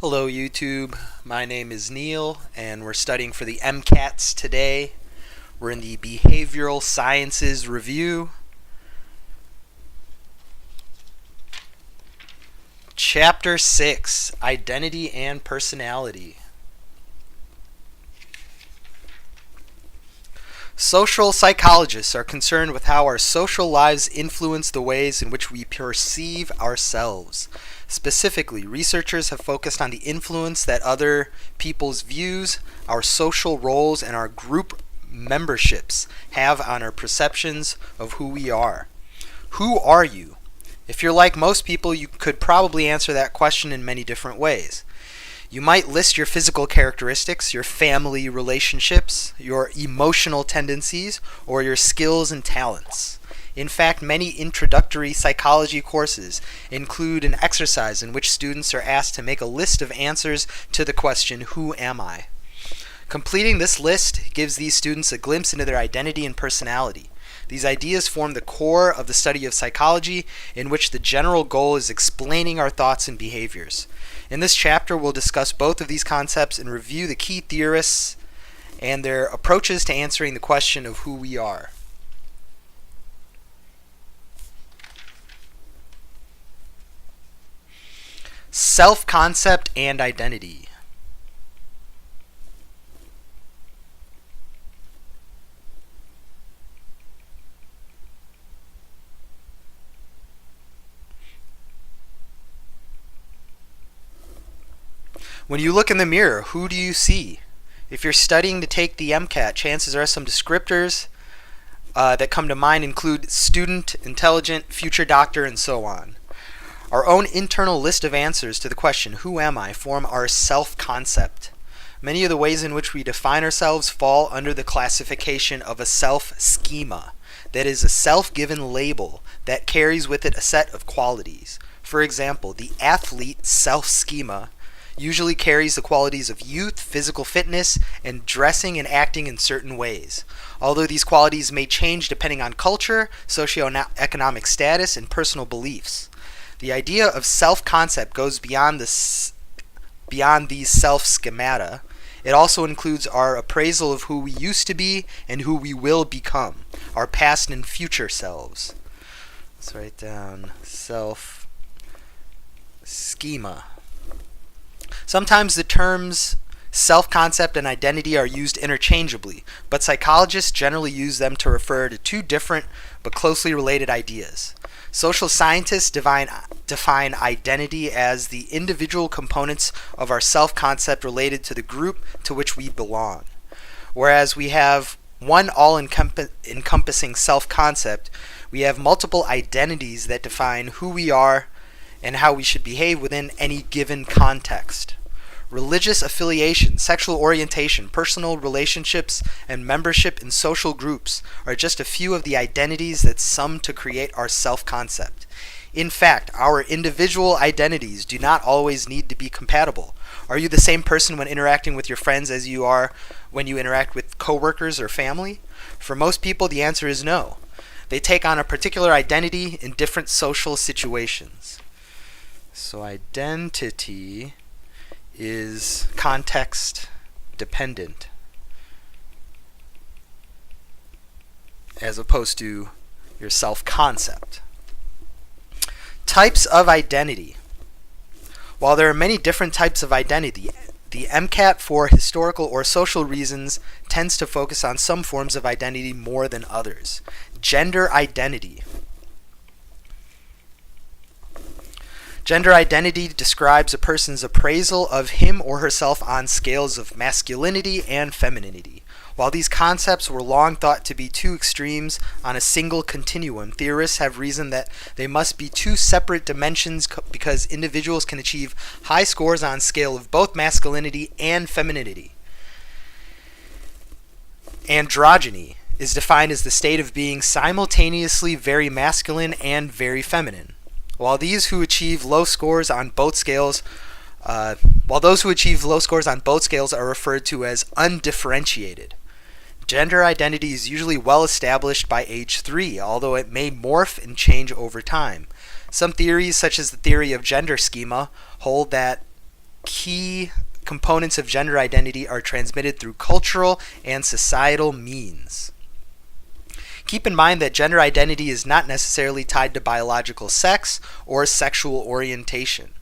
Hello YouTube, my name is Neil and we're studying for the MCATs today. We're in the Behavioral Sciences Review. Chapter 6, Identity and Personality. Social psychologists are concerned with how our social lives influence the ways in which we perceive ourselves. Specifically, researchers have focused on the influence that other people's views, our social roles, and our group memberships have on our perceptions of who we are. Who are you? If you're like most people, you could probably answer that question in many different ways. You might list your physical characteristics, your family relationships, your emotional tendencies, or your skills and talents. In fact, many introductory psychology courses include an exercise in which students are asked to make a list of answers to the question, "Who am I?" Completing this list gives these students a glimpse into their identity and personality. These ideas form the core of the study of psychology, in which the general goal is explaining our thoughts and behaviors. In this chapter, we'll discuss both of these concepts and review the key theorists and their approaches to answering the question of who we are. Self-concept and identity. When you look in the mirror, who do you see? If you're studying to take the MCAT, chances are some descriptors that come to mind include student, intelligent, future doctor, and so on. Our own internal list of answers to the question, "Who am I?" form our self-concept. Many of the ways in which we define ourselves fall under the classification of a self-schema, that is, a self-given label that carries with it a set of qualities. For example, the athlete self-schema usually carries the qualities of youth, physical fitness, and dressing and acting in certain ways. Although these qualities may change depending on culture, socioeconomic status, and personal beliefs. The idea of self-concept goes beyond these self-schemata. It also includes our appraisal of who we used to be and who we will become, our past and future selves. Let's write down self-schema. Sometimes the terms self-concept and identity are used interchangeably, but psychologists generally use them to refer to two different but closely related ideas. Social scientists define identity as the individual components of our self-concept related to the group to which we belong. Whereas we have one all-encompassing self-concept, we have multiple identities that define who we are and how we should behave within any given context. Religious affiliation, sexual orientation, personal relationships, and membership in social groups are just a few of the identities that sum to create our self-concept. In fact, our individual identities do not always need to be compatible. Are you the same person when interacting with your friends as you are when you interact with coworkers or family? For most people, the answer is no. They take on a particular identity in different social situations. So identity is context dependent as opposed to your self-concept. Types of identity. While there are many different types of identity, the MCAT for historical or social reasons tends to focus on some forms of identity more than others. Gender identity. Gender identity describes a person's appraisal of him or herself on scales of masculinity and femininity. While these concepts were long thought to be two extremes on a single continuum, theorists have reasoned that they must be two separate dimensions because individuals can achieve high scores on scale of both masculinity and femininity. Androgyny is defined as the state of being simultaneously very masculine and very feminine. While those who achieve low scores on both scales are referred to as undifferentiated. Gender identity is usually well established by age 3, although it may morph and change over time. Some theories, such as the theory of gender schema, hold that key components of gender identity are transmitted through cultural and societal means. Keep in mind that gender identity is not necessarily tied to biological sex or sexual orientation,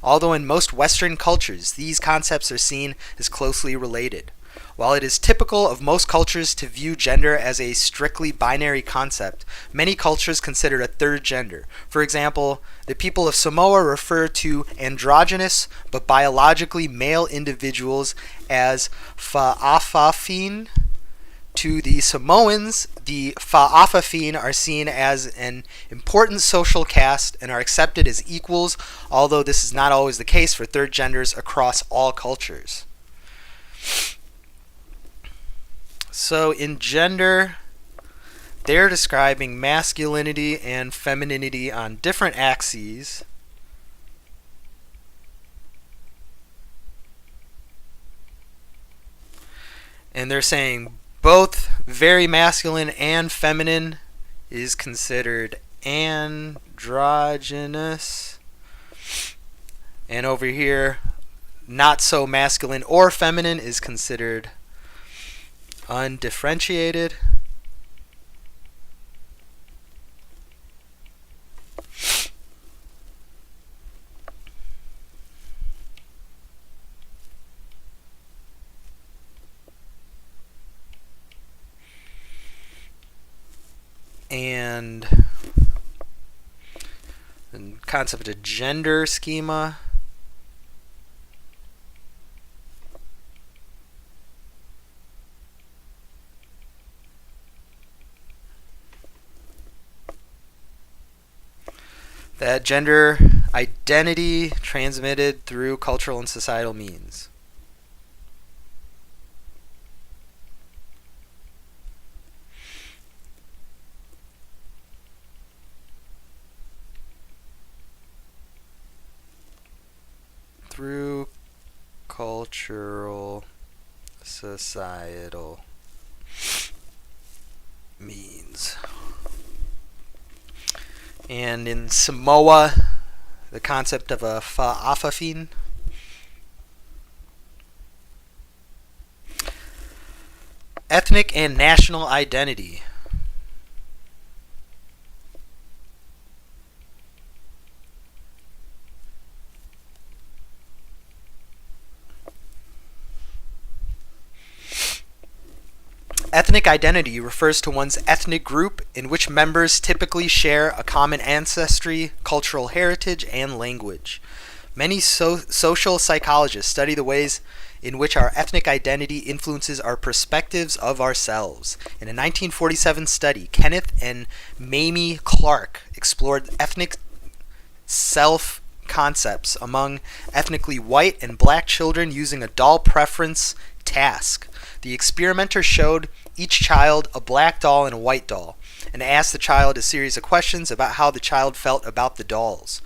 although in most Western cultures these concepts are seen as closely related. While it is typical of most cultures to view gender as a strictly binary concept, many cultures consider a third gender. For example, the people of Samoa refer to androgynous but biologically male individuals as fa'afafine. To the Samoans, the fa'afafine are seen as an important social caste and are accepted as equals, although this is not always the case for third genders across all cultures. So in gender, they're describing masculinity and femininity on different axes. And they're saying both very masculine and feminine is considered androgynous. And over here, not so masculine or feminine is considered undifferentiated. And the concept of gender schema. That gender identity transmitted through cultural and societal means. Through cultural, societal means. And in Samoa, the concept of a fa'afafine. Ethnic and national identity. Ethnic identity refers to one's ethnic group in which members typically share a common ancestry, cultural heritage, and language. Many social psychologists study the ways in which our ethnic identity influences our perspectives of ourselves. In a 1947 study, Kenneth and Mamie Clark explored ethnic self-concepts among ethnically white and black children using a doll preference task. The experimenter showed each child a black doll and a white doll, and asked the child a series of questions about how the child felt about the dolls.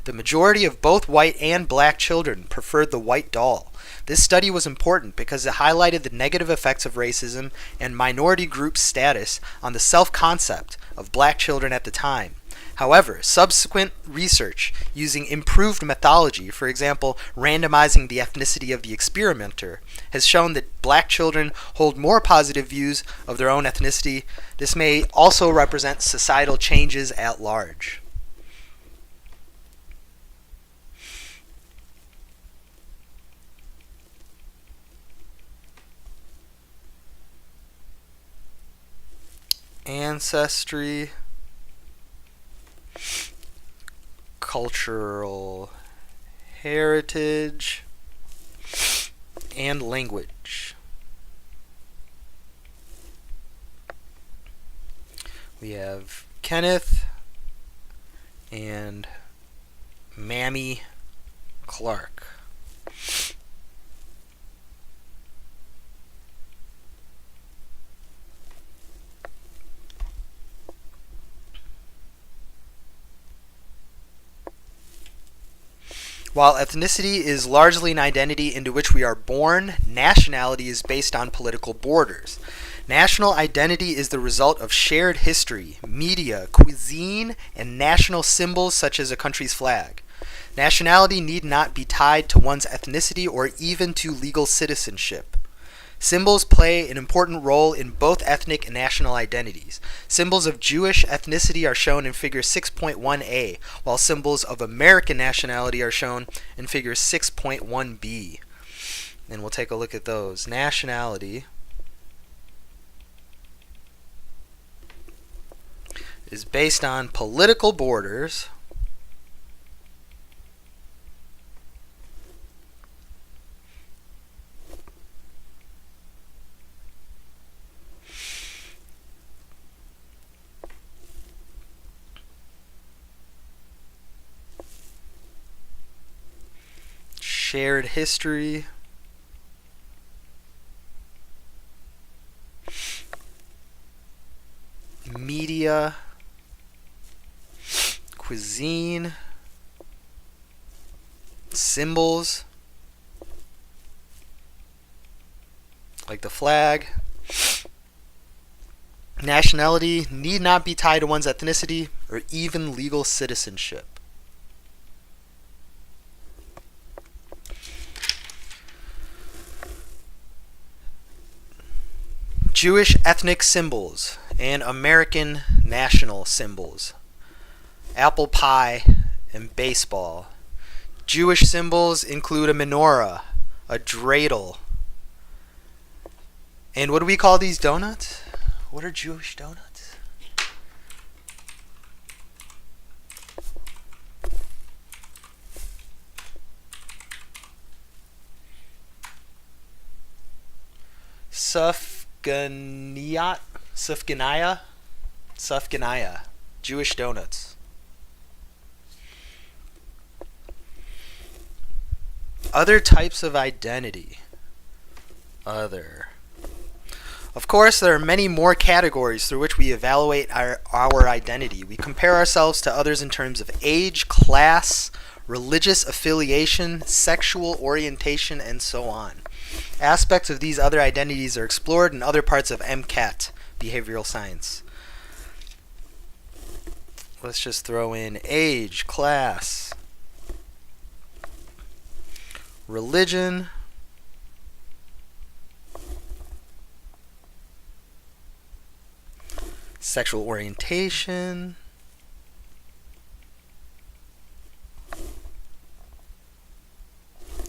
The majority of both white and black children preferred the white doll. This study was important because it highlighted the negative effects of racism and minority group status on the self-concept of black children at the time. However, subsequent research using improved methodology, for example, randomizing the ethnicity of the experimenter, has shown that black children hold more positive views of their own ethnicity. This may also represent societal changes at large. Ancestry, cultural heritage, and language. We have Kenneth and Mamie Clark. While ethnicity is largely an identity into which we are born, nationality is based on political borders. National identity is the result of shared history, media, cuisine, and national symbols such as a country's flag. Nationality need not be tied to one's ethnicity or even to legal citizenship. Symbols play an important role in both ethnic and national identities. Symbols of Jewish ethnicity are shown in figure 6.1a, while symbols of American nationality are shown in figure 6.1b. And we'll take a look at those. Nationality is based on political borders shared history, media, cuisine, symbols, like the flag. Nationality need not be tied to one's ethnicity or even legal citizenship. Jewish ethnic symbols and American national symbols. Apple pie and baseball. Jewish symbols include a menorah, a dreidel. And what do we call these donuts? What are Jewish donuts? Sufganiyah, Jewish donuts. Other types of identity. Other. Of course, there are many more categories through which we evaluate our identity. We compare ourselves to others in terms of age, class, religious affiliation, sexual orientation, and so on. Aspects of these other identities are explored in other parts of MCAT, behavioral science. Let's just throw in age, class, religion, sexual orientation,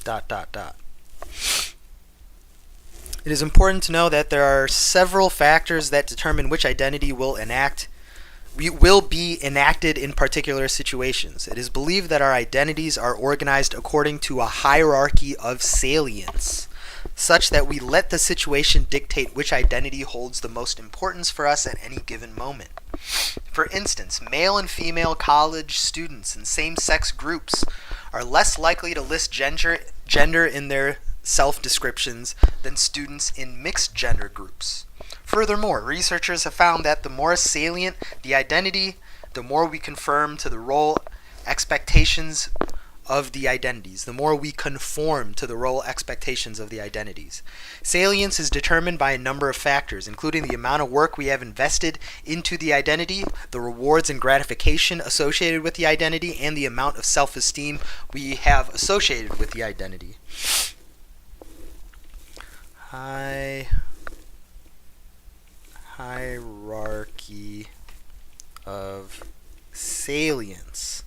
dot, dot, dot. It is important to know that there are several factors that determine which identity will be enacted in particular situations. It is believed that our identities are organized according to a hierarchy of salience, such that we let the situation dictate which identity holds the most importance for us at any given moment. For instance, male and female college students in same-sex groups are less likely to list gender in their self-descriptions than students in mixed gender groups. Furthermore, researchers have found that the more salient the identity, the more we conform to the role expectations of the identities, the more we conform to the role expectations of the identities. Salience is determined by a number of factors, including the amount of work we have invested into the identity, the rewards and gratification associated with the identity, and the amount of self-esteem we have associated with the identity. Hierarchy of salience.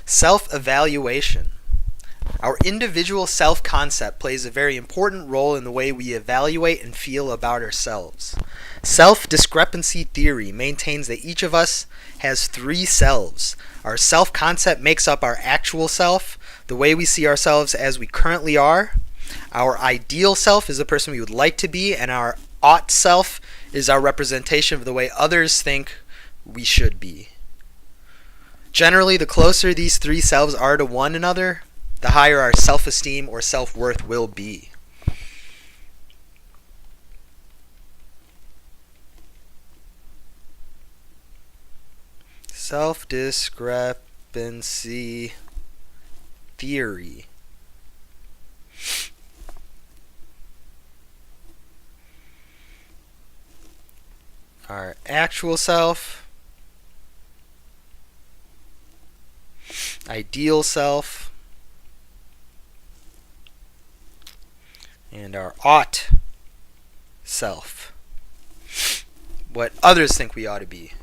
Self-evaluation. Our individual self-concept plays a very important role in the way we evaluate and feel about ourselves. Self-Discrepancy Theory maintains that each of us has three selves. Our self-concept makes up our actual self, the way we see ourselves as we currently are. Our ideal self is the person we would like to be, and our ought self is our representation of the way others think we should be. Generally, the closer these three selves are to one another, the higher our self-esteem or self-worth will be. Self-discrepancy theory. our actual self, ideal self, and our ought self. What others think we ought to be.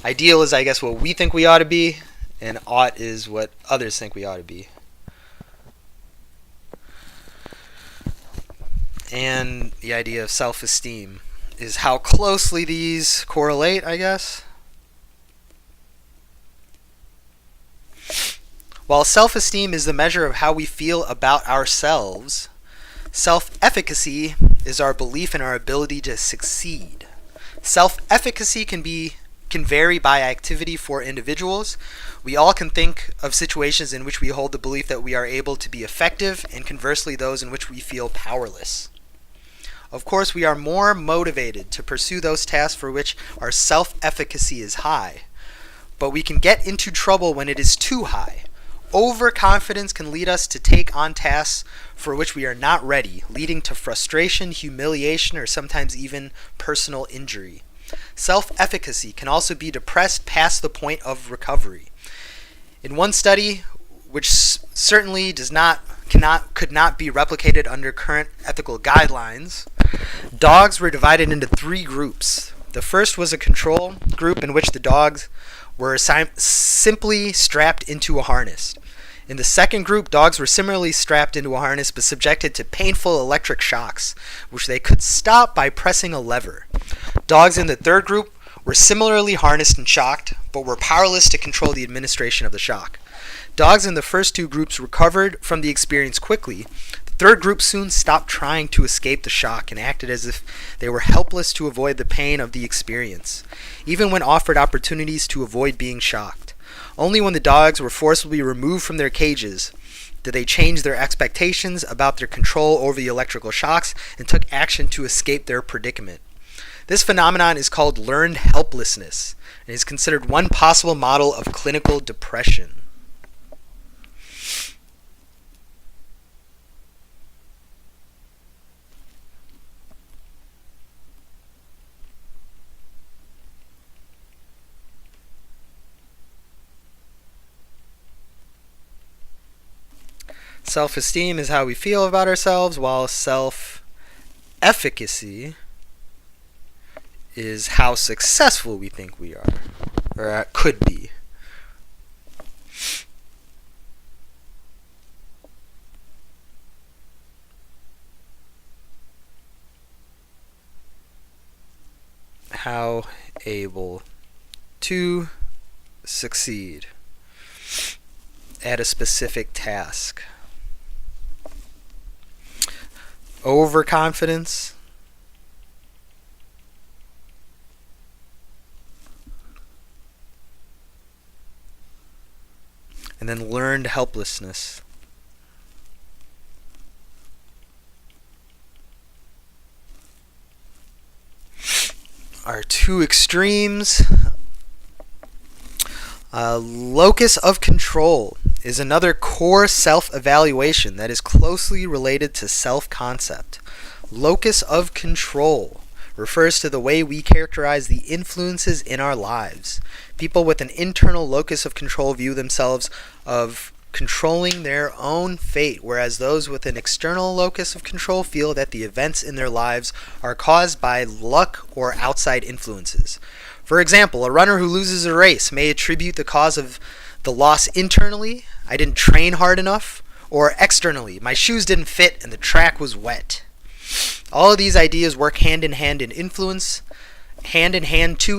Ideal is, I guess, what we think we ought to be, and ought is what others think we ought to be. And the idea of self-esteem is how closely these correlate, I guess. While self-esteem is the measure of how we feel about ourselves, self-efficacy is our belief in our ability to succeed. Self-efficacy can vary by activity for individuals. We all can think of situations in which we hold the belief that we are able to be effective, and conversely those in which we feel powerless. Of course, we are more motivated to pursue those tasks for which our self-efficacy is high, but we can get into trouble when it is too high. Overconfidence can lead us to take on tasks for which we are not ready, leading to frustration, humiliation, or sometimes even personal injury. Self-efficacy can also be depressed past the point of recovery. In one study, which certainly could not be replicated under current ethical guidelines, dogs were divided into 3 groups. The first was a control group in which the dogs were simply strapped into a harness. In the second group, dogs were similarly strapped into a harness but subjected to painful electric shocks, which they could stop by pressing a lever. Dogs in the third group were similarly harnessed and shocked, but were powerless to control the administration of the shock. Dogs in the first 2 groups recovered from the experience quickly. The third group soon stopped trying to escape the shock and acted as if they were helpless to avoid the pain of the experience, even when offered opportunities to avoid being shocked. Only when the dogs were forcibly removed from their cages did they change their expectations about their control over the electrical shocks and took action to escape their predicament. This phenomenon is called learned helplessness and is considered one possible model of clinical depression. Self-esteem is how we feel about ourselves, while self-efficacy is how successful we think we are, or could be. How able to succeed at a specific task. Overconfidence, and then learned helplessness. Are 2 extremes. Locus of control is another core self-evaluation that is closely related to self-concept. Locus of control refers to the way we characterize the influences in our lives. People with an internal locus of control view themselves of controlling their own fate, whereas those with an external locus of control feel that the events in their lives are caused by luck or outside influences. For example, a runner who loses a race may attribute the cause of the loss internally, I didn't train hard enough, or externally, my shoes didn't fit and the track was wet. All of these ideas work hand in hand to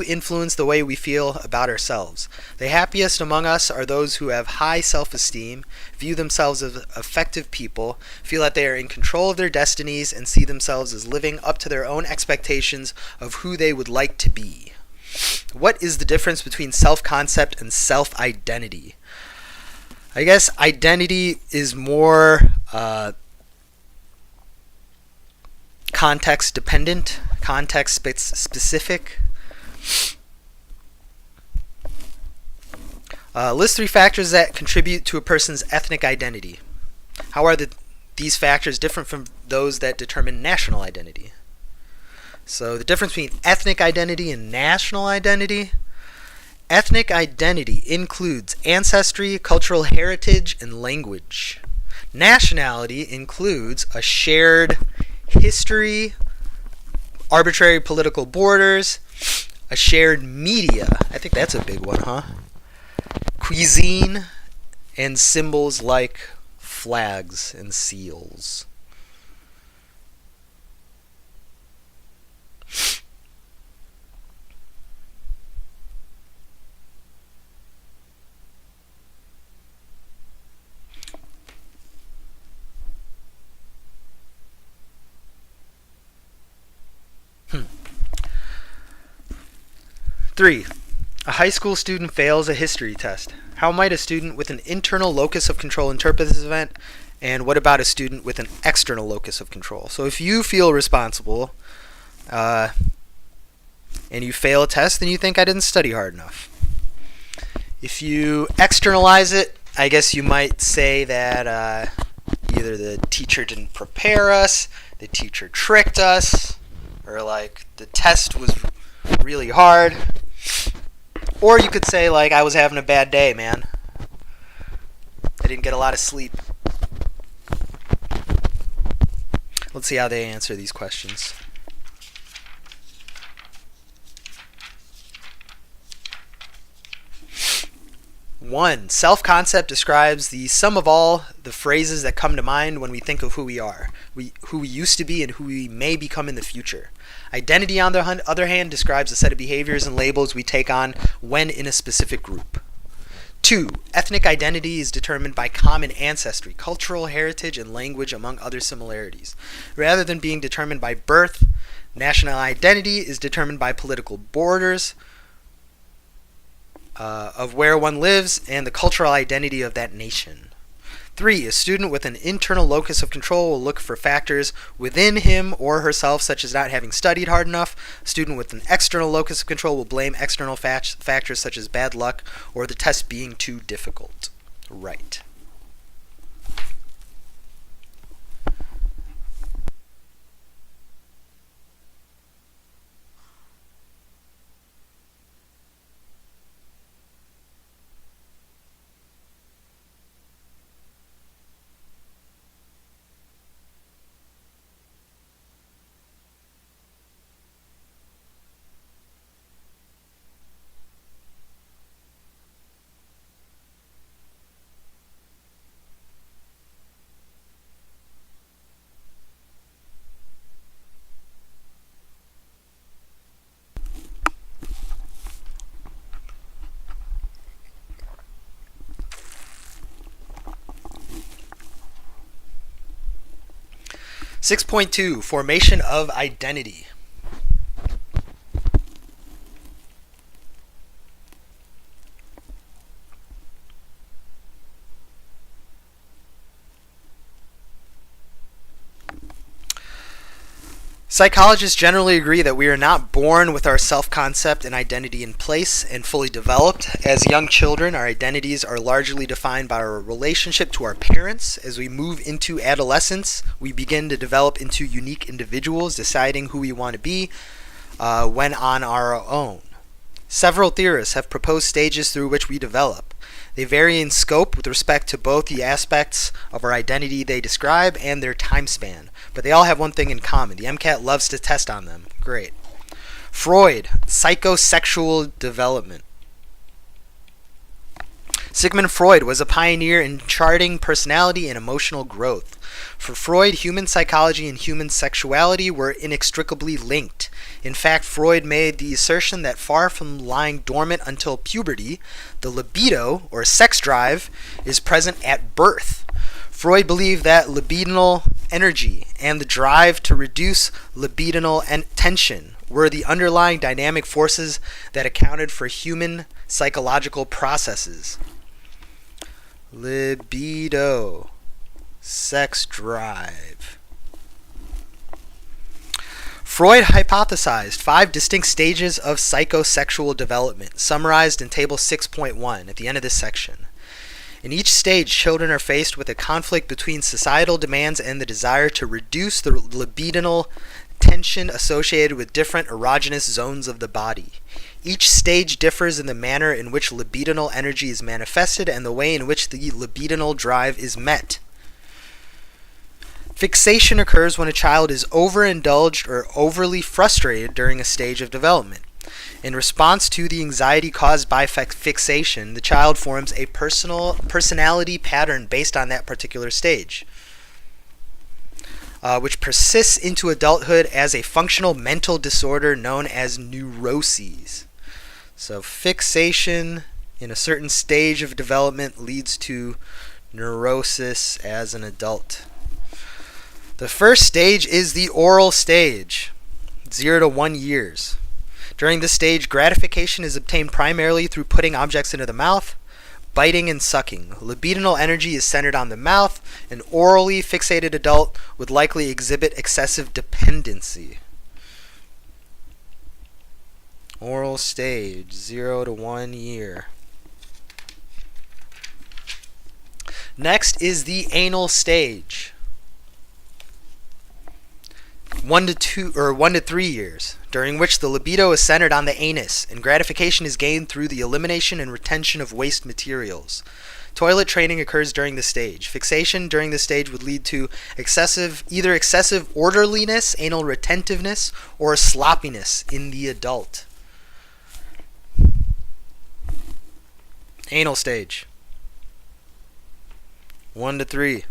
influence the way we feel about ourselves. The happiest among us are those who have high self-esteem, view themselves as effective people, feel that they are in control of their destinies, and see themselves as living up to their own expectations of who they would like to be. What is the difference between self-concept and self-identity? I guess identity is more context-dependent, context-specific. List 3 factors that contribute to a person's ethnic identity. How are these factors different from those that determine national identity? So the difference between ethnic identity and national identity. Ethnic identity includes ancestry, cultural heritage, and language. Nationality includes a shared history, arbitrary political borders, a shared media. I think that's a big one, huh? Cuisine, and symbols like flags and seals. Three, a high school student fails a history test. How might a student with an internal locus of control interpret this event? And what about a student with an external locus of control? So if you feel responsible and you fail a test, then you think I didn't study hard enough. If you externalize it, I guess you might say that either the teacher didn't prepare us, the teacher tricked us, or like the test was really hard. Or you could say, like, I was having a bad day, man. I didn't get a lot of sleep. Let's see how they answer these questions. 1. Self-concept describes the sum of all the phrases that come to mind when we think of who we are, who we used to be, and who we may become in the future. Identity, on the other hand, describes a set of behaviors and labels we take on when in a specific group. 2. Ethnic identity is determined by common ancestry, cultural heritage, and language, among other similarities. Rather than being determined by birth, national identity is determined by political borders of where one lives and the cultural identity of that nation. 3. A student with an internal locus of control will look for factors within him or herself, such as not having studied hard enough. A student with an external locus of control will blame external factors such as bad luck or the test being too difficult. Right. Six point two, formation of identity. Psychologists generally agree that we are not born with our self-concept and identity in place and fully developed. As young children, our identities are largely defined by our relationship to our parents. As we move into adolescence, we begin to develop into unique individuals, deciding who we want to be when on our own. Several theorists have proposed stages through which we develop. They vary in scope with respect to both the aspects of our identity they describe and their time span, but they all have one thing in common. The MCAT loves to test on them. Great. Freud, psychosexual development. Sigmund Freud was a pioneer in charting personality and emotional growth. For Freud, human psychology and human sexuality were inextricably linked. In fact, Freud made the assertion that far from lying dormant until puberty, the libido, or sex drive, is present at birth. Freud believed that libidinal energy and the drive to reduce libidinal tension were the underlying dynamic forces that accounted for human psychological processes. Libido, sex drive. Freud hypothesized 5 distinct stages of psychosexual development, summarized in Table 6.1 at the end of this section. In each stage, children are faced with a conflict between societal demands and the desire to reduce the libidinal tension associated with different erogenous zones of the body. Each stage differs in the manner in which libidinal energy is manifested and the way in which the libidinal drive is met. Fixation occurs when a child is overindulged or overly frustrated during a stage of development. In response to the anxiety caused by fixation, the child forms a personality pattern based on that particular stage, which persists into adulthood as a functional mental disorder known as neuroses. So fixation in a certain stage of development leads to neurosis as an adult. The first stage is the oral stage, 0 to 1 years. During this stage, gratification is obtained primarily through putting objects into the mouth, biting and sucking. Libidinal energy is centered on the mouth. An orally fixated adult would likely exhibit excessive dependency. Oral stage, 0 to 1 year. Next is the anal stage. 1 to 3 years, during which the libido is centered on the anus, and gratification is gained through the elimination and retention of waste materials. Toilet training occurs during this stage. Fixation during this stage would lead to either excessive orderliness, anal retentiveness, or sloppiness in the adult. Anal stage, 1 to 3.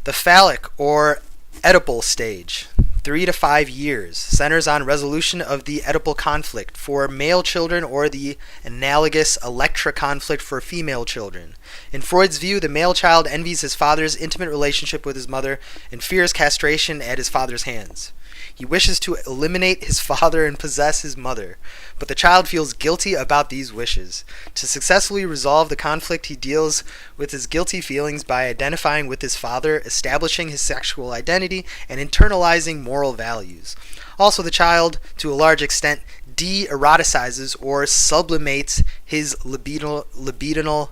The phallic or Oedipal stage, 3 to 5 years, centers on resolution of the Oedipal conflict for male children or the analogous Electra conflict for female children. In Freud's view, the male child envies his father's intimate relationship with his mother and fears castration at his father's hands. He wishes to eliminate his father and possess his mother, but the child feels guilty about these wishes. To successfully resolve the conflict, he deals with his guilty feelings by identifying with his father, establishing his sexual identity, and internalizing moral values. Also, the child, to a large extent, de-eroticizes or sublimates his libidinal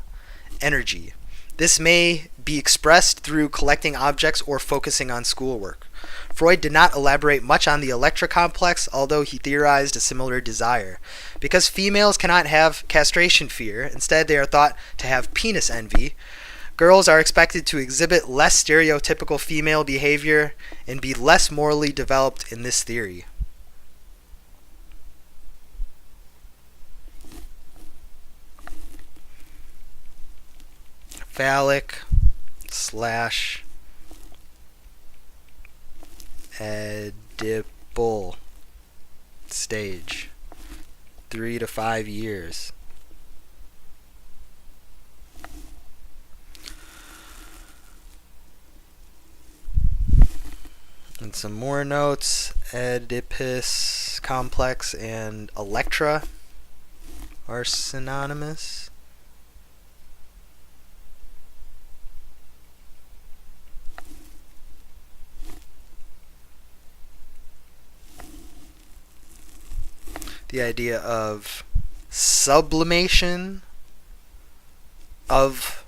energy. This may be expressed through collecting objects or focusing on schoolwork. Freud did not elaborate much on the Electra complex, although he theorized a similar desire. Because females cannot have castration fear, instead they are thought to have penis envy, girls are expected to exhibit less stereotypical female behavior and be less morally developed in this theory. Phallic / Oedipal stage, 3 to 5 years. And some more notes. Oedipus complex and Electra are synonymous. The idea of sublimation of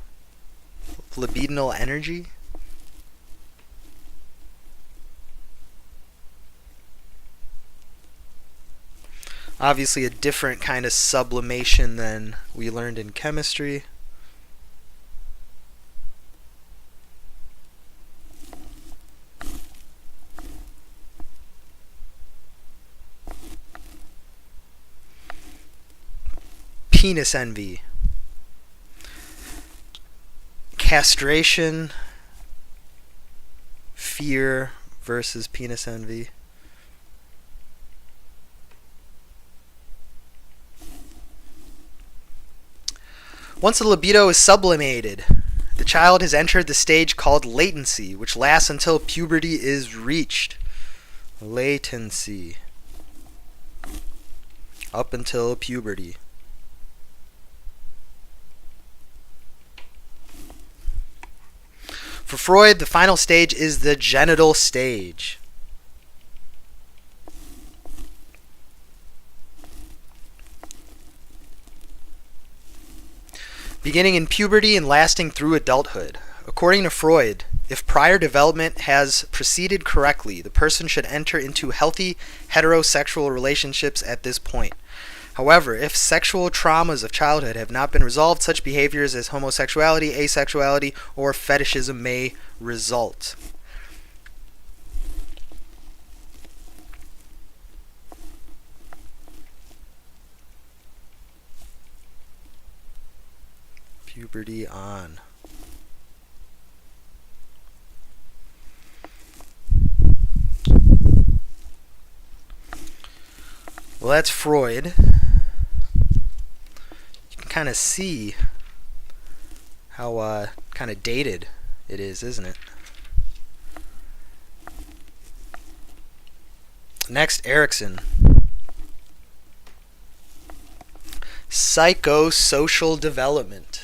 libidinal energy. Obviously a different kind of sublimation than we learned in chemistry. Penis envy. Castration fear versus penis envy. Once the libido is sublimated, the child has entered the stage called latency, which lasts until puberty is reached. Latency. Up until puberty. For Freud, the final stage is the genital stage. Beginning in puberty and lasting through adulthood. According to Freud, If prior development has proceeded correctly, the person should enter into healthy heterosexual relationships at this point. However, if sexual traumas of childhood have not been resolved, such behaviors as homosexuality, asexuality, or fetishism may result. Puberty on. Well, that's Freud. You can kind of see how kind of dated it is, isn't it? Next, Erickson. Psychosocial development.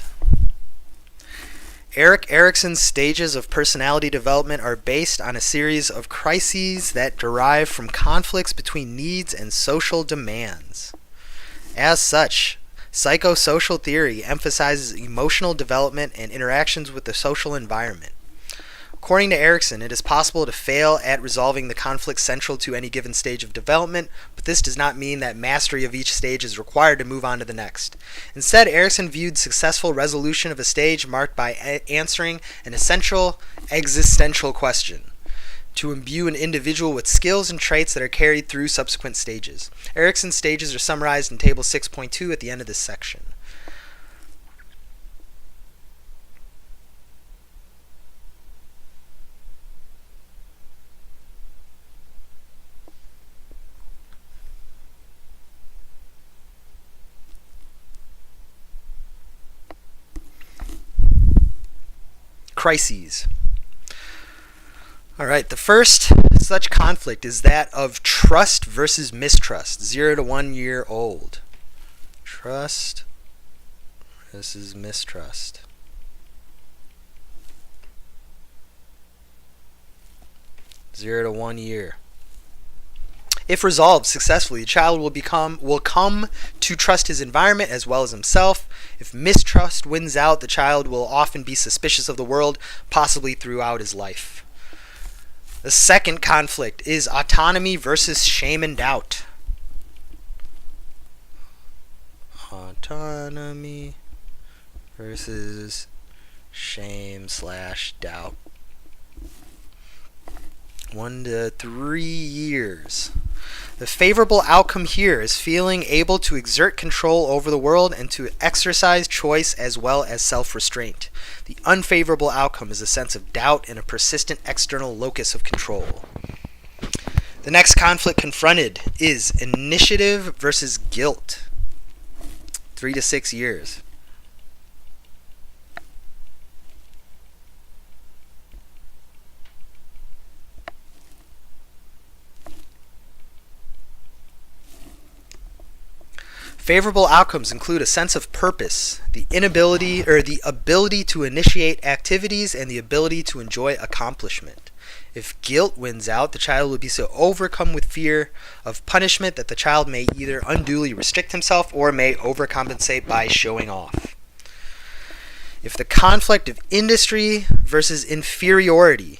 Erickson's stages of personality development are based on a series of crises that derive from conflicts between needs and social demands. As such, psychosocial theory emphasizes emotional development and interactions with the social environment. According to Erickson, it is possible to fail at resolving the conflicts central to any given stage of development, but this does not mean that mastery of each stage is required to move on to the next. Instead, Erickson viewed successful resolution of a stage marked by answering an essential existential question, to imbue an individual with skills and traits that are carried through subsequent stages. Erickson's stages are summarized in Table 6.2 at the end of this section. Crises. All right, the first such conflict is that of trust versus mistrust, 0 to 1 year old. Trust versus mistrust. Zero to 1 year. If resolved successfully, the child will come to trust his environment as well as himself. If mistrust wins out, the child will often be suspicious of the world, possibly throughout his life. The second conflict is autonomy versus shame and doubt. Autonomy versus shame/doubt. 1 to 3 years. The favorable outcome here is feeling able to exert control over the world and to exercise choice as well as self-restraint. The unfavorable outcome is a sense of doubt and a persistent external locus of control. The next conflict confronted is initiative versus guilt. 3 to 6 years. Favorable outcomes include a sense of purpose, the ability to initiate activities, and the ability to enjoy accomplishment. If guilt wins out, the child will be so overcome with fear of punishment that the child may either unduly restrict himself or may overcompensate by showing off. If the conflict of industry versus inferiority,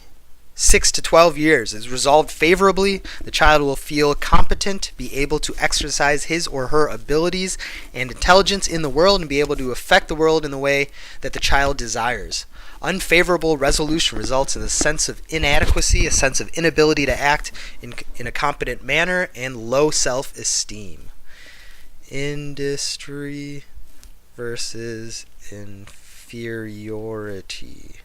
6 to 12 years, is resolved favorably, the child will feel competent, be able to exercise his or her abilities and intelligence in the world, and be able to affect the world in the way that the child desires. Unfavorable resolution results in a sense of inadequacy, a sense of inability to act in a competent manner, and low self-esteem. Industry versus inferiority.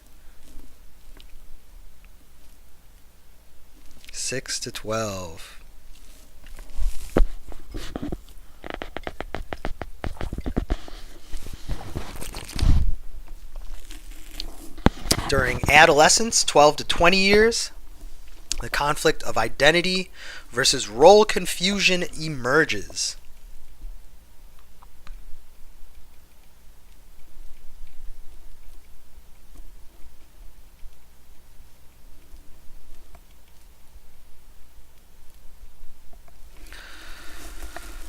6 to 12. During adolescence, 12 to 20 years, the conflict of identity versus role confusion emerges.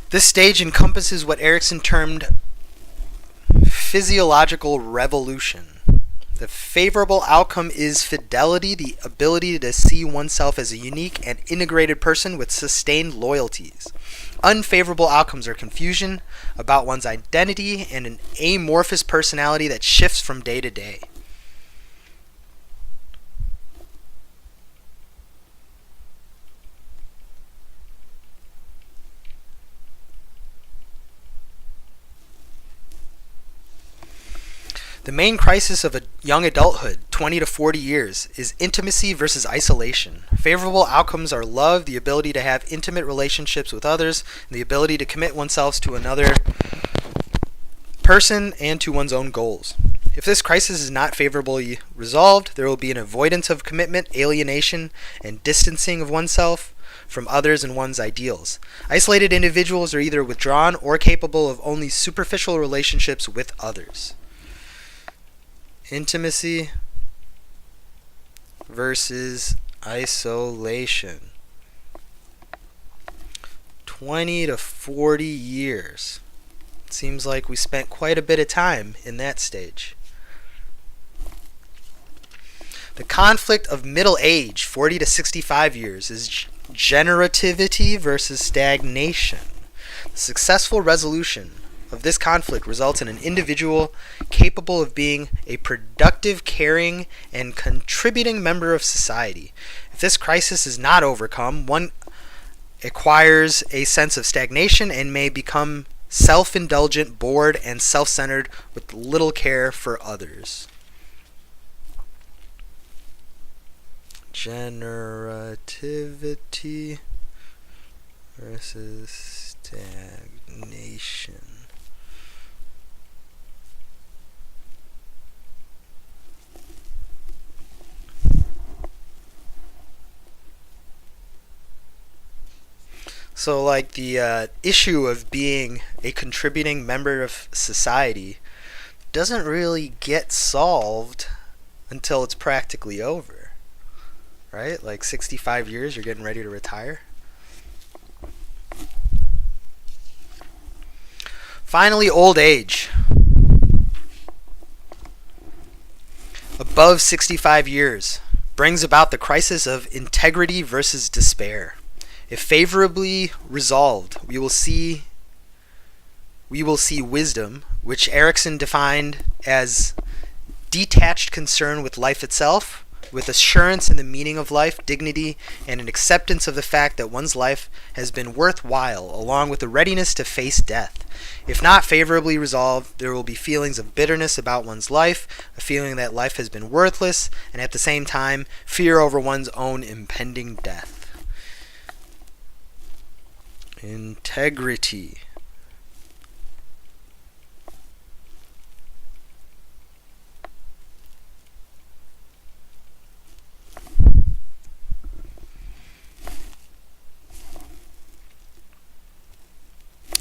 This stage encompasses what Erickson termed physiological revolution. The favorable outcome is fidelity, the ability to see oneself as a unique and integrated person with sustained loyalties. Unfavorable outcomes are confusion about one's identity and an amorphous personality that shifts from day to day. The main crisis of a young adulthood, 20 to 40 years, is intimacy versus isolation. Favorable outcomes are love, the ability to have intimate relationships with others, and the ability to commit oneself to another person and to one's own goals. If this crisis is not favorably resolved, there will be an avoidance of commitment, alienation, and distancing of oneself from others and one's ideals. Isolated individuals are either withdrawn or capable of only superficial relationships with others. Intimacy versus isolation. 20 to 40 years. It seems like we spent quite a bit of time in that stage. The conflict of middle age, 40 to 65 years, is generativity versus stagnation. The successful resolution of this conflict results in an individual capable of being a productive, caring, and contributing member of society. If this crisis is not overcome, one acquires a sense of stagnation and may become self-indulgent, bored, and self-centered with little care for others. Generativity versus stagnation. So, like, the issue of being a contributing member of society doesn't really get solved until it's practically over, right? Like 65 years, you're getting ready to retire. Finally, old age. Above 65 years brings about the crisis of integrity versus despair. If favorably resolved, we will see wisdom, which Erickson defined as detached concern with life itself, with assurance in the meaning of life, dignity, and an acceptance of the fact that one's life has been worthwhile, along with a readiness to face death. If not favorably resolved, there will be feelings of bitterness about one's life, a feeling that life has been worthless, and at the same time, fear over one's own impending death. Integrity.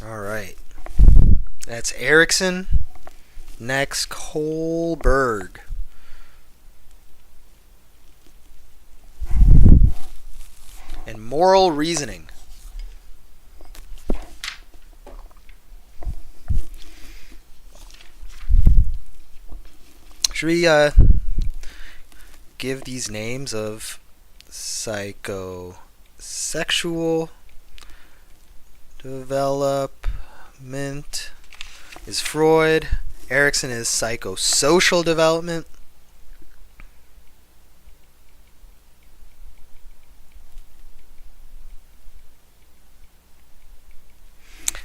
All right. That's Erickson. Next, Kohlberg. And moral reasoning. Should we give these names of psychosexual development is Freud. Erickson is psychosocial development.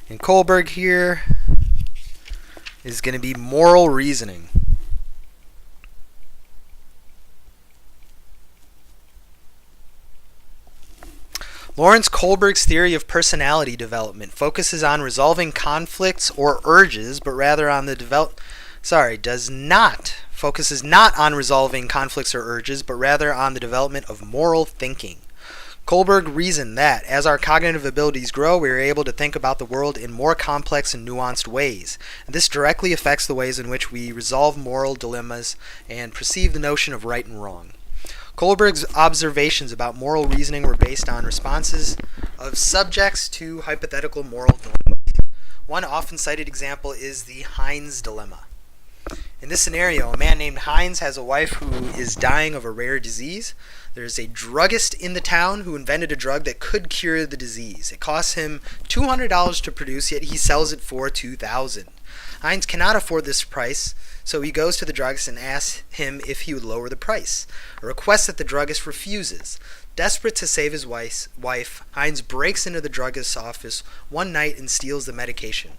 And Kohlberg here is going to be moral reasoning. Lawrence Kohlberg's theory of personality development focuses on resolving conflicts or urges, but rather on the focuses not on resolving conflicts or urges, but rather on the development of moral thinking. Kohlberg reasoned that, as our cognitive abilities grow, we are able to think about the world in more complex and nuanced ways. And this directly affects the ways in which we resolve moral dilemmas and perceive the notion of right and wrong. Kohlberg's observations about moral reasoning were based on responses of subjects to hypothetical moral dilemmas. One often cited example is the Heinz Dilemma. In this scenario, a man named Heinz has a wife who is dying of a rare disease. There's a druggist in the town who invented a drug that could cure the disease. It costs him $200 to produce, yet he sells it for $2,000. Heinz cannot afford this price, so he goes to the druggist and asks him if he would lower the price, a request that the druggist refuses. Desperate to save his wife, Heinz breaks into the druggist's office one night and steals the medication.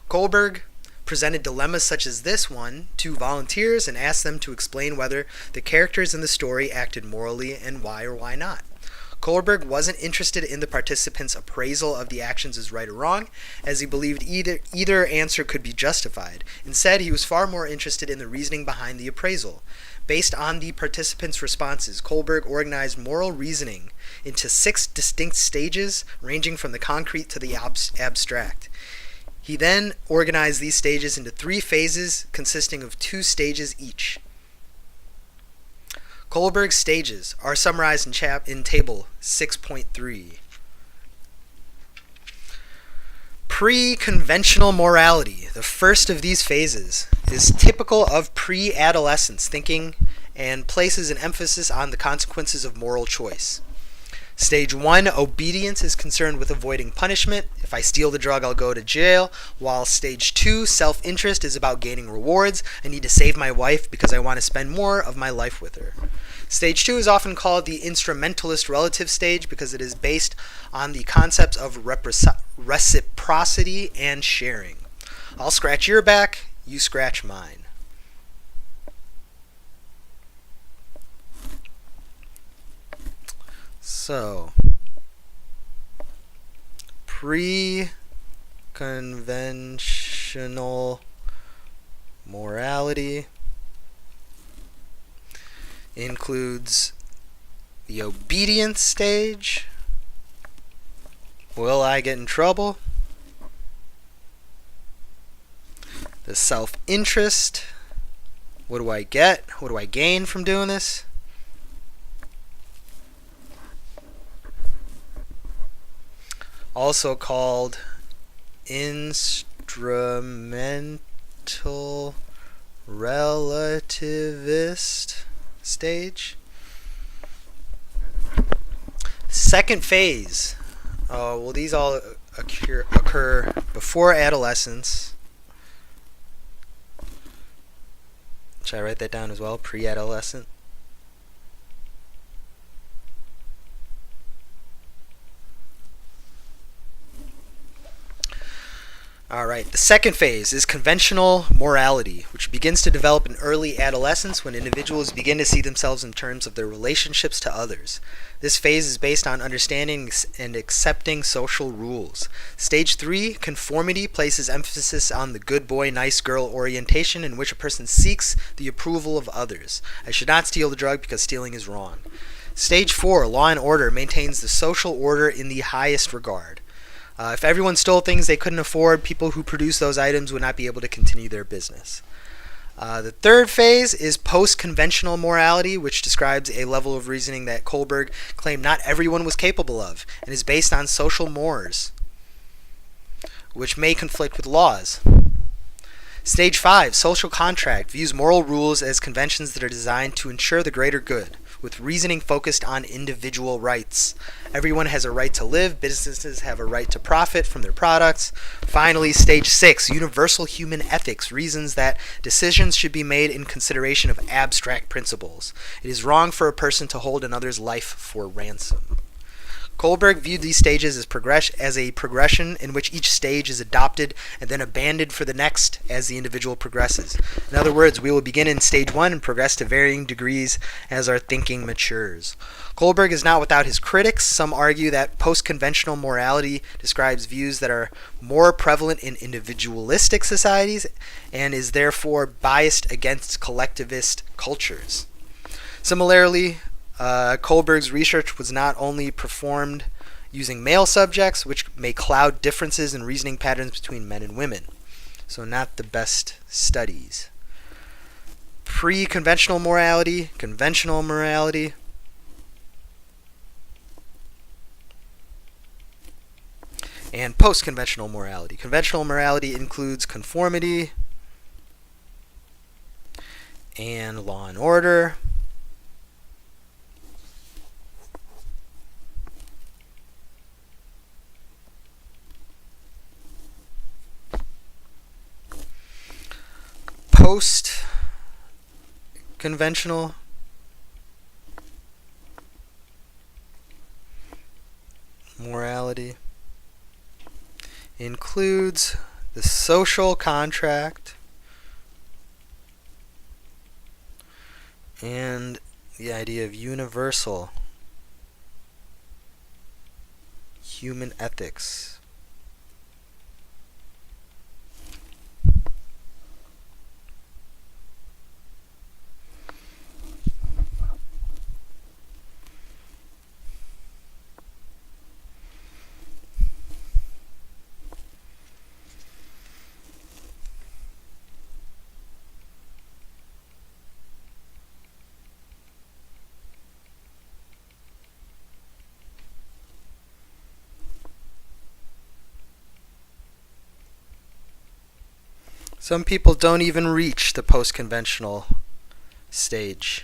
Kohlberg presented dilemmas such as this one to volunteers and asked them to explain whether the characters in the story acted morally and why or why not. Kohlberg wasn't interested in the participants' appraisal of the actions as right or wrong, as he believed either answer could be justified. Instead, he was far more interested in the reasoning behind the appraisal. Based on the participants' responses, Kohlberg organized moral reasoning into 6 distinct stages, ranging from the concrete to the abstract. He then organized these stages into 3 phases, consisting of 2 stages each. Kohlberg's stages are summarized in Table 6.3. Pre-conventional morality, the first of these phases, is typical of pre-adolescence thinking and places an emphasis on the consequences of moral choice. Stage 1, obedience, is concerned with avoiding punishment. If I steal the drug, I'll go to jail. While Stage 2, self-interest, is about gaining rewards. I need to save my wife because I want to spend more of my life with her. Stage 2 is often called the instrumentalist relative stage because it is based on the concepts of reciprocity and sharing. I'll scratch your back, you scratch mine. So, pre-conventional morality includes the obedience stage. Will I get in trouble? The self-interest. What do I get? What do I gain from doing this? Also called instrumental relativist stage. Second phase. Well, these all occur before adolescence. Should I write that down as well? Pre-adolescent. Alright, the second phase is conventional morality, which begins to develop in early adolescence when individuals begin to see themselves in terms of their relationships to others. This phase is based on understanding and accepting social rules. Stage 3, conformity, places emphasis on the good boy, nice girl orientation in which a person seeks the approval of others. I should not steal the drug because stealing is wrong. Stage 4, law and order, maintains the social order in the highest regard. If everyone stole things they couldn't afford, people who produce those items would not be able to continue their business. The third phase is post-conventional morality, which describes a level of reasoning that Kohlberg claimed not everyone was capable of, and is based on social mores, which may conflict with laws. Stage 5, social contract, views moral rules as conventions that are designed to ensure the greater good, with reasoning focused on individual rights. Everyone has a right to live. Businesses have a right to profit from their products. Finally, stage 6, universal human ethics, reasons that decisions should be made in consideration of abstract principles. It is wrong for a person to hold another's life for ransom. Kohlberg viewed these stages as a progression in which each stage is adopted and then abandoned for the next as the individual progresses. In other words, we will begin in stage 1 and progress to varying degrees as our thinking matures. Kohlberg is not without his critics. Some argue that post-conventional morality describes views that are more prevalent in individualistic societies and is therefore biased against collectivist cultures. Similarly, Kohlberg's research was not only performed using male subjects, which may cloud differences in reasoning patterns between men and women. So not the best studies. Pre-conventional morality, conventional morality. And post-conventional morality. Conventional morality includes conformity, and Law and Order. Post-conventional morality includes the social contract and the idea of universal human ethics. Some people don't even reach the post-conventional stage.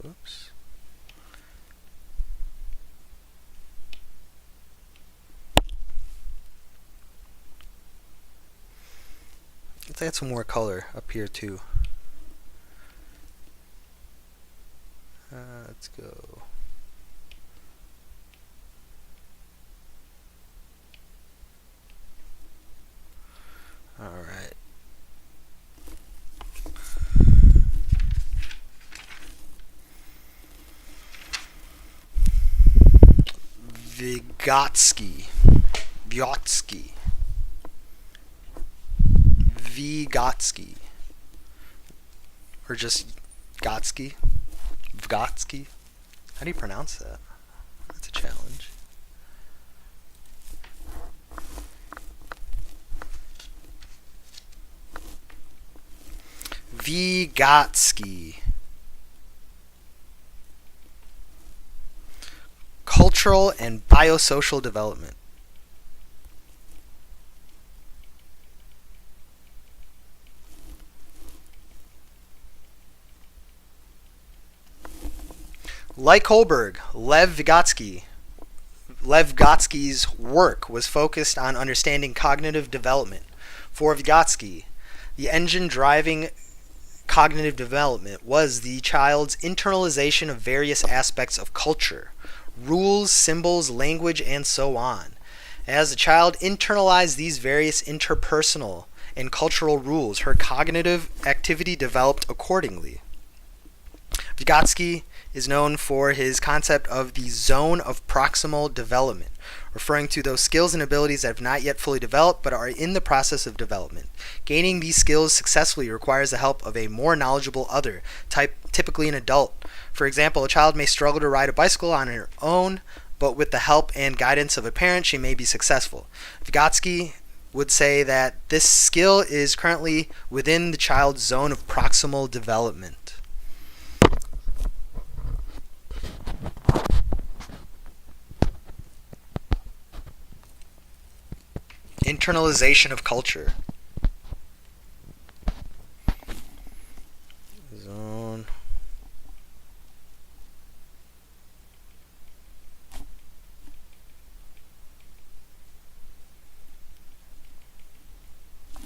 Oops. Let's add some more color up here too. Let's go. All right. Vygotsky, or just Gotsky. Vygotsky. How do you pronounce that? That's a challenge. Vygotsky. Cultural and biosocial development. Like Kohlberg, Lev Vygotsky's work was focused on understanding cognitive development. For Vygotsky, the engine driving cognitive development was the child's internalization of various aspects of culture, rules, symbols, language, and so on. As the child internalized these various interpersonal and cultural rules, her cognitive activity developed accordingly. Vygotsky is known for his concept of the zone of proximal development, referring to those skills and abilities that have not yet fully developed but are in the process of development. Gaining these skills successfully requires the help of a more knowledgeable other, typically an adult. For example, a child may struggle to ride a bicycle on her own, but with the help and guidance of a parent, she may be successful. Vygotsky would say that this skill is currently within the child's zone of proximal development. Internalization of culture. Zone.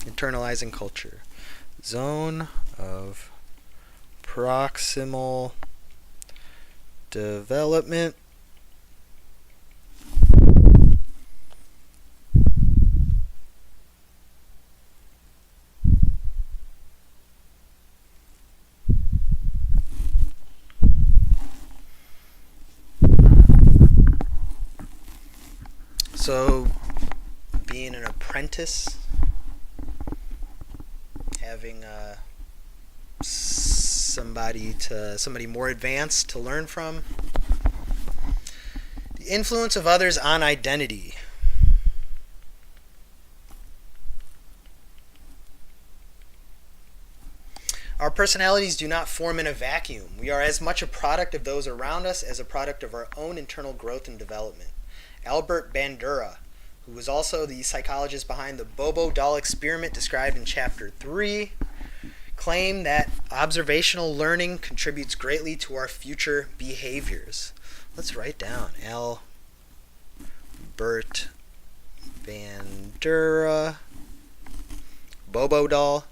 Internalizing culture. Zone of proximal development. So, being an apprentice, having somebody more advanced to learn from. The influence of others on identity. Our personalities do not form in a vacuum. We are as much a product of those around us as a product of our own internal growth and development. Albert Bandura, who was also the psychologist behind the Bobo doll experiment described in Chapter 3, claimed that observational learning contributes greatly to our future behaviors. Let's write down Albert Bandura, Bobo doll.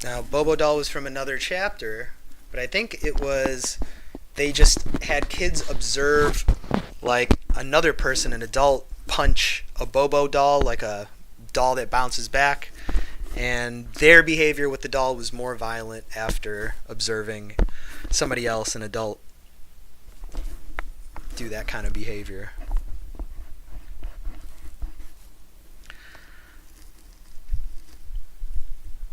Now, Bobo doll was from another chapter, but I think it was they just had kids observe like another person, an adult, punch a Bobo doll, like a doll that bounces back, and their behavior with the doll was more violent after observing somebody else, an adult, do that kind of behavior.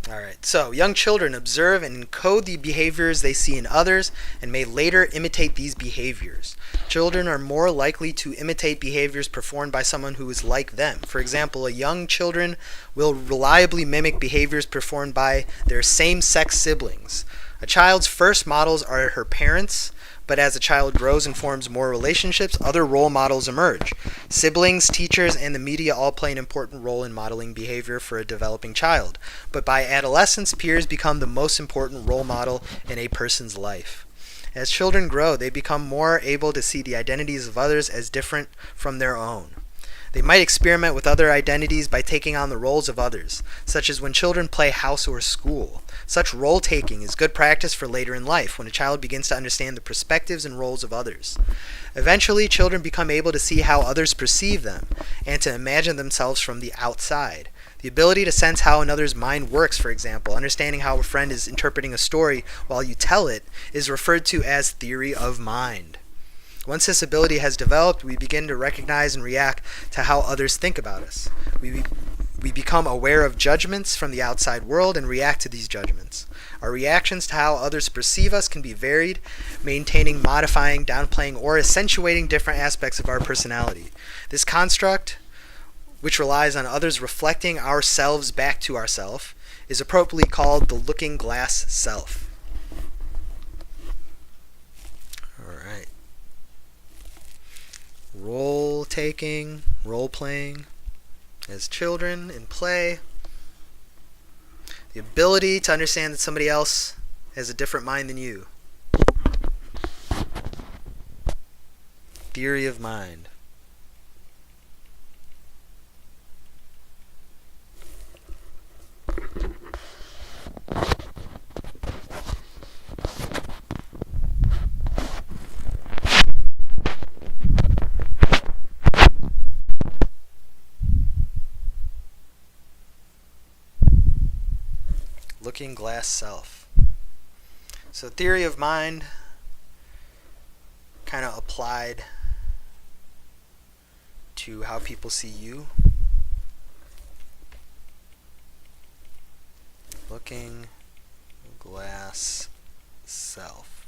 Alright, so young children observe and encode the behaviors they see in others and may later imitate these behaviors. Children are more likely to imitate behaviors performed by someone who is like them. For example, young children will reliably mimic behaviors performed by their same-sex siblings. A child's first models are her parents, but as a child grows and forms more relationships, other role models emerge. Siblings, teachers, and the media all play an important role in modeling behavior for a developing child. But by adolescence, peers become the most important role model in a person's life. As children grow, they become more able to see the identities of others as different from their own. They might experiment with other identities by taking on the roles of others, such as when children play house or school. Such role-taking is good practice for later in life, when a child begins to understand the perspectives and roles of others. Eventually, children become able to see how others perceive them, and to imagine themselves from the outside. The ability to sense how another's mind works, for example, understanding how a friend is interpreting a story while you tell it, is referred to as theory of mind. Once this ability has developed, we begin to recognize and react to how others think about us. We become aware of judgments from the outside world and react to these judgments. Our reactions to how others perceive us can be varied, maintaining, modifying, downplaying, or accentuating different aspects of our personality. This construct, which relies on others reflecting ourselves back to ourselves, is appropriately called the looking glass self. Alright. Role-taking, role-playing as children in play. The ability to understand that somebody else has a different mind than you. Theory of mind. Looking glass self. So theory of mind kind of applied to how people see you. Looking glass self.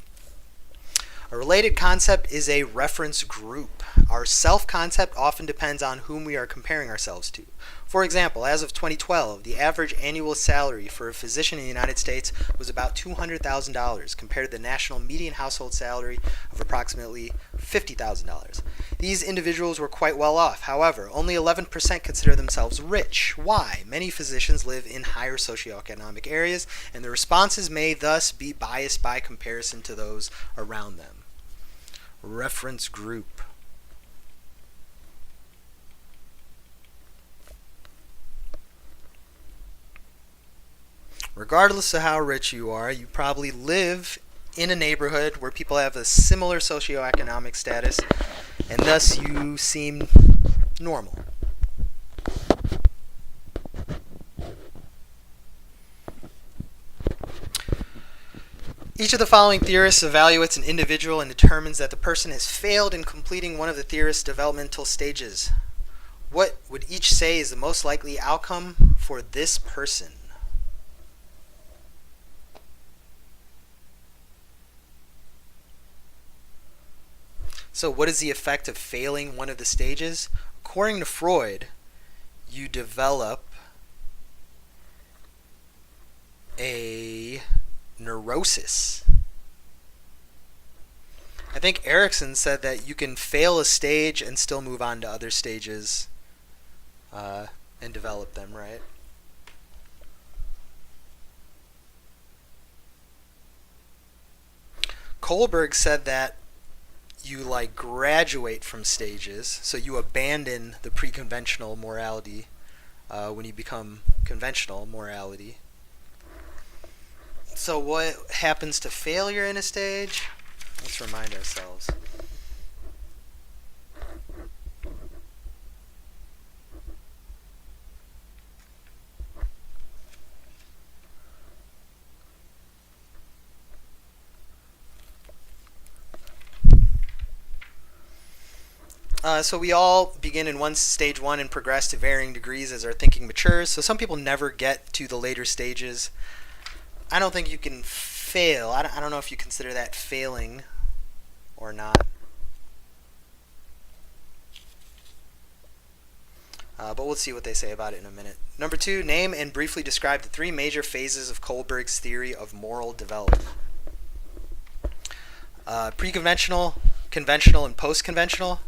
A related concept is a reference group. Our self-concept often depends on whom we are comparing ourselves to. For example, as of 2012, the average annual salary for a physician in the United States was about $200,000 compared to the national median household salary of approximately $50,000. These individuals were quite well off. However, only 11% consider themselves rich. Why? Many physicians live in higher socioeconomic areas, and the responses may thus be biased by comparison to those around them. Reference group. Regardless of how rich you are, you probably live in a neighborhood where people have a similar socioeconomic status, and thus you seem normal. Each of the following theorists evaluates an individual and determines that the person has failed in completing one of the theorist's developmental stages. What would each say is the most likely outcome for this person? So what is the effect of failing one of the stages? According to Freud, you develop a neurosis. I think Erickson said that you can fail a stage and still move on to other stages and develop them, right? Kohlberg said that you like graduate from stages, so you abandon the pre-conventional morality when you become conventional morality. So what happens to failure in a stage? Let's remind ourselves. So we all begin in stage one and progress to varying degrees as our thinking matures. So some people never get to the later stages. I don't think you can fail. I don't know if you consider that failing or not. But we'll see what they say about it in a minute. Number 2, name and briefly describe the 3 major phases of Kohlberg's theory of moral development. Pre-conventional, conventional, and post-conventional.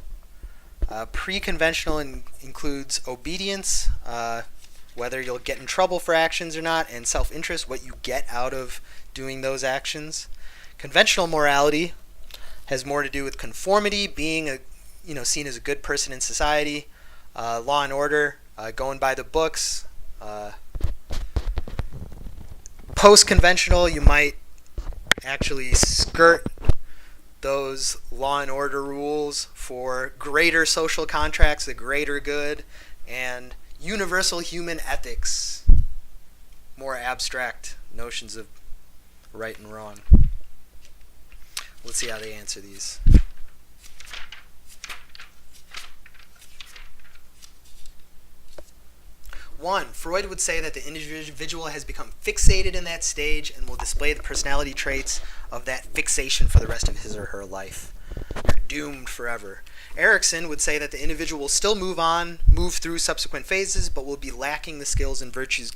Pre-conventional includes obedience, whether you'll get in trouble for actions or not, and self-interest, what you get out of doing those actions. Conventional morality has more to do with conformity, being seen as a good person in society, law and order, going by the books. Post-conventional, you might actually skirt those law and order rules for greater social contracts, the greater good, and universal human ethics, more abstract notions of right and wrong. Let's see how they answer these. One, Freud would say that the individual has become fixated in that stage and will display the personality traits of that fixation for the rest of his or her life. You're doomed forever. Erickson would say that the individual will still move through subsequent phases, but will be lacking the skills and virtues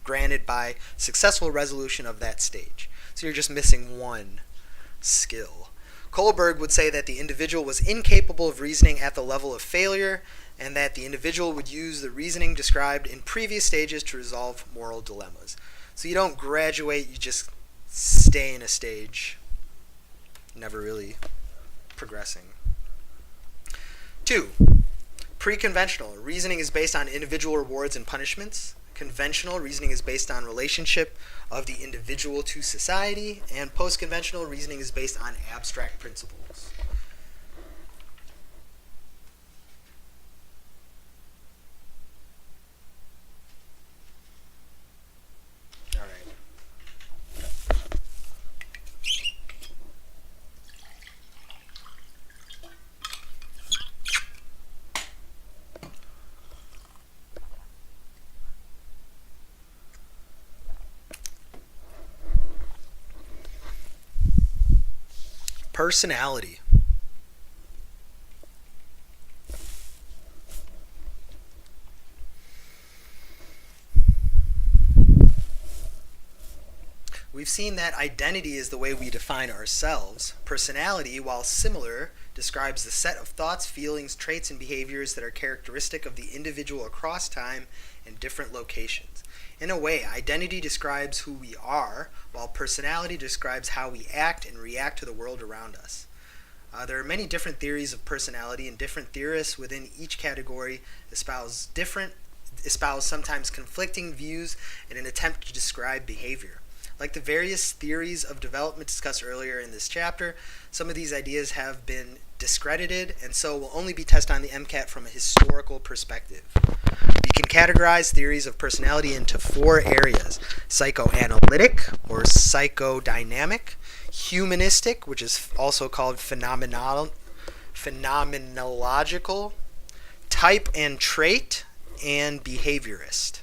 granted by successful resolution of that stage. So you're just missing one skill. Kohlberg would say that the individual was incapable of reasoning at the level of failure, and that the individual would use the reasoning described in previous stages to resolve moral dilemmas. So you don't graduate, you just stay in a stage, never really progressing. 2, pre-conventional. Reasoning is based on individual rewards and punishments. Conventional reasoning is based on relationship of the individual to society. And post-conventional reasoning is based on abstract principles. Personality. We've seen that identity is the way we define ourselves. Personality, while similar, describes the set of thoughts, feelings, traits, and behaviors that are characteristic of the individual across time and different locations. In a way, identity describes who we are, while personality describes how we act and react to the world around us. There are many different theories of personality, and different theorists within each category espouse sometimes conflicting views in an attempt to describe behavior. Like the various theories of development discussed earlier in this chapter, some of these ideas have been discredited, and so will only be tested on the MCAT from a historical perspective. We can categorize theories of personality into 4 areas: psychoanalytic or psychodynamic, humanistic, which is also called phenomenological, type and trait, and behaviorist.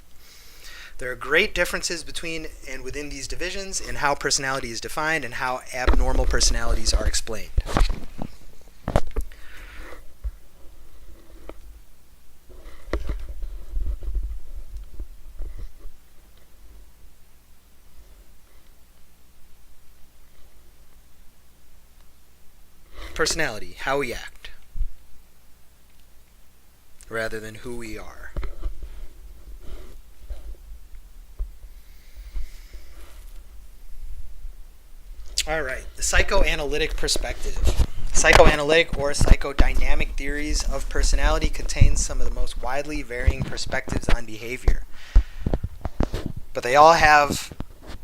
There are great differences between and within these divisions in how personality is defined and how abnormal personalities are explained. personality, how we act, rather than who we are. All right, the psychoanalytic perspective. Psychoanalytic or psychodynamic theories of personality contain some of the most widely varying perspectives on behavior. But they all have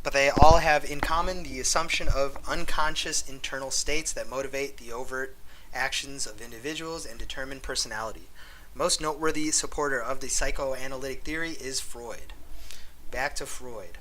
in common the assumption of unconscious internal states that motivate the overt actions of individuals and determine personality. Most noteworthy supporter of the psychoanalytic theory is Freud. Back to Freud.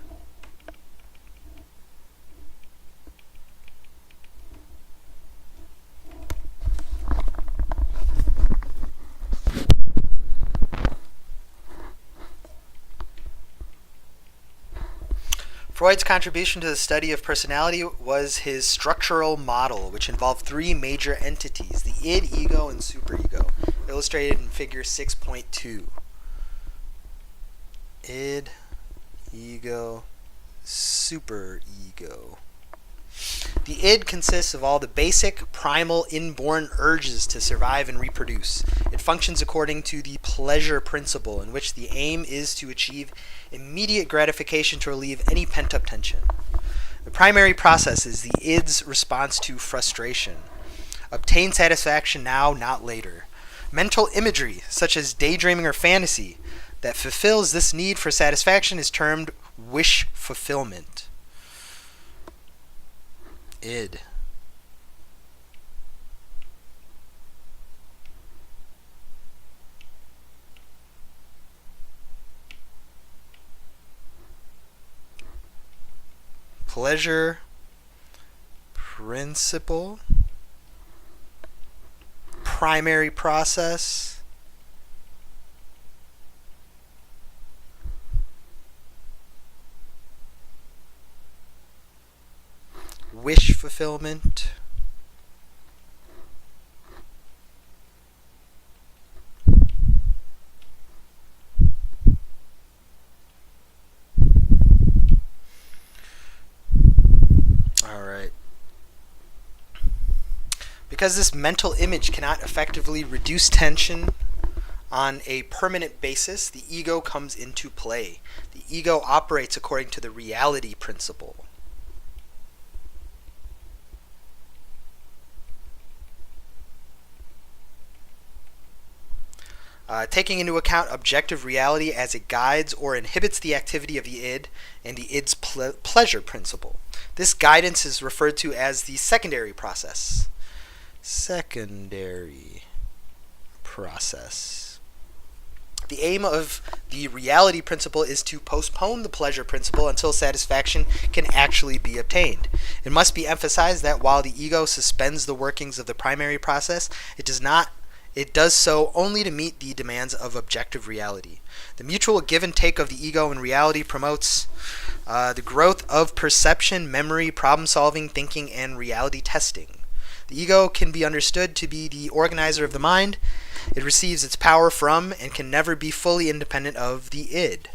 Freud's contribution to the study of personality was his structural model, which involved three major entities, the id, ego, and superego, illustrated in figure 6.2. Id, ego, superego. The id consists of all the basic, primal, inborn urges to survive and reproduce. It functions according to the pleasure principle, in which the aim is to achieve immediate gratification to relieve any pent-up tension. The primary process is the id's response to frustration. Obtain satisfaction now, not later. Mental imagery, such as daydreaming or fantasy, that fulfills this need for satisfaction is termed wish fulfillment. Id. Pleasure principle, primary process, wish fulfillment, because this mental image cannot effectively reduce tension on a permanent basis, the ego comes into play. The ego operates according to the reality principle. Taking into account objective reality as it guides or inhibits the activity of the id and the id's pleasure principle. This guidance is referred to as the secondary process. Secondary process. The aim of the reality principle is to postpone the pleasure principle until satisfaction can actually be obtained. It must be emphasized that while the ego suspends the workings of the primary process, it does so only to meet the demands of objective reality. The mutual give and take of the ego and reality promotes the growth of perception, memory, problem solving, thinking, and reality testing. The ego can be understood to be the organizer of the mind. It receives its power from and can never be fully independent of the id.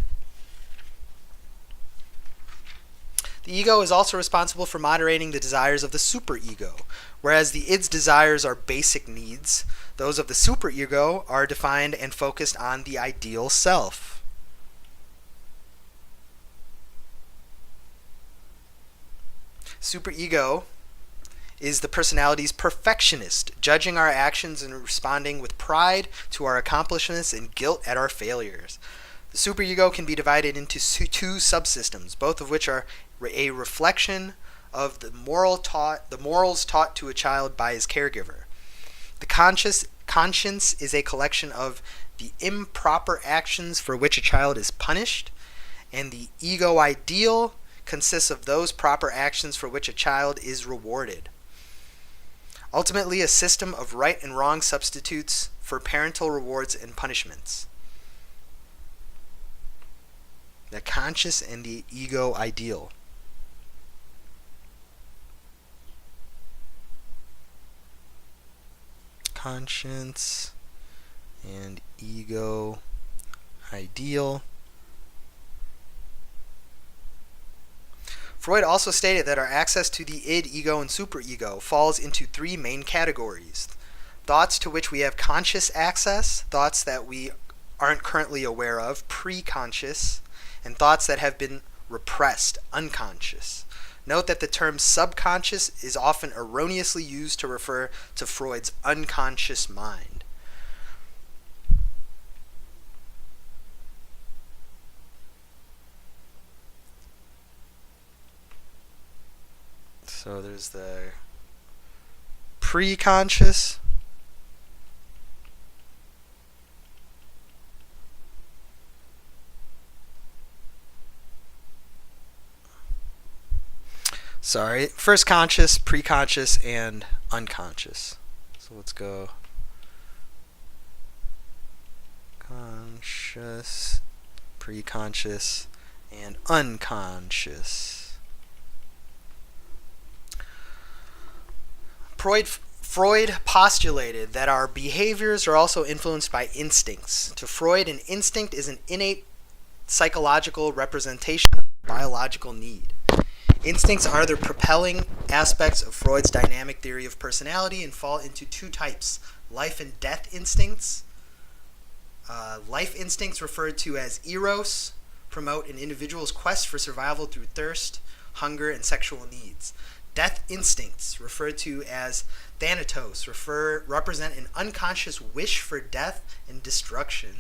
The ego is also responsible for moderating the desires of the superego. Whereas the id's desires are basic needs, those of the superego are defined and focused on the ideal self. Superego is the personality's perfectionist, judging our actions and responding with pride to our accomplishments and guilt at our failures. The superego can be divided into two subsystems, both of which are a reflection of the morals taught to a child by his caregiver. The conscience is a collection of the improper actions for which a child is punished, and the ego ideal consists of those proper actions for which a child is rewarded. Ultimately, a system of right and wrong substitutes for parental rewards and punishments. The conscious and the ego ideal. Conscience and ego ideal. Freud also stated that our access to the id, ego, and superego falls into three main categories. Thoughts to which we have conscious access, thoughts that we aren't currently aware of, preconscious, and thoughts that have been repressed, unconscious. Note that the term subconscious is often erroneously used to refer to Freud's unconscious mind. So there's the preconscious, first conscious, preconscious, and unconscious. So let's go conscious, preconscious, and unconscious. Freud postulated that our behaviors are also influenced by instincts. To Freud, an instinct is an innate psychological representation of biological need. Instincts are the propelling aspects of Freud's dynamic theory of personality and fall into two types: life and death instincts. Life instincts, referred to as eros, promote an individual's quest for survival through thirst, hunger, and sexual needs. Death instincts, referred to as thanatos, represent an unconscious wish for death and destruction.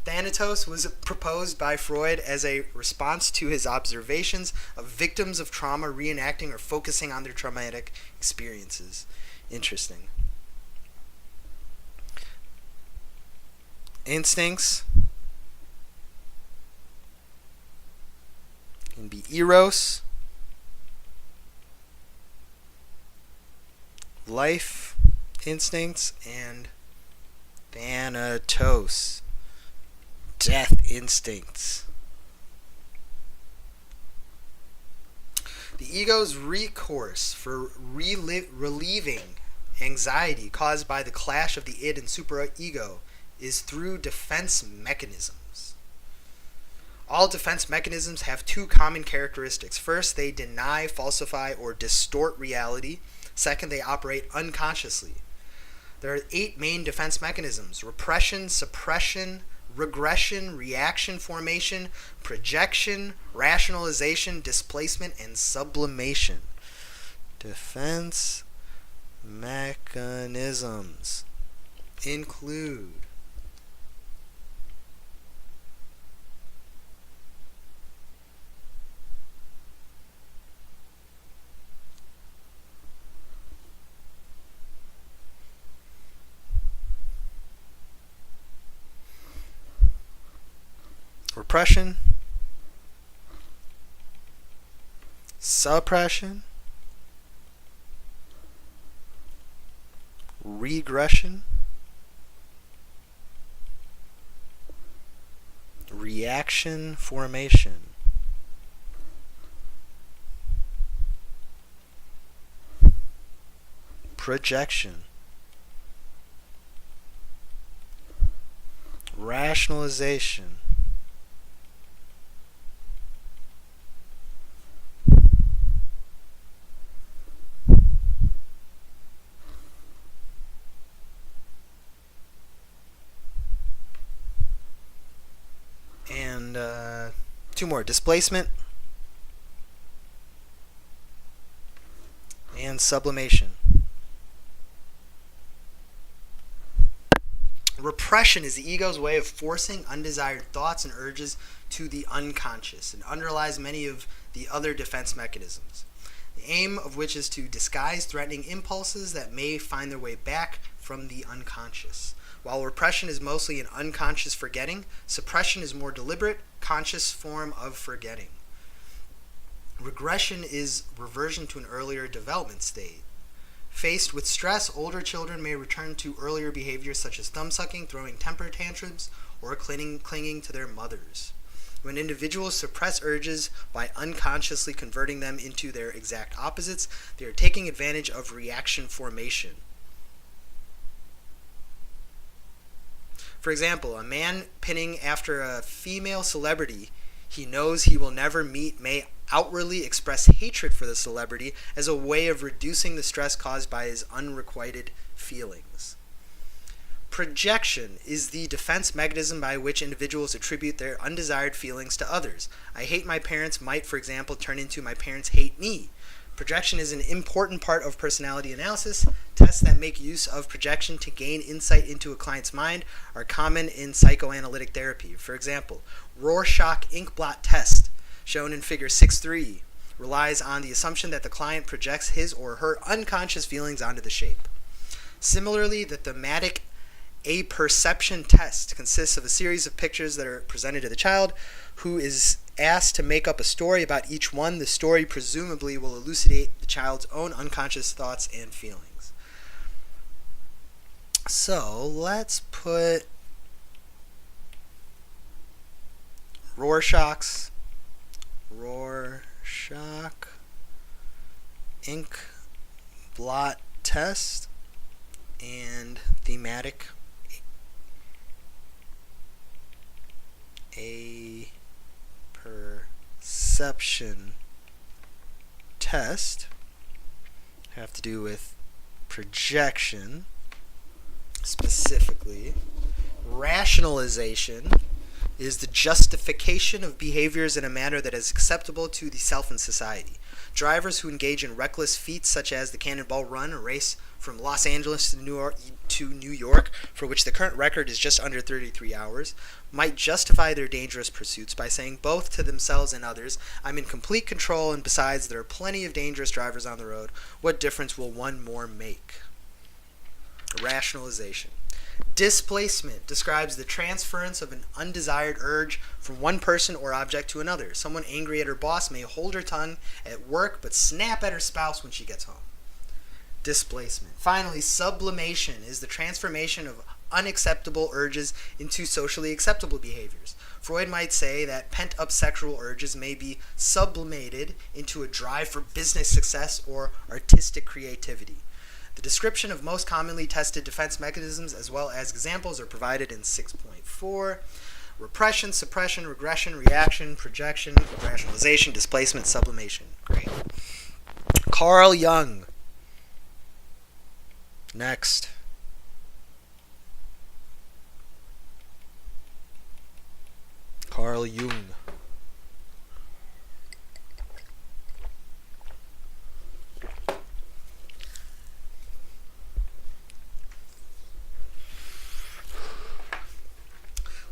Thanatos was proposed by Freud as a response to his observations of victims of trauma reenacting or focusing on their traumatic experiences. Interesting. Instincts can be eros, life instincts, and thanatos, death instincts. The ego's recourse for relieving anxiety caused by the clash of the id and superego is through defense mechanisms. All defense mechanisms have two common characteristics. First, they deny, falsify, or distort reality. Second, they operate unconsciously. There are 8 main defense mechanisms: repression, suppression, regression, reaction formation, projection, rationalization, displacement, and sublimation. Defense mechanisms include repression, suppression, regression, reaction formation, projection, rationalization, and 2 more: displacement and sublimation. Repression is the ego's way of forcing undesired thoughts and urges to the unconscious and underlies many of the other defense mechanisms, the aim of which is to disguise threatening impulses that may find their way back from the unconscious. While repression is mostly an unconscious forgetting, suppression is more deliberate, conscious form of forgetting. Regression is reversion to an earlier development state. Faced with stress, older children may return to earlier behaviors such as thumb-sucking, throwing temper tantrums, or clinging to their mothers. When individuals suppress urges by unconsciously converting them into their exact opposites, they are taking advantage of reaction formation. For example, a man pinning after a female celebrity he knows he will never meet may outwardly express hatred for the celebrity as a way of reducing the stress caused by his unrequited feelings. Projection is the defense mechanism by which individuals attribute their undesired feelings to others. I hate my parents might, for example, turn into my parents hate me. Projection is an important part of personality analysis. Tests that make use of projection to gain insight into a client's mind are common in psychoanalytic therapy. For example, Rorschach ink blot test, shown in figure 6.3, relies on the assumption that the client projects his or her unconscious feelings onto the shape. Similarly, the thematic apperception test consists of a series of pictures that are presented to the child, who is asked to make up a story about each one. The story presumably will elucidate the child's own unconscious thoughts and feelings. So let's put Rorschach ink blot test and thematic apperception test have to do with projection, specifically. Rationalization is the justification of behaviors in a manner that is acceptable to the self and society. Drivers who engage in reckless feats such as the Cannonball Run, a race from Los Angeles to New York, for which the current record is just under 33 hours, might justify their dangerous pursuits by saying both to themselves and others, I'm in complete control, and besides, there are plenty of dangerous drivers on the road. What difference will one more make? Rationalization. Displacement describes the transference of an undesired urge from one person or object to another. Someone angry at her boss may hold her tongue at work but snap at her spouse when she gets home. Displacement. Finally, sublimation is the transformation of unacceptable urges into socially acceptable behaviors. Freud might say that pent-up sexual urges may be sublimated into a drive for business success or artistic creativity. The description of most commonly tested defense mechanisms as well as examples are provided in 6.4. Repression, suppression, regression, reaction, projection, rationalization, displacement, sublimation. Great. Carl Jung. Next. Carl Jung.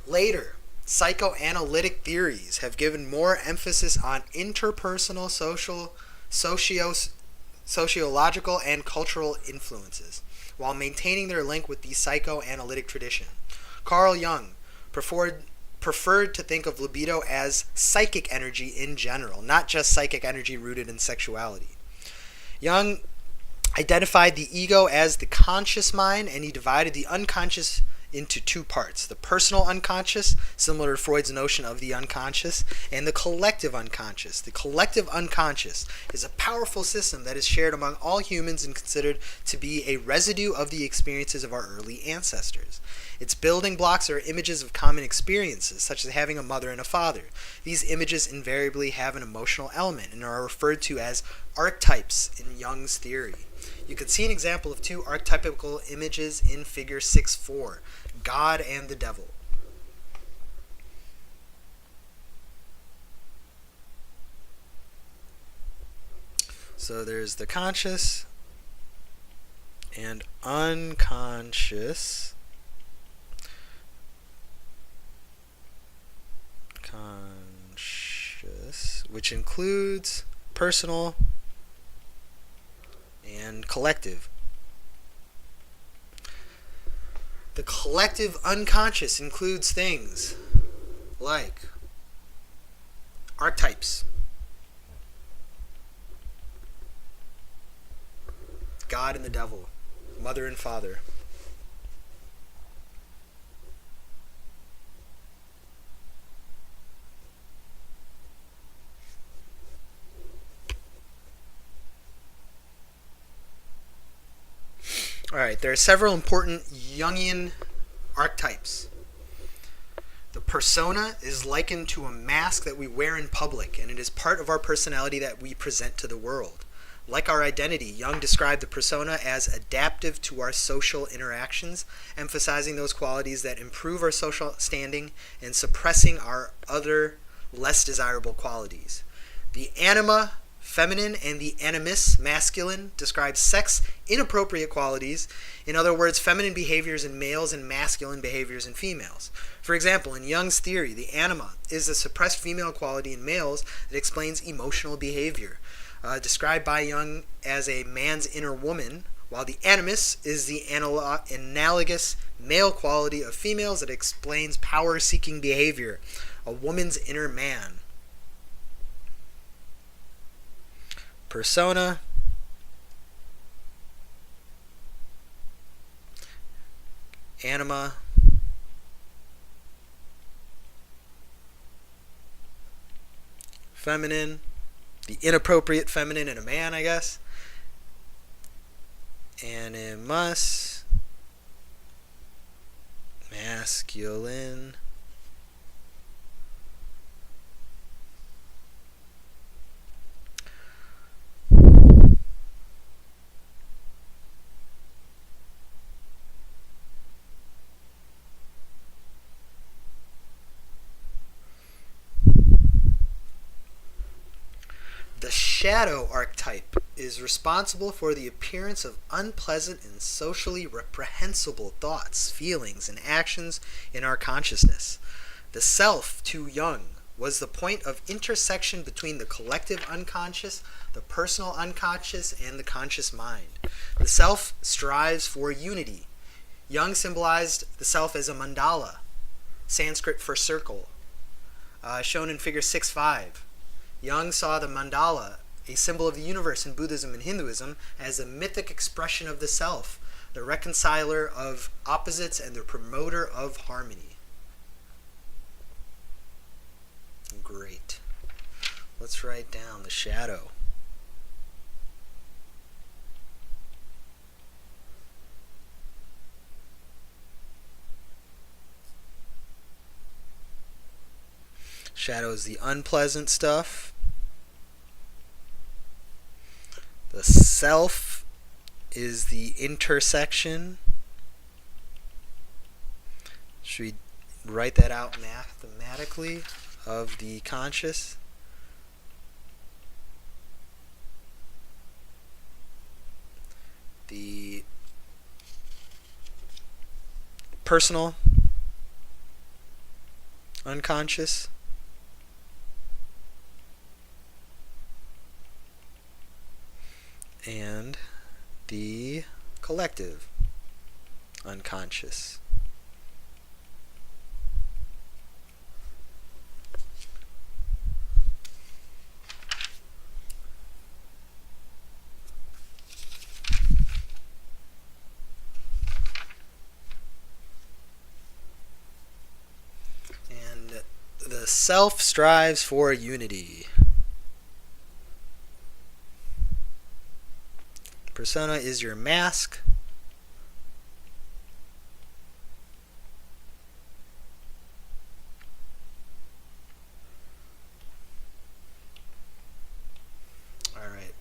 Later, psychoanalytic theories have given more emphasis on interpersonal, sociological, and cultural influences, while maintaining their link with the psychoanalytic tradition. Carl Jung preferred to think of libido as psychic energy in general, not just psychic energy rooted in sexuality. Jung identified the ego as the conscious mind, and he divided the unconscious into two parts: the personal unconscious, similar to Freud's notion of the unconscious, and the collective unconscious. The collective unconscious is a powerful system that is shared among all humans and considered to be a residue of the experiences of our early ancestors. Its building blocks are images of common experiences, such as having a mother and a father. These images invariably have an emotional element and are referred to as archetypes in Jung's theory. You can see an example of two archetypical images in figure 6.4, God and the devil. So there's the conscious and unconscious. Which includes personal and collective. The collective unconscious includes things like archetypes, God and the devil, mother and father. Alright, there are several important Jungian archetypes. The persona is likened to a mask that we wear in public, and it is part of our personality that we present to the world. Like our identity, Jung described the persona as adaptive to our social interactions, emphasizing those qualities that improve our social standing and suppressing our other, less desirable qualities. The anima, feminine, and the animus, masculine, describe sex inappropriate qualities. In other words, feminine behaviors in males and masculine behaviors in females. For example, in Jung's theory, the anima is a suppressed female quality in males that explains emotional behavior, described by Jung as a man's inner woman, while the animus is the analogous male quality of females that explains power-seeking behavior, a woman's inner man. Persona, anima, feminine, the inappropriate feminine in a man, I guess. Animus, masculine. The shadow archetype is responsible for the appearance of unpleasant and socially reprehensible thoughts, feelings, and actions in our consciousness. The self, to Jung, was the point of intersection between the collective unconscious, the personal unconscious, and the conscious mind. The self strives for unity. Jung symbolized the self as a mandala, Sanskrit for circle, shown in figure 6.5. Jung saw the mandala, a symbol of the universe in Buddhism and Hinduism, as a mythic expression of the self, the reconciler of opposites and the promoter of harmony. Great. Let's write down the shadow. Shadow is the unpleasant stuff. The self is the intersection. Should we write that out mathematically? Of the conscious. The personal unconscious. And the collective unconscious. And the self strives for unity. Persona is your mask. All right.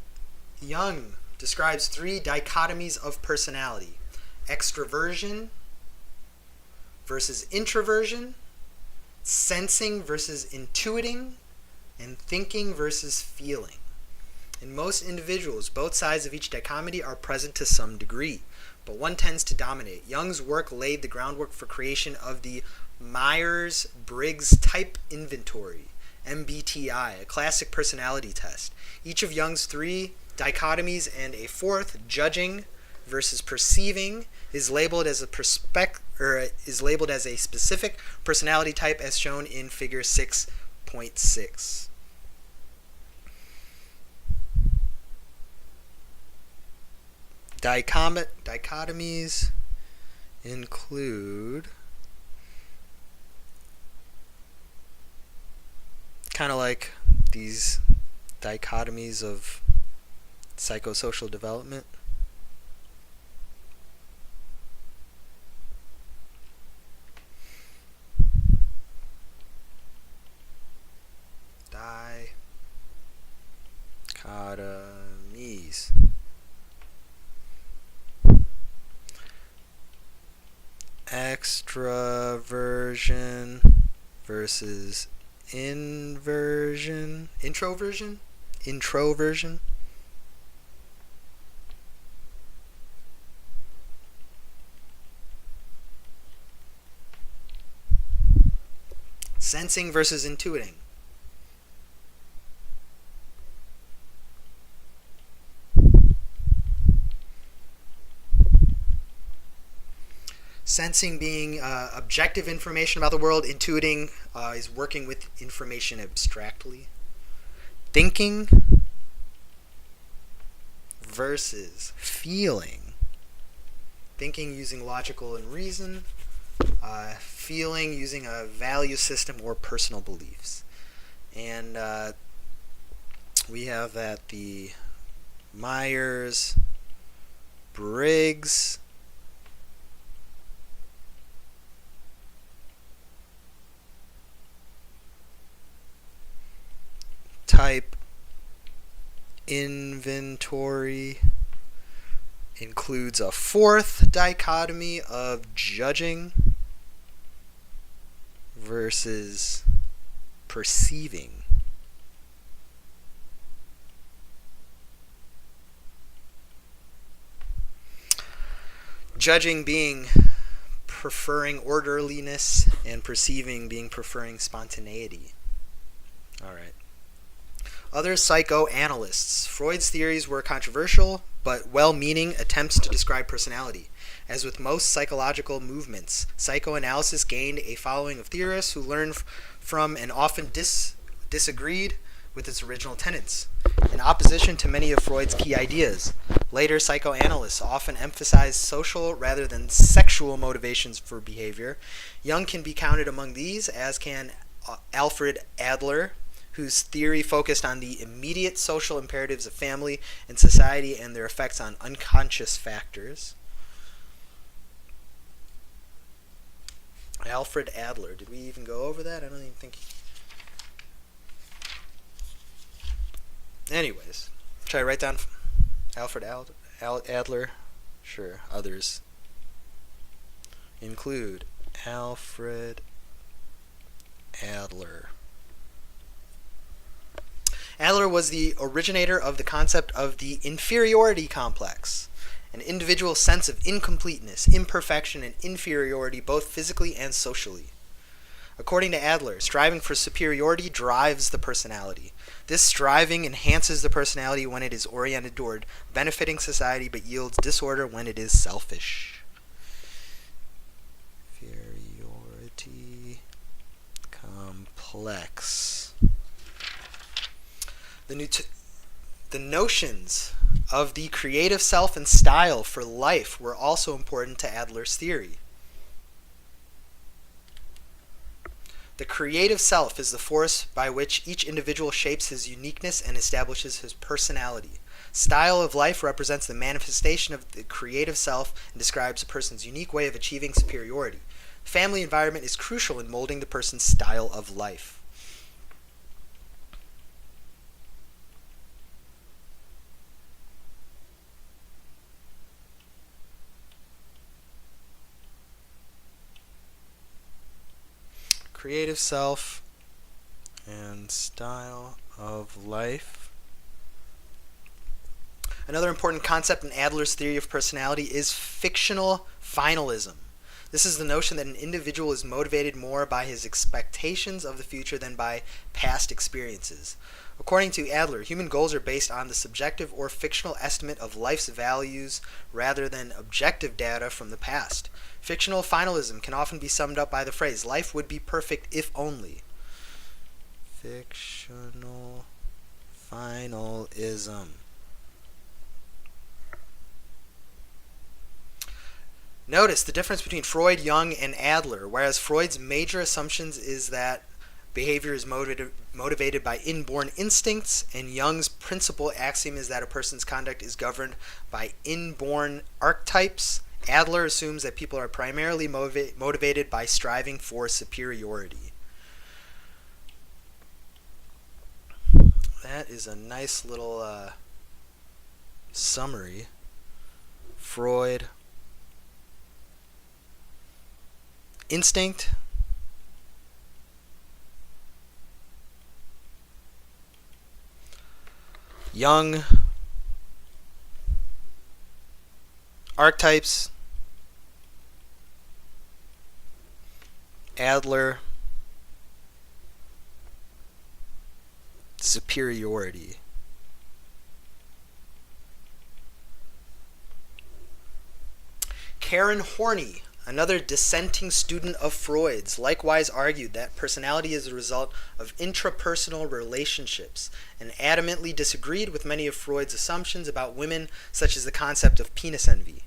Jung describes three dichotomies of personality: extroversion versus introversion, sensing versus intuiting, and thinking versus feeling. In most individuals, both sides of each dichotomy are present to some degree, but one tends to dominate. Jung's work laid the groundwork for creation of the Myers-Briggs Type Inventory, MBTI, a classic personality test. Each of Jung's three dichotomies and a fourth, judging versus perceiving, is labeled as a specific personality type, as shown in Figure 6.6. Dichotomies include kind of like these dichotomies of psychosocial development. extraversion versus introversion. Sensing versus intuiting. Sensing being objective information about the world. Intuiting is working with information abstractly. Thinking versus feeling. Thinking using logical and reason. Feeling using a value system or personal beliefs. And we have that the Myers-Briggs type inventory includes a fourth dichotomy of judging versus perceiving. Judging being preferring orderliness and perceiving being preferring spontaneity. All right. Other psychoanalysts. Freud's theories were controversial, but well-meaning attempts to describe personality. As with most psychological movements, psychoanalysis gained a following of theorists who learned from and often disagreed with its original tenets, in opposition to many of Freud's key ideas. Later psychoanalysts often emphasized social rather than sexual motivations for behavior. Jung can be counted among these, as can Alfred Adler, whose theory focused on the immediate social imperatives of family and society and their effects on unconscious factors. Alfred Adler. Did we even go over that? I don't even think. Anyways, should I write down Alfred Adler? Sure. Others include Alfred Adler. Adler was the originator of the concept of the inferiority complex, an individual sense of incompleteness, imperfection, and inferiority both physically and socially. According to Adler, striving for superiority drives the personality. This striving enhances the personality when it is oriented toward benefiting society, but yields disorder when it is selfish. Inferiority complex. The notions of the creative self and style for life were also important to Adler's theory. The creative self is the force by which each individual shapes his uniqueness and establishes his personality. Style of life represents the manifestation of the creative self and describes a person's unique way of achieving superiority. Family environment is crucial in molding the person's style of life. Creative self and style of life. Another important concept in Adler's theory of personality is fictional finalism. This is the notion that an individual is motivated more by his expectations of the future than by past experiences. According to Adler, human goals are based on the subjective or fictional estimate of life's values rather than objective data from the past. Fictional finalism can often be summed up by the phrase, life would be perfect if only. Fictional finalism. Notice the difference between Freud, Jung, and Adler. Whereas Freud's major assumptions is that behavior is motivated by inborn instincts, and Jung's principal axiom is that a person's conduct is governed by inborn archetypes. Adler assumes that people are primarily motivated by striving for superiority. That is a nice little summary. Freud, instinct, Jung, archetypes, Adler, superiority. Karen Horney, another dissenting student of Freud's, likewise argued that personality is a result of intrapersonal relationships and adamantly disagreed with many of Freud's assumptions about women, such as the concept of penis envy.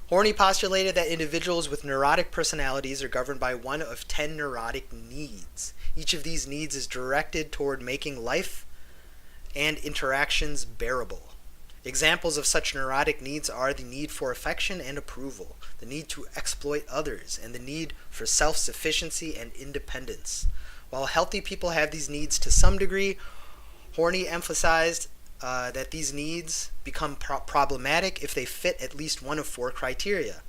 Horney postulated that individuals with neurotic personalities are governed by one of 10 neurotic needs. Each of these needs is directed toward making life and interactions bearable. Examples of such neurotic needs are the need for affection and approval, the need to exploit others, and the need for self-sufficiency and independence. While healthy people have these needs to some degree, Horney emphasized that these needs become problematic if they fit at least one of 4 criteria: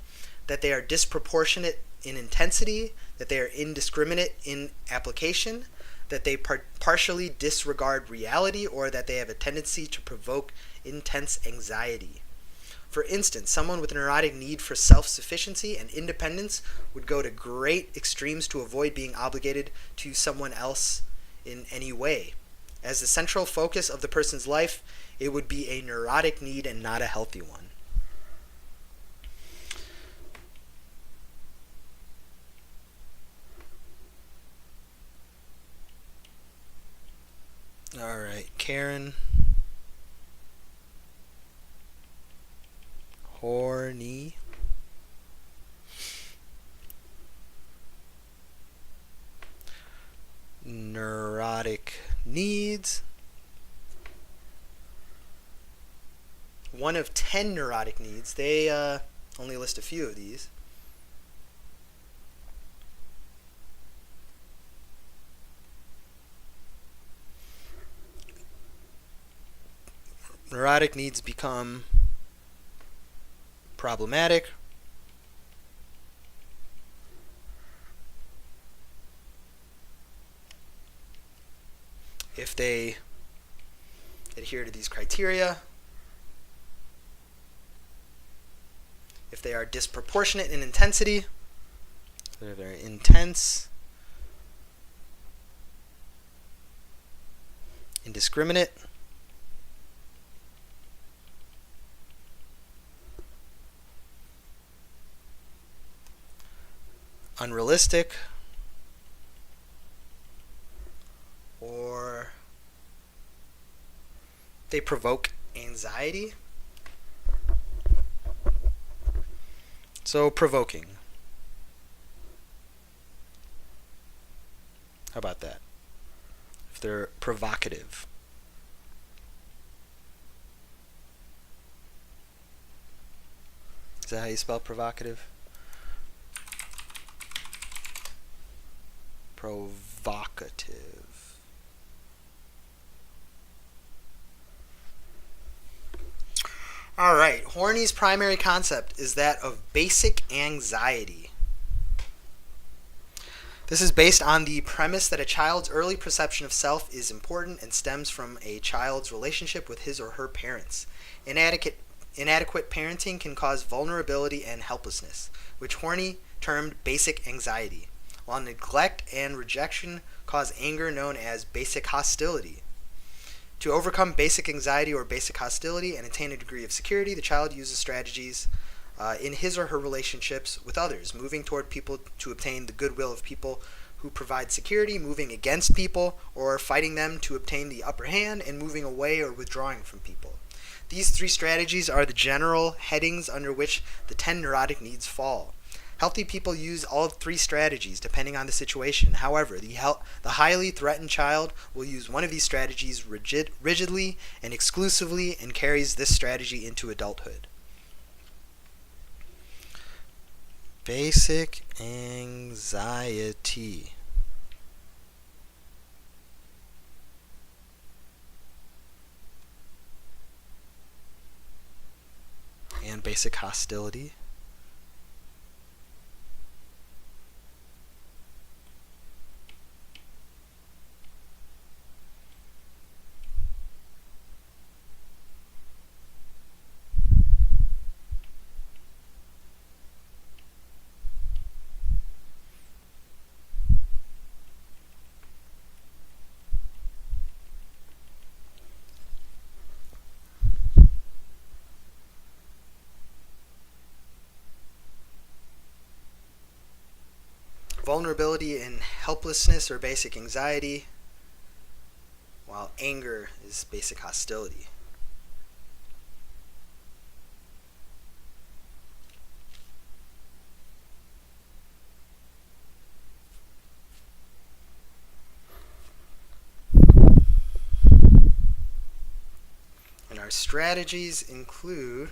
that they are disproportionate in intensity, that they are indiscriminate in application, that they partially disregard reality, or that they have a tendency to provoke intense anxiety. For instance, someone with a neurotic need for self-sufficiency and independence would go to great extremes to avoid being obligated to someone else in any way. As the central focus of the person's life, it would be a neurotic need and not a healthy one. All right, Karen Horney. Neurotic needs. One of 10 neurotic needs. They only list a few of these. Neurotic needs become problematic if they adhere to these criteria, if they are disproportionate in intensity, they're very intense, indiscriminate, unrealistic, or they provoke anxiety. So provoking. How about that? If they're provocative. Is that how you spell provocative? Provocative. All right, Horney's primary concept is that of basic anxiety. This is based on the premise that a child's early perception of self is important and stems from a child's relationship with his or her parents. Inadequate parenting can cause vulnerability and helplessness, which Horney termed basic anxiety, while neglect and rejection cause anger known as basic hostility. To overcome basic anxiety or basic hostility and attain a degree of security, the child uses strategies in his or her relationships with others, moving toward people to obtain the goodwill of people who provide security, moving against people, or fighting them to obtain the upper hand, and moving away or withdrawing from people. These 3 strategies are the general headings under which the 10 neurotic needs fall. Healthy people use all 3 strategies depending on the situation. However, the highly threatened child will use one of these strategies rigidly and exclusively and carries this strategy into adulthood. Basic anxiety. And basic hostility. vulnerability and helplessness or basic anxiety, while anger is basic hostility. And our strategies include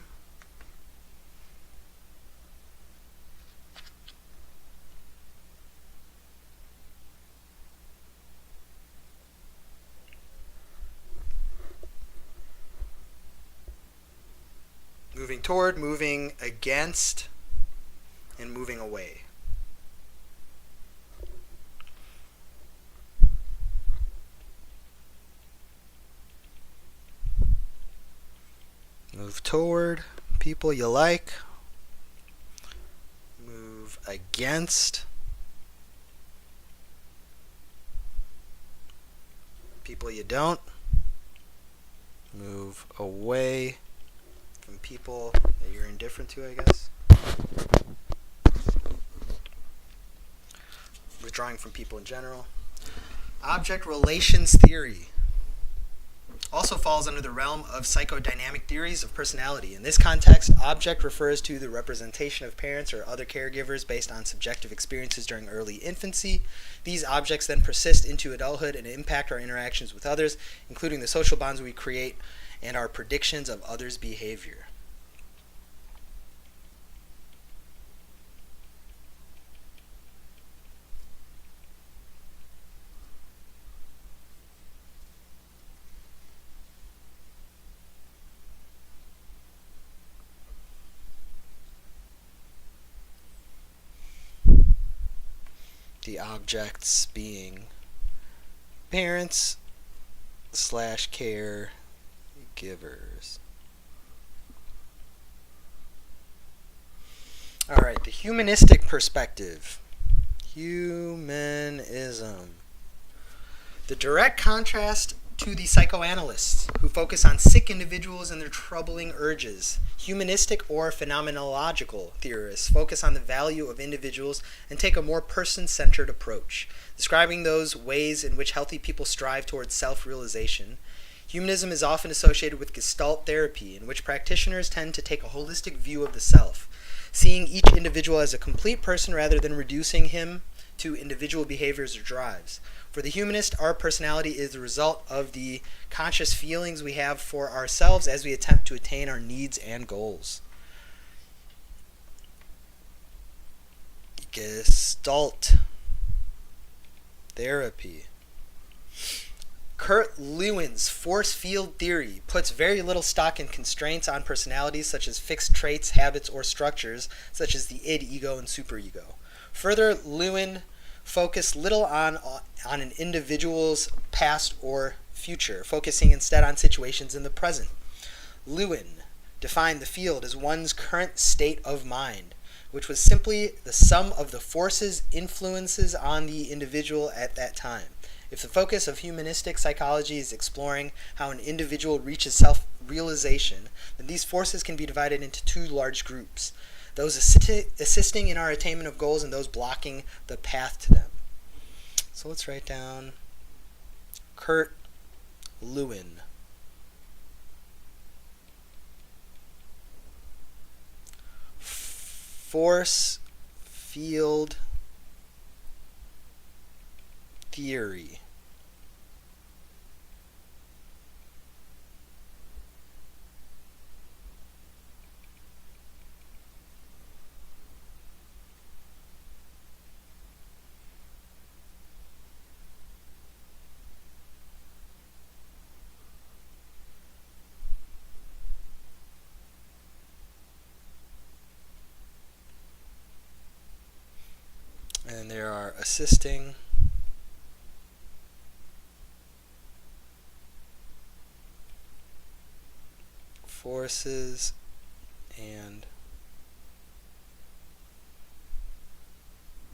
moving toward, moving against, and moving away. Move toward people you like. Move against people you don't. Move away from people that you're indifferent to, I guess. Withdrawing from people in general. Object relations theory also falls under the realm of psychodynamic theories of personality. In this context, object refers to the representation of parents or other caregivers based on subjective experiences during early infancy. These objects then persist into adulthood and impact our interactions with others, including the social bonds we create and our predictions of others' behavior. The objects being parents / caregivers. All right, the humanistic perspective. Humanism. The direct contrast to the psychoanalysts, who focus on sick individuals and their troubling urges. Humanistic or phenomenological theorists focus on the value of individuals and take a more person-centered approach, describing those ways in which healthy people strive towards self-realization. Humanism is often associated with Gestalt Therapy, in which practitioners tend to take a holistic view of the self, seeing each individual as a complete person rather than reducing him to individual behaviors or drives. For the humanist, our personality is the result of the conscious feelings we have for ourselves as we attempt to attain our needs and goals. Gestalt Therapy. Kurt Lewin's force field theory puts very little stock in constraints on personalities such as fixed traits, habits, or structures, such as the id, ego, and superego. Further, Lewin focused little on an individual's past or future, focusing instead on situations in the present. Lewin defined the field as one's current state of mind, which was simply the sum of the forces influences on the individual at that time. If the focus of humanistic psychology is exploring how an individual reaches self-realization, then these forces can be divided into two large groups: those assisting in our attainment of goals and those blocking the path to them. So let's write down Kurt Lewin. Force field theory. And there are assisting, forces, and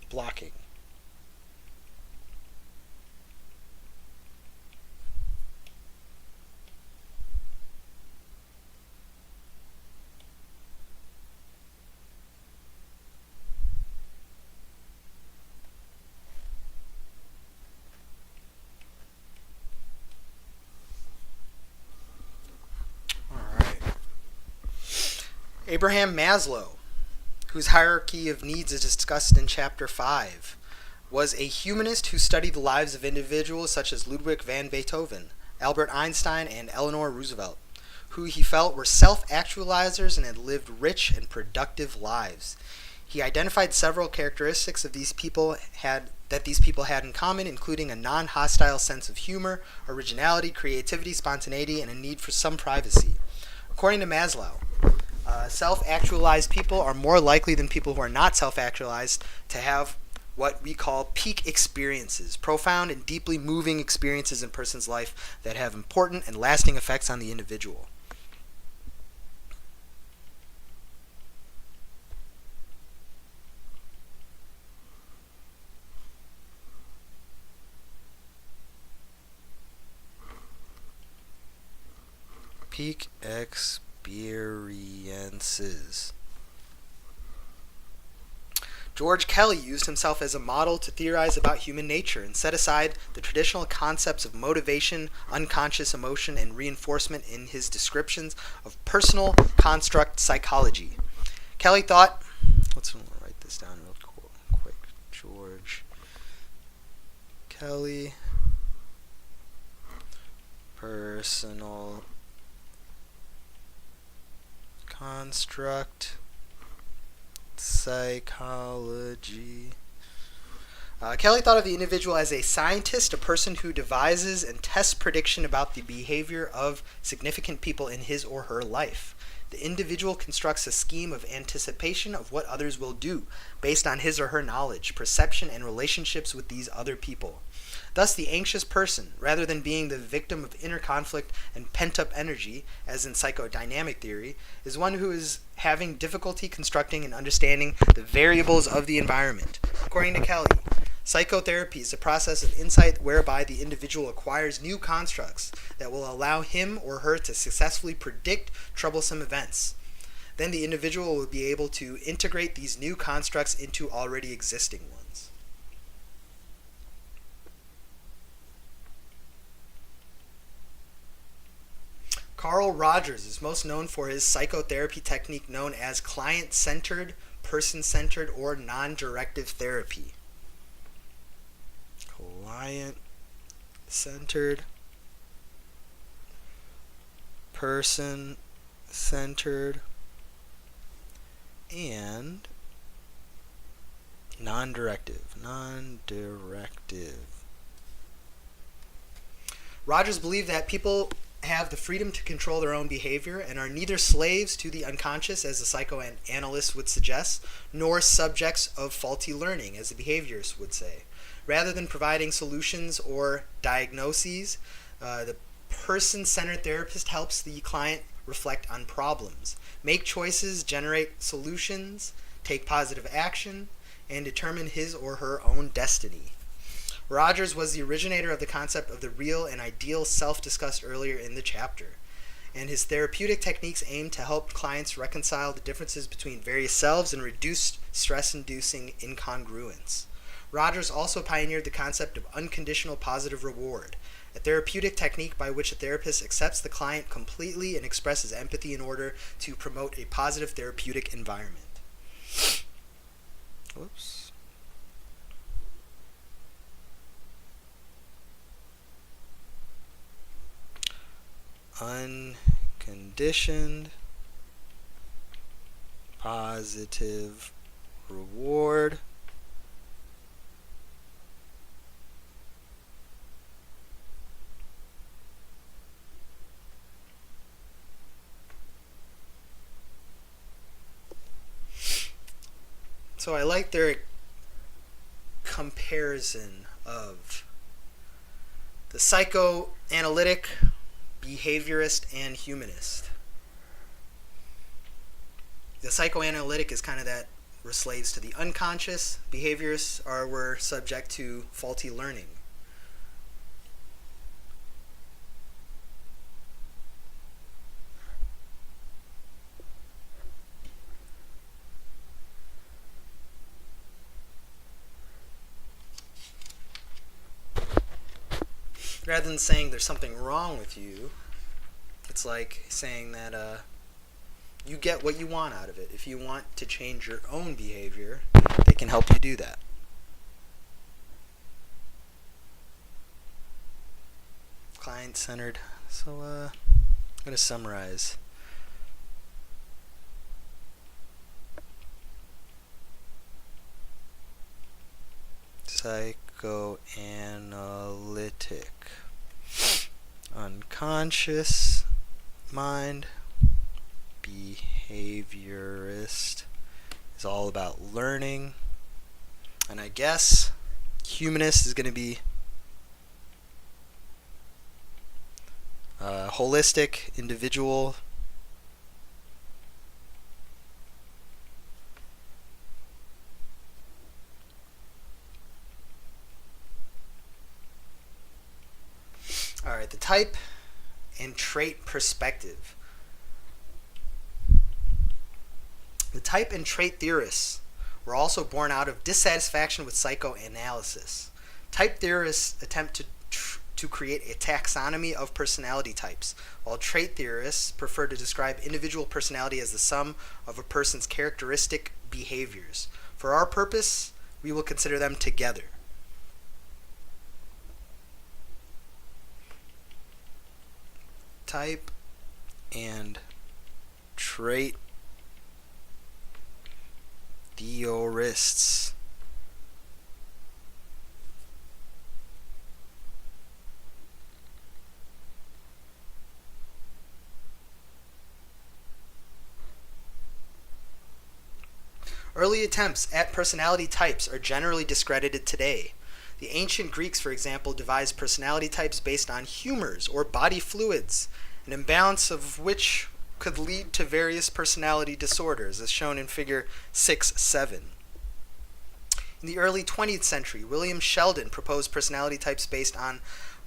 blocking. Abraham Maslow, whose hierarchy of needs is discussed in Chapter 5, was a humanist who studied the lives of individuals such as Ludwig van Beethoven, Albert Einstein, and Eleanor Roosevelt, who he felt were self-actualizers and had lived rich and productive lives. He identified several characteristics of these people had in common, including a non-hostile sense of humor, originality, creativity, spontaneity, and a need for some privacy. According to Maslow, self-actualized people are more likely than people who are not self-actualized to have what we call peak experiences, profound and deeply moving experiences in a person's life that have important and lasting effects on the individual. Peak experiences. George Kelly used himself as a model to theorize about human nature and set aside the traditional concepts of motivation, unconscious emotion, and reinforcement in his descriptions of personal construct psychology. Kelly thought, let's write this down real quick. George Kelly, personal construct psychology. Kelly thought of the individual as a scientist, a person who devises and tests prediction about the behavior of significant people in his or her life. The individual constructs a scheme of anticipation of what others will do based on his or her knowledge, perception, and relationships with these other people. Thus, the anxious person, rather than being the victim of inner conflict and pent-up energy, as in psychodynamic theory, is one who is having difficulty constructing and understanding the variables of the environment. According to Kelly, psychotherapy is a process of insight whereby the individual acquires new constructs that will allow him or her to successfully predict troublesome events. Then the individual will be able to integrate these new constructs into already existing ones. Carl Rogers is most known for his psychotherapy technique known as client-centered, person-centered, or non-directive therapy. Client-centered, person-centered, and non-directive. Rogers believed that people have the freedom to control their own behavior and are neither slaves to the unconscious, as the psychoanalyst would suggest, nor subjects of faulty learning, as the behaviorist would say. Rather than providing solutions or diagnoses, the person-centered therapist helps the client reflect on problems, make choices, generate solutions, take positive action, and determine his or her own destiny. Rogers was the originator of the concept of the real and ideal self discussed earlier in the chapter, and his therapeutic techniques aim to help clients reconcile the differences between various selves and reduce stress-inducing incongruence. Rogers also pioneered the concept of unconditional positive reward, a therapeutic technique by which a therapist accepts the client completely and expresses empathy in order to promote a positive therapeutic environment. Whoops. Unconditioned positive reward so I like their comparison of the psychoanalytic, behaviorist, and humanist. The psychoanalytic is kind of that we're slaves to the unconscious. Behaviorists we're subject to faulty learning. Rather than saying there's something wrong with you, it's like saying that You get what you want out of it. If you want to change your own behavior, they can help you do that. Client-centered. So I'm going to summarize. Psychoanalytic. Unconscious mind. Behaviorist is all about learning. And I guess humanist is going to be holistic, individual. Alright, the type and trait perspective. The type and trait theorists were also born out of dissatisfaction with psychoanalysis. Type theorists attempt to create a taxonomy of personality types, while trait theorists prefer to describe individual personality as the sum of a person's characteristic behaviors. For our purpose, we will consider them together. Type and trait theorists. Early attempts at personality types are generally discredited today. The ancient Greeks, for example, devised personality types based on humors or body fluids, an imbalance of which could lead to various personality disorders, as shown in figure 6-7. In the early 20th century, William Sheldon proposed personality types based on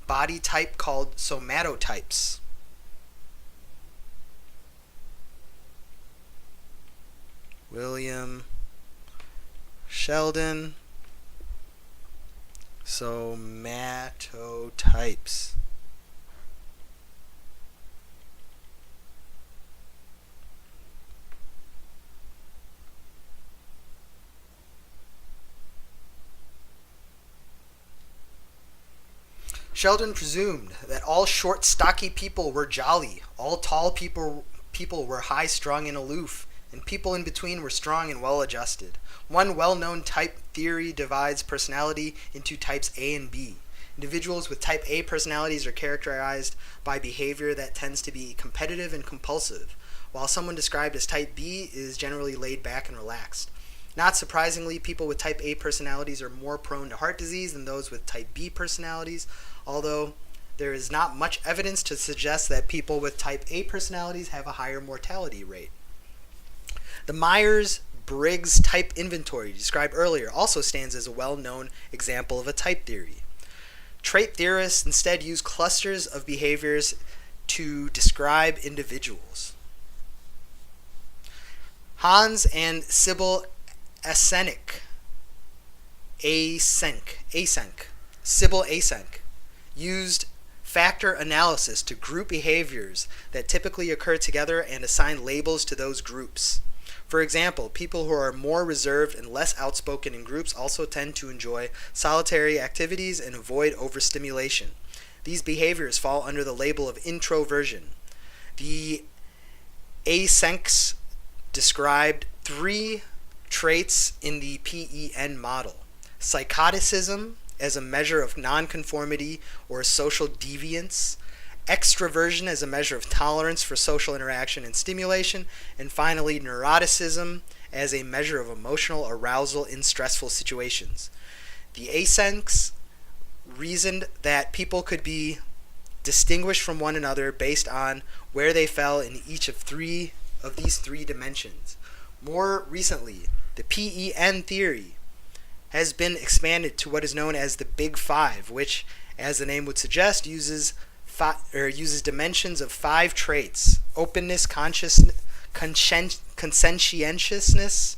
body type called somatotypes. William Sheldon, somatotypes. Sheldon presumed that all short, stocky people were jolly, all tall people were high-strung and aloof, and people in between were strong and well-adjusted. One well-known type theory divides personality into types A and B. Individuals with type A personalities are characterized by behavior that tends to be competitive and compulsive, while someone described as type B is generally laid back and relaxed. Not surprisingly, people with type A personalities are more prone to heart disease than those with type B personalities, although there is not much evidence to suggest that people with type A personalities have a higher mortality rate. The Myers-Briggs type inventory described earlier also stands as a well-known example of a type theory. Trait theorists instead use clusters of behaviors to describe individuals. Hans and Sybil Sybil Asenk used factor analysis to group behaviors that typically occur together and assign labels to those groups. For example, people who are more reserved and less outspoken in groups also tend to enjoy solitary activities and avoid overstimulation. These behaviors fall under the label of introversion. The Asenks described 3 traits in the PEN model: psychoticism as a measure of nonconformity or social deviance, extroversion as a measure of tolerance for social interaction and stimulation, and finally neuroticism as a measure of emotional arousal in stressful situations. The Asenks reasoned that people could be distinguished from one another based on where they fell in each of these three dimensions. More recently, the PEN theory has been expanded to what is known as the Big Five, which, as the name would suggest, uses dimensions of 5 traits: openness, conscientiousness,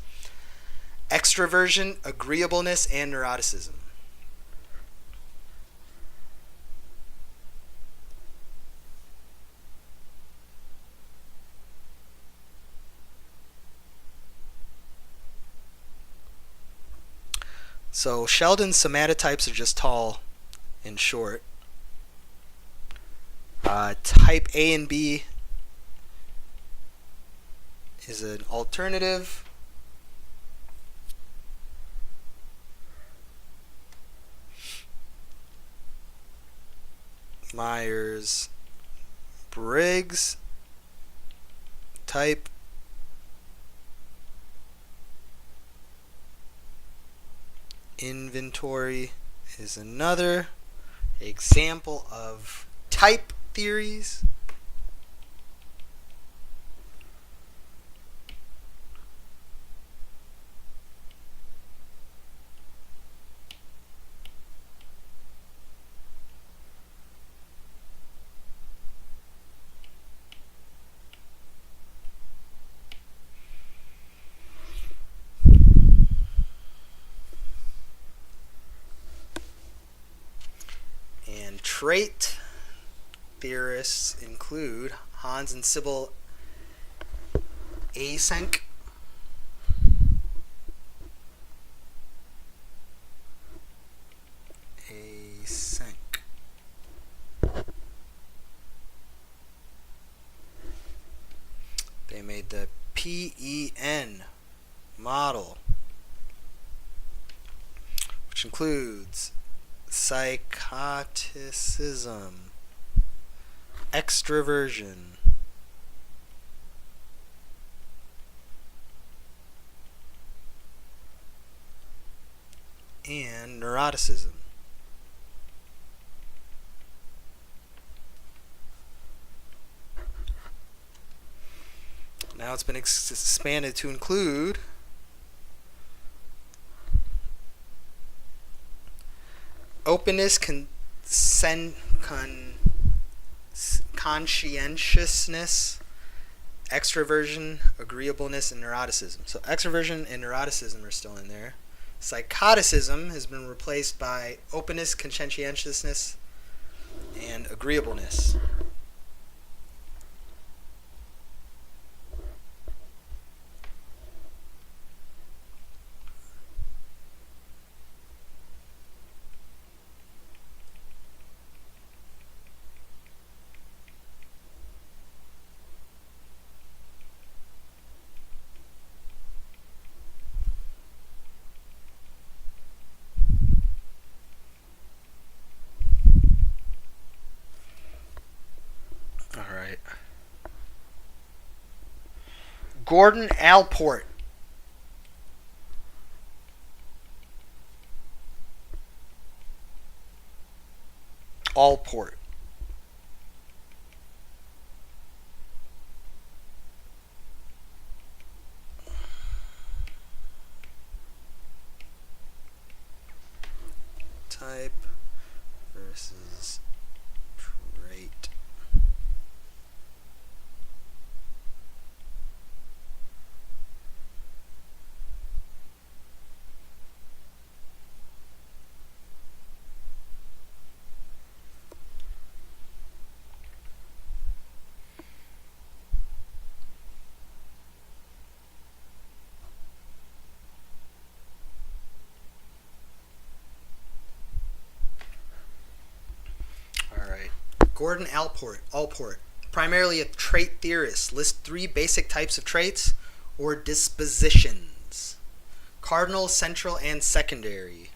extroversion, agreeableness, and neuroticism. So Sheldon's somatotypes are just tall and short. Type A and B is an alternative. Myers-Briggs type. Inventory is another example of type theories. Trait theorists include Hans and Sybil Eysenck, They made the PEN model, which includes psychoticism, extroversion, and neuroticism. Now it's been expanded to include openness, conscientiousness, extroversion, agreeableness, and neuroticism. So extroversion and neuroticism are still in there. Psychoticism has been replaced by openness, conscientiousness, and agreeableness. Gordon Allport. Allport. Type versus trait. Gordon Allport, primarily a trait theorist, lists 3 basic types of traits or dispositions: cardinal, central, and secondary.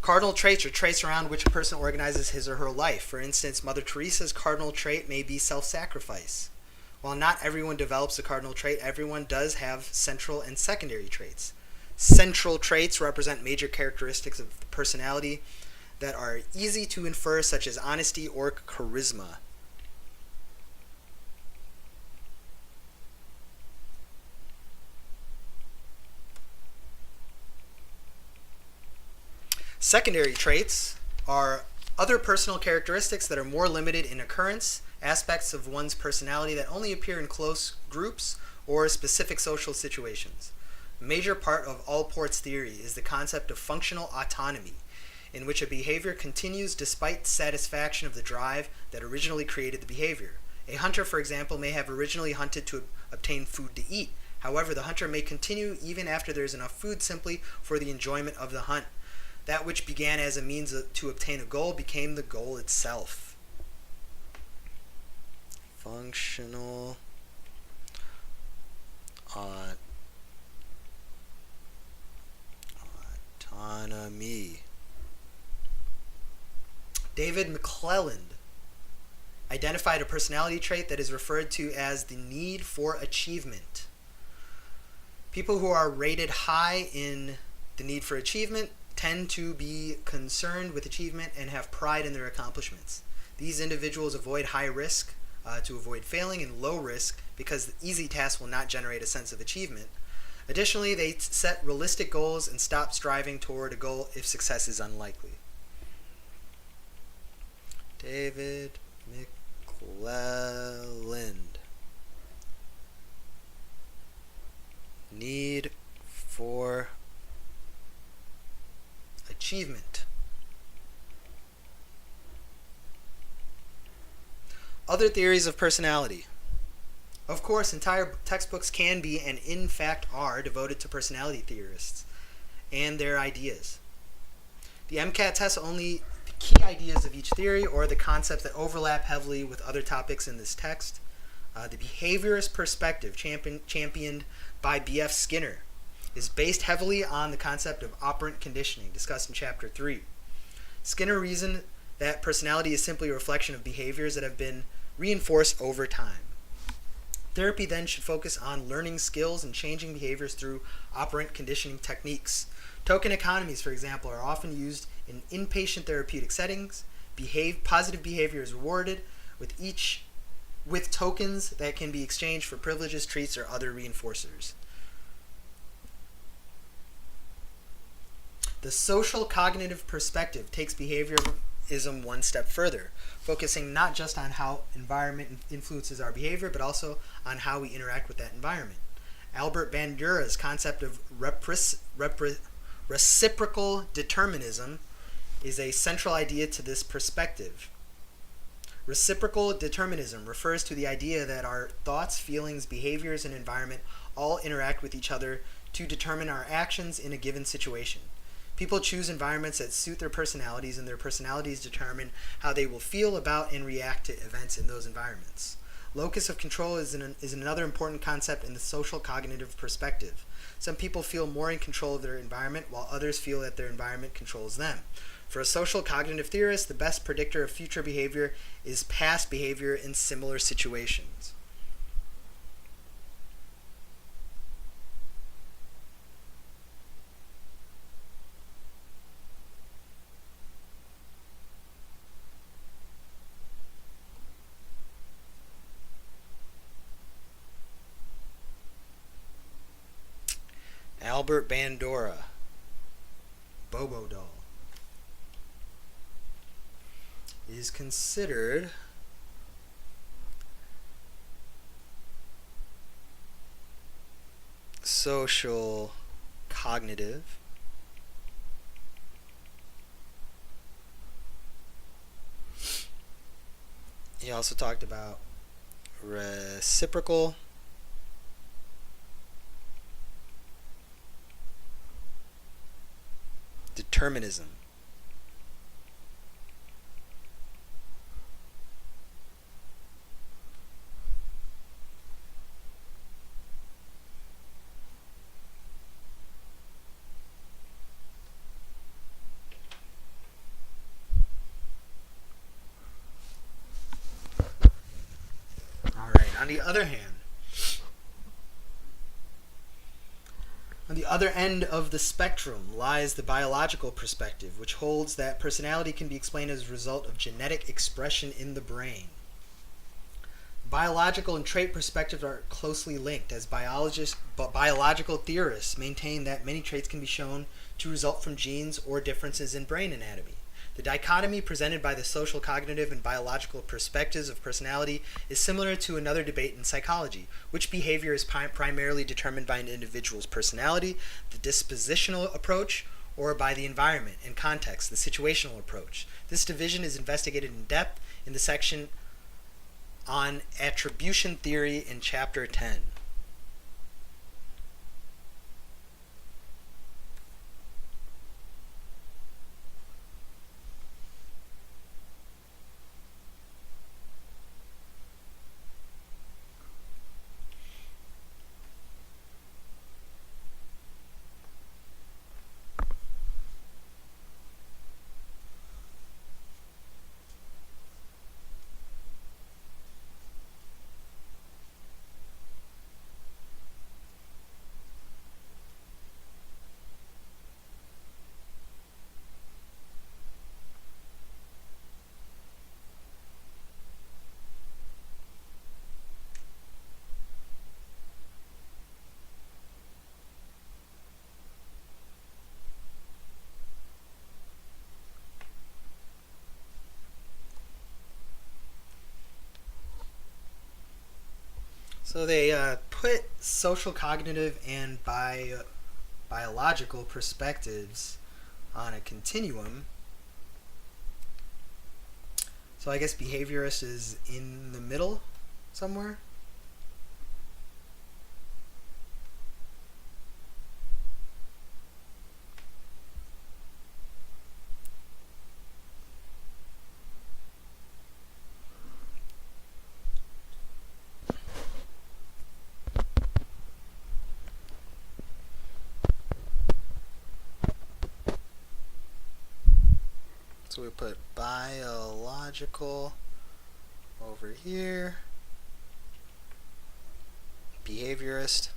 Cardinal traits are traits around which a person organizes his or her life. For instance, Mother Teresa's cardinal trait may be self-sacrifice. While not everyone develops a cardinal trait, everyone does have central and secondary traits. Central traits represent major characteristics of the personality that are easy to infer, such as honesty or charisma. Secondary traits are other personal characteristics that are more limited in occurrence, aspects of one's personality that only appear in close groups or specific social situations. A major part of Allport's theory is the concept of functional autonomy, in which a behavior continues despite satisfaction of the drive that originally created the behavior. A hunter, for example, may have originally hunted to obtain food to eat. However, the hunter may continue even after there is enough food simply for the enjoyment of the hunt. That which began as a means to obtain a goal became the goal itself. Functional autonomy. David McClelland identified a personality trait that is referred to as the need for achievement. People who are rated high in the need for achievement tend to be concerned with achievement and have pride in their accomplishments. These individuals avoid high risk to avoid failing, and low risk because the easy tasks will not generate a sense of achievement. Additionally, they set realistic goals and stop striving toward a goal if success is unlikely. David McClelland. Need for achievement. Other theories of personality. Of course, entire textbooks can be, and in fact are, devoted to personality theorists and their ideas. The MCAT tests only the key ideas of each theory or the concepts that overlap heavily with other topics in this text. The behaviorist perspective, championed by B.F. Skinner, is based heavily on the concept of operant conditioning, discussed in Chapter 3. Skinner reasoned that personality is simply a reflection of behaviors that have been reinforced over time. Therapy then should focus on learning skills and changing behaviors through operant conditioning techniques. Token economies, for example, are often used in inpatient therapeutic settings. Positive behavior is rewarded with tokens that can be exchanged for privileges, treats, or other reinforcers. The social cognitive perspective takes behaviorism one step further, focusing not just on how environment influences our behavior, but also on how we interact with that environment. Albert Bandura's concept of reciprocal determinism is a central idea to this perspective. Reciprocal determinism refers to the idea that our thoughts, feelings, behaviors, and environment all interact with each other to determine our actions in a given situation. People choose environments that suit their personalities, and their personalities determine how they will feel about and react to events in those environments. Locus of control is another important concept in the social cognitive perspective. Some people feel more in control of their environment, while others feel that their environment controls them. For a social cognitive theorist, the best predictor of future behavior is past behavior in similar situations. Albert Bandura, Bobo doll, is considered social cognitive He also talked about reciprocal determinism. On the other end of the spectrum lies the biological perspective, which holds that personality can be explained as a result of genetic expression in the brain. Biological and trait perspectives are closely linked, as biological theorists maintain that many traits can be shown to result from genes or differences in brain anatomy. The dichotomy presented by the social cognitive and biological perspectives of personality is similar to another debate in psychology: which behavior is primarily determined by an individual's personality, the dispositional approach, or by the environment and context, the situational approach. This division is investigated in depth in the section on attribution theory in Chapter 10. So they put social cognitive and biological perspectives on a continuum. So I guess behaviorist is in the middle somewhere. So we put biological over here, behaviorist,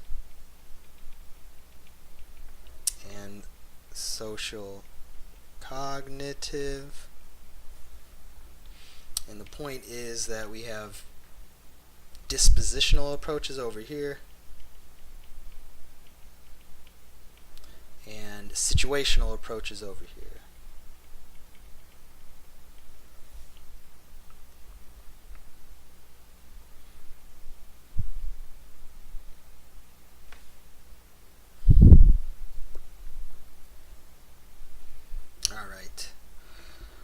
and social cognitive. And the point is that we have dispositional approaches over here and situational approaches over here.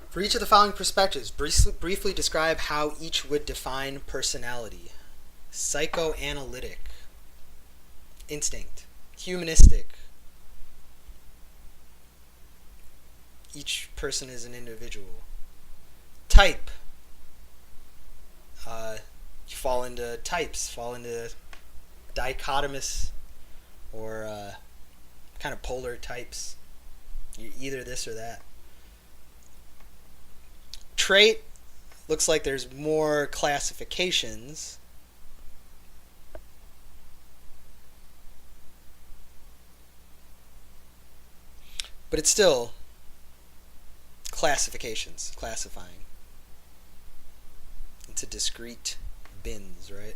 For each of the following perspectives, briefly describe how each would define personality. Psychoanalytic, instinct, humanistic. Each person is an individual. Type. You fall into types, fall into dichotomous or kind of polar types. You're either this or that. Trait, looks like there's more classifications. But it's still classifications, classifying into discrete bins, right?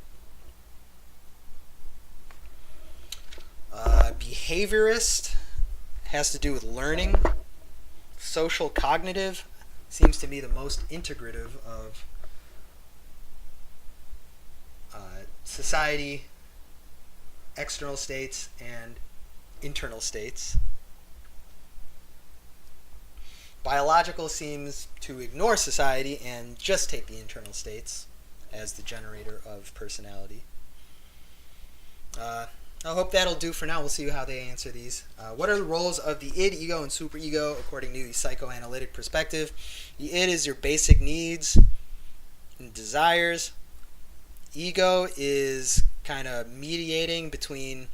Behaviorist has to do with learning. Social cognitive seems to be the most integrative of society, external states, and internal states. Biological seems to ignore society and just take the internal states as the generator of personality. I hope that'll do for now. We'll see how they answer these. What are the roles of the id, ego, and superego according to the psychoanalytic perspective? The id is your basic needs and desires. Ego is kind of mediating between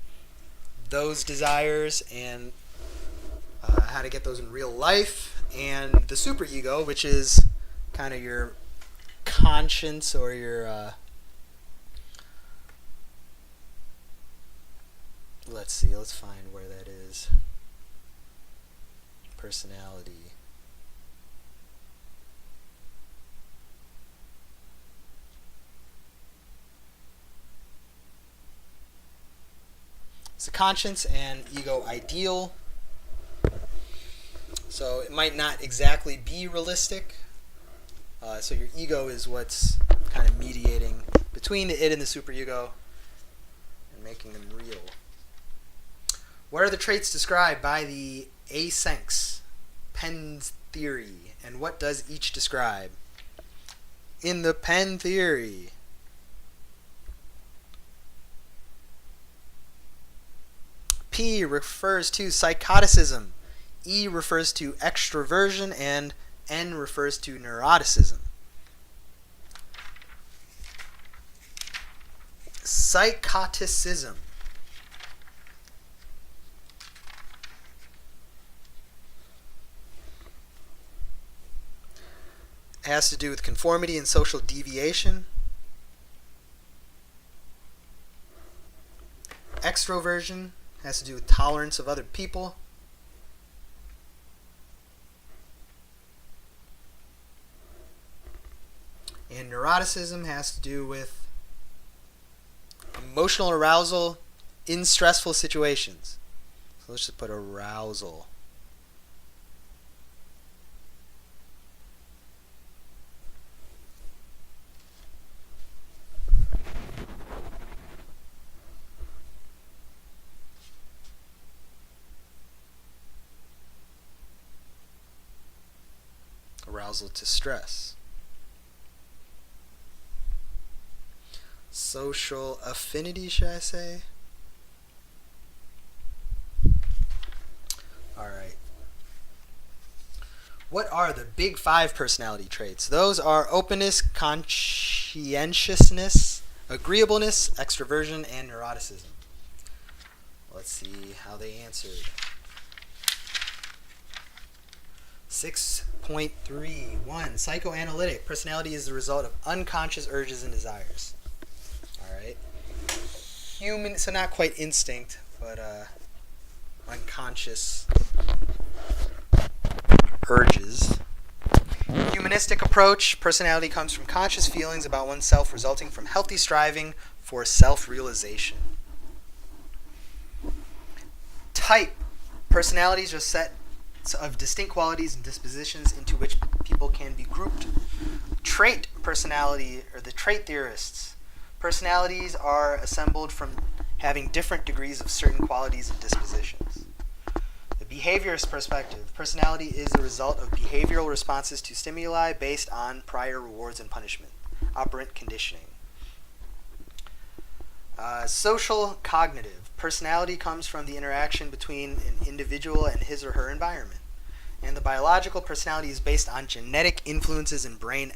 those desires and how to get those in real life. And the superego, which is kind of your conscience or your... let's see, let's find where that is. Personality. It's a conscience and ego ideal. So it might not exactly be realistic. So your ego is what's kind of mediating between the id and the superego and making them real. What are the traits described by the asyncs, Penn's theory, and what does each describe? In the Penn theory, P refers to psychoticism, E refers to extroversion, and N refers to neuroticism. Psychoticism has to do with conformity and social deviation. Extroversion has to do with tolerance of other people. And neuroticism has to do with emotional arousal in stressful situations. So let's just put arousal. arousal to stress. Social affinity, should I say? Alright. What are the big 5 personality traits? Those are openness, conscientiousness, agreeableness, extroversion, and neuroticism. Let's see how they answered. 6.31. Psychoanalytic personality is the result of unconscious urges and desires. Alright. Human, so not quite instinct, but unconscious urges. Humanistic approach, personality comes from conscious feelings about oneself resulting from healthy striving for self-realization. Type, personalities are sets of distinct qualities and dispositions into which people can be grouped. Trait personality, or the trait theorists, personalities are assembled from having different degrees of certain qualities and dispositions. The behaviorist perspective, personality is the result of behavioral responses to stimuli based on prior rewards and punishment, operant conditioning. Social cognitive, personality comes from the interaction between an individual and his or her environment. And the biological personality is based on genetic influences in brain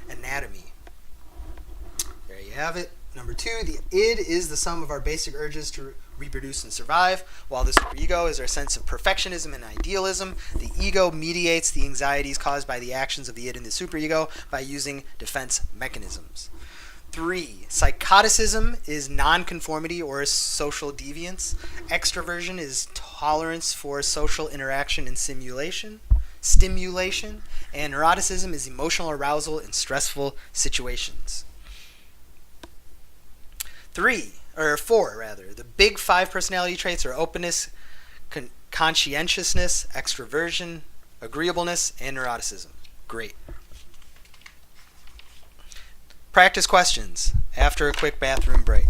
anatomy. There you have it. Number 2, the id is the sum of our basic urges to reproduce and survive, while the superego is our sense of perfectionism and idealism. The ego mediates the anxieties caused by the actions of the id and the superego by using defense mechanisms. 3, psychoticism is nonconformity or social deviance. Extroversion is tolerance for social interaction and stimulation. And neuroticism is emotional arousal in stressful situations. 4, the big 5 personality traits are openness, conscientiousness, extroversion, agreeableness, and neuroticism. Great. Practice questions after a quick bathroom break.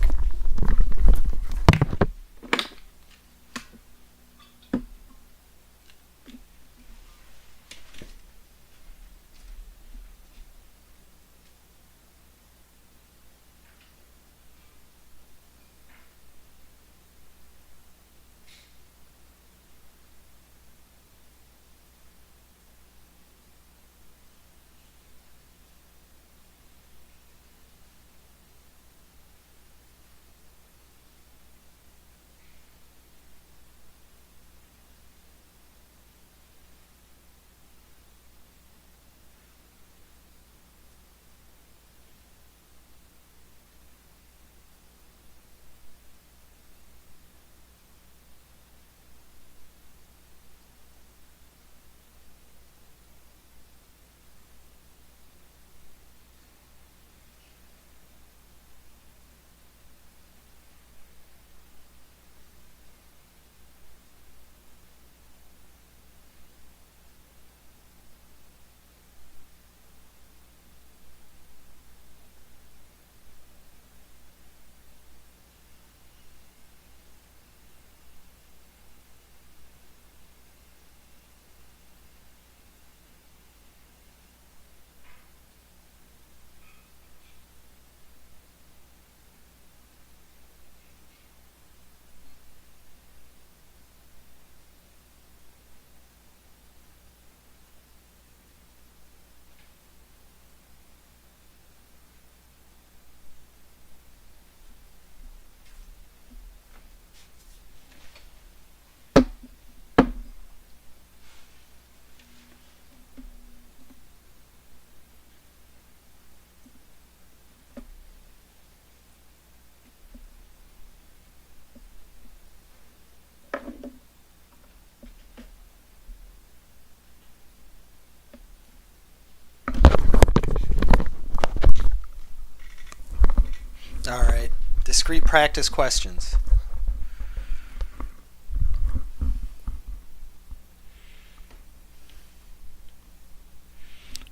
All right, discrete practice questions.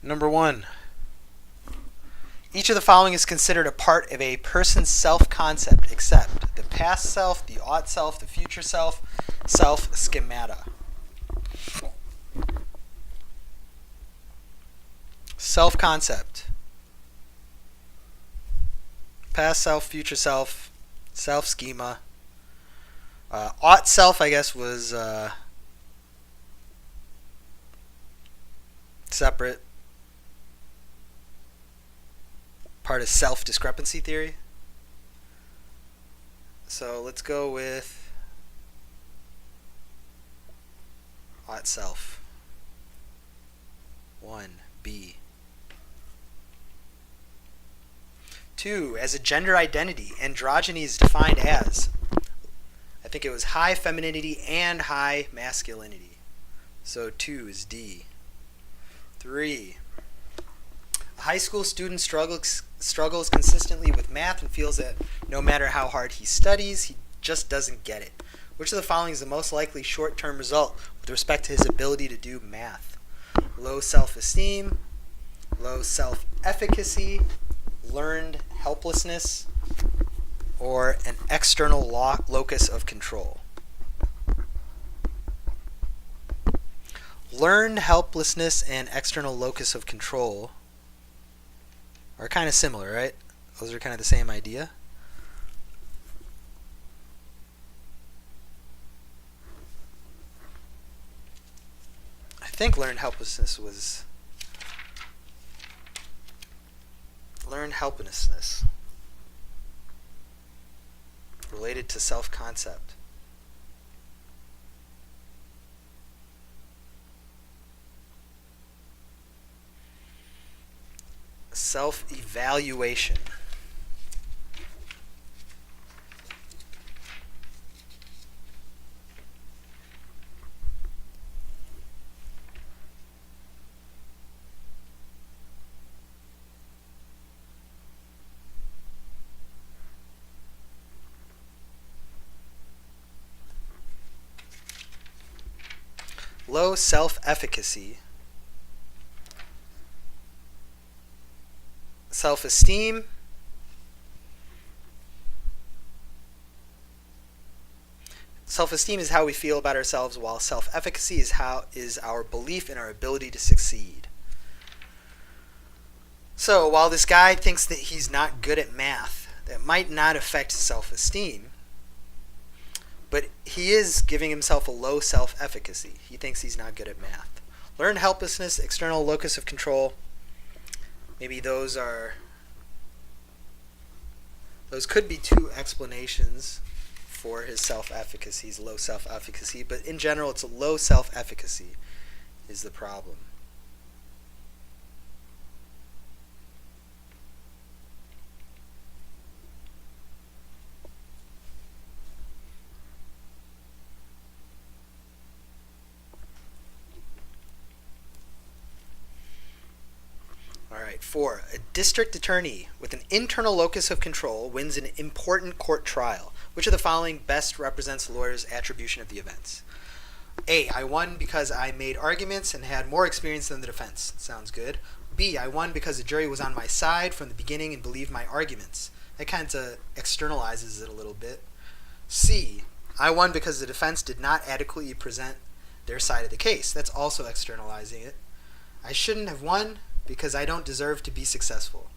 Number 1. Each of the following is considered a part of a person's self-concept, except the past self, the ought self, the future self, self-schemata. Self-concept. Past self, future self, self-schema. Ought self, I guess, was separate. Part of self-discrepancy theory. So let's go with ought self. 1B. 2. As a gender identity, androgyny is defined as, I think it was high femininity and high masculinity. So 2 is D. 3. A high school student struggles consistently with math and feels that no matter how hard he studies, he just doesn't get it. Which of the following is the most likely short-term result with respect to his ability to do math? Low self-esteem, low self-efficacy, learned helplessness, or an external locus of control. Learned helplessness and external locus of control are kind of similar, right? Those are kind of the same idea. I think learned helplessness was related to self-concept. Self-evaluation. Low self-efficacy. Self-esteem. Self-esteem is how we feel about ourselves, while self-efficacy is our belief in our ability to succeed. So while this guy thinks that he's not good at math, that might not affect his self-esteem, but he is giving himself a low self-efficacy. He thinks he's not good at math. Learned helplessness, external locus of control. Maybe those could be two explanations for his self-efficacy, his low self-efficacy, but in general it's a low self-efficacy is the problem. Alright, 4. A district attorney with an internal locus of control wins an important court trial. Which of the following best represents the lawyer's attribution of the events? A. I won because I made arguments and had more experience than the defense. Sounds good. B. I won because the jury was on my side from the beginning and believed my arguments. That kind of externalizes it a little bit. C. I won because the defense did not adequately present their side of the case. That's also externalizing it. I shouldn't have won because I don't deserve to be successful.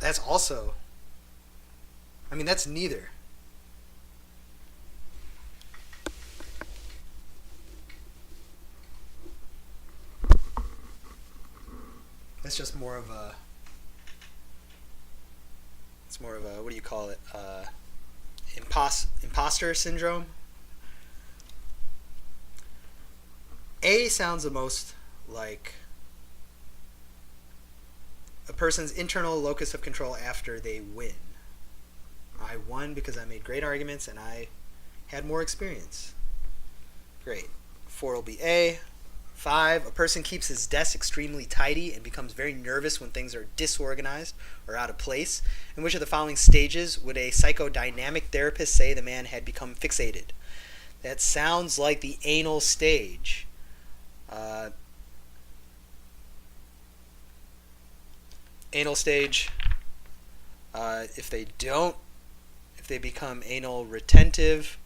That's also, that's neither. That's just more of a, what do you call it? Imposter syndrome. A sounds the most like a person's internal locus of control after they win. I won because I made great arguments and I had more experience. Great. 4 will be A. 5, a person keeps his desk extremely tidy and becomes very nervous when things are disorganized or out of place. In which of the following stages would a psychodynamic therapist say the man had become fixated? That sounds like the anal stage. Anal stage, if they become anal retentive,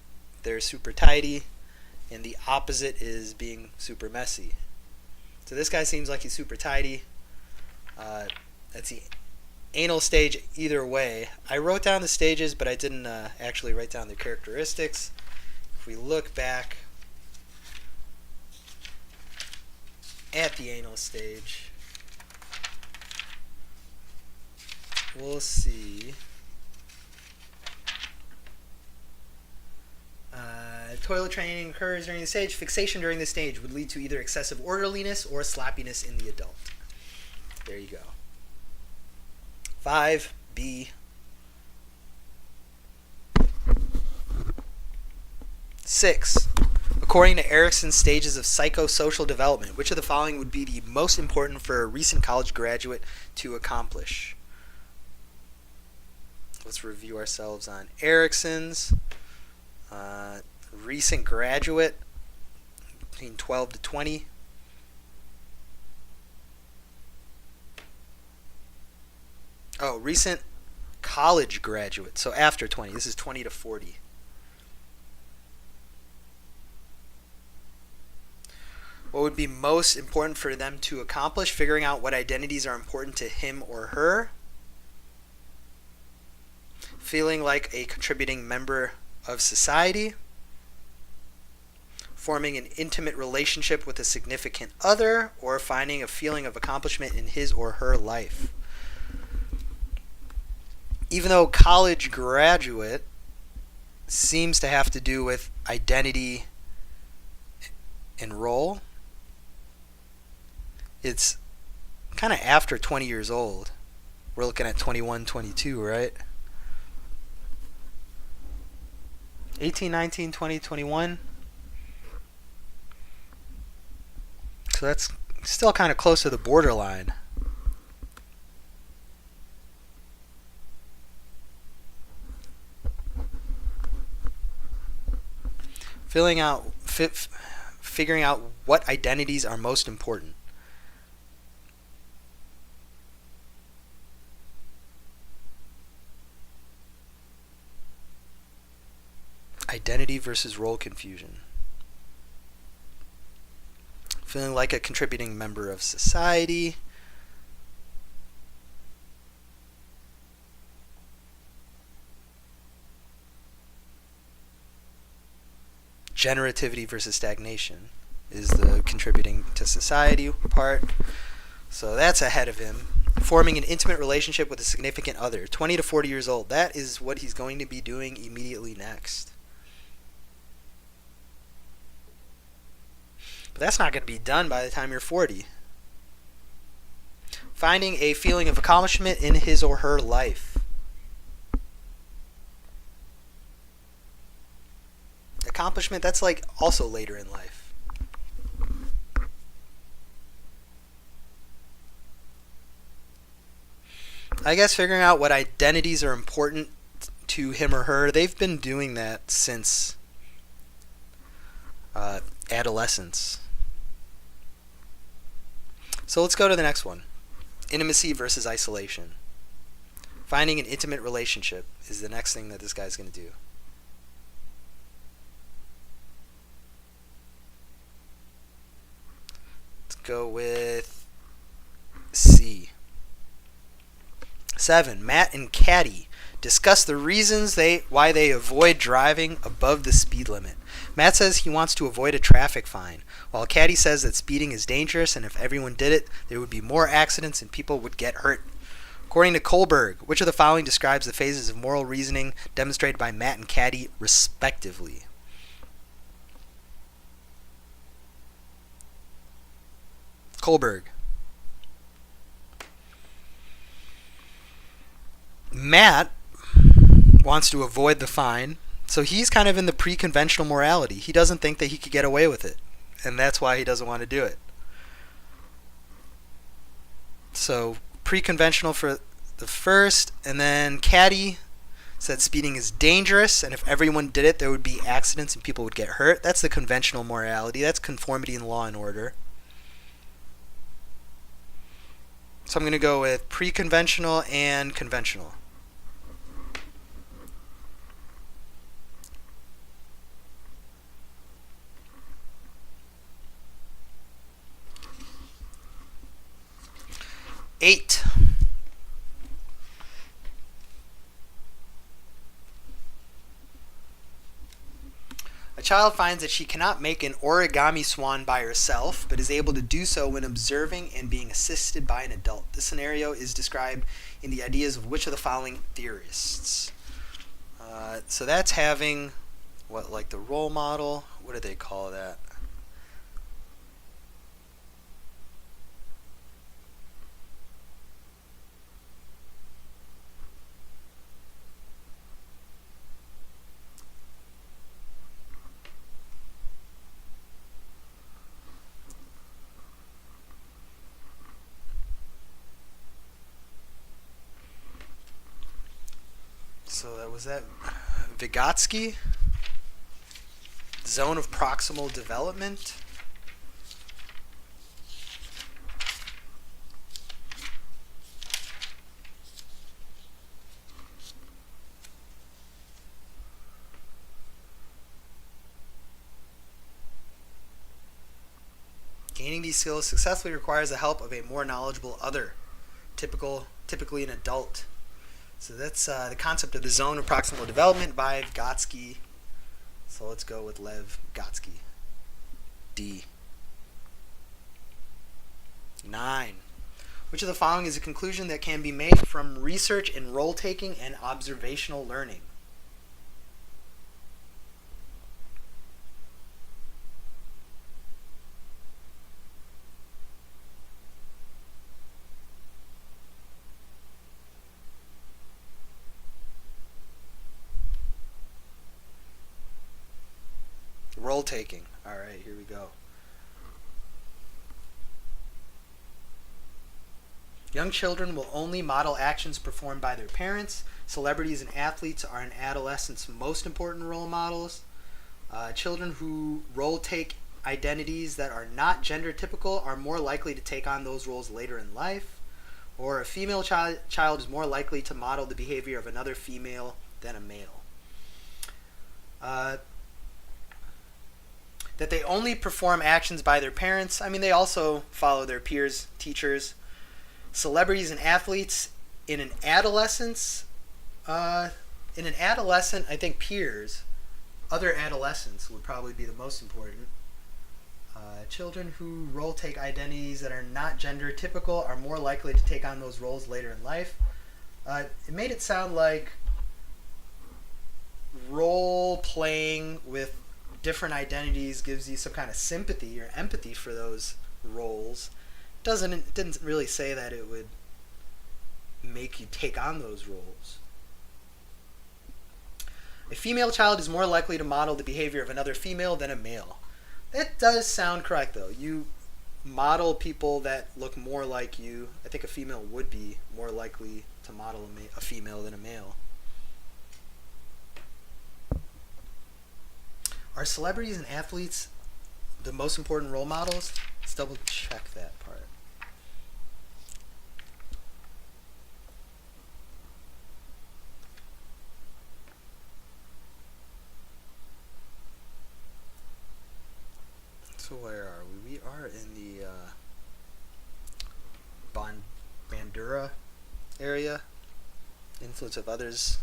they're super tidy, and the opposite is being super messy. So this guy seems like he's super tidy. That's the anal stage either way. I wrote down the stages, but I didn't actually write down their characteristics. If we look back at the anal stage, we'll see. Toilet training occurs during the stage. Fixation during the stage would lead to either excessive orderliness or sloppiness in the adult. There you go. 5B. 6. According to Erickson's stages of psychosocial development, which of the following would be the most important for a recent college graduate to accomplish? Let's review ourselves on Erickson's. Recent graduate, between 12 to 20. Oh, recent college graduate, so after 20. This is 20 to 40. What would be most important for them to accomplish? Figuring out what identities are important to him or her. Feeling like a contributing member of society. Forming an intimate relationship with a significant other, or finding a feeling of accomplishment in his or her life. Even though college graduate seems to have to do with identity and role, it's kind of after 20 years old. We're looking at 21, 22, right? 18, 19, 20, 21. So that's still kind of close to the borderline. Figuring out what identities are most important. Identity versus role confusion. Feeling like a contributing member of society. Generativity versus stagnation is the contributing to society part. So that's ahead of him. Forming an intimate relationship with a significant other. 20 to 40 years old. That is what he's going to be doing immediately next. But that's not going to be done by the time you're 40. Finding a feeling of accomplishment in his or her life. Accomplishment, that's like also later in life. I guess figuring out what identities are important to him or her, they've been doing that since adolescence. So let's go to the next one. Intimacy versus isolation. Finding an intimate relationship is the next thing that this guy's going to do. Let's go with C. 7. Matt and Caddy discuss the reasons why they avoid driving above the speed limit. Matt says he wants to avoid a traffic fine, while Caddy says that speeding is dangerous and if everyone did it, there would be more accidents and people would get hurt. According to Kohlberg, which of the following describes the phases of moral reasoning demonstrated by Matt and Caddy, respectively? Kohlberg. Matt wants to avoid the fine, so he's kind of in the pre-conventional morality. He doesn't think that he could get away with it, and that's why he doesn't want to do it. So pre-conventional for the first, and then Caddy said speeding is dangerous, and if everyone did it, there would be accidents and people would get hurt. That's the conventional morality. That's conformity in law and order. So I'm going to go with pre-conventional and conventional. 8. A child finds that she cannot make an origami swan by herself, but is able to do so when observing and being assisted by an adult. This scenario is described in the ideas of which of the following theorists? So that's having, what, like the role model? What do they call that? So that was that Vygotsky, zone of proximal development. Gaining these skills successfully requires the help of a more knowledgeable other, typically an adult. So that's the concept of the zone of proximal development by Vygotsky. So let's go with Lev Vygotsky. D. 9. Which of the following is a conclusion that can be made from research in role-taking and observational learning? Role-taking. All right, here we go. Young children will only model actions performed by their parents. Celebrities and athletes are an adolescent's most important role models. Children who role-take identities that are not gender typical are more likely to take on those roles later in life. Or a female child is more likely to model the behavior of another female than a male. That they only perform actions by their parents. I mean, they also follow their peers, teachers. Celebrities and athletes in an adolescence, I think peers, other adolescents would probably be the most important. Children who role-take identities that are not gender typical are more likely to take on those roles later in life. It made it sound like role-playing with different identities gives you some kind of sympathy or empathy for those roles. It didn't really say that it would make you take on those roles. A female child is more likely to model the behavior of another female than a male. That does sound correct, though. You model people that look more like you. I think a female would be more likely to model a female than a male. Are celebrities and athletes the most important role models? Let's double check that part. So where are we? We are in the Bandura area. Influence of others.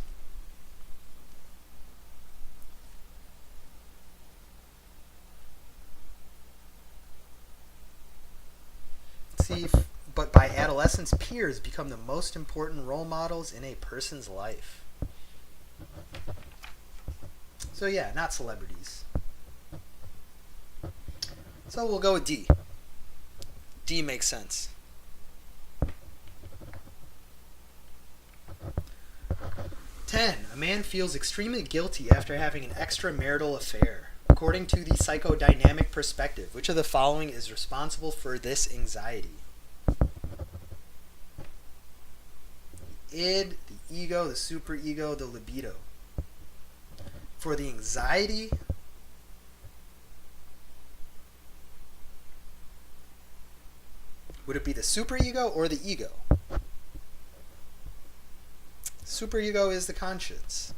But by adolescence, peers become the most important role models in a person's life. So yeah, not celebrities. So we'll go with D. D makes sense. 10. A man feels extremely guilty after having an extramarital affair. According to the Psychodynamic Perspective, which of the following is responsible for this anxiety? The id, the ego, the superego, the libido. For the anxiety, would it be the superego or the ego? Superego is the conscience.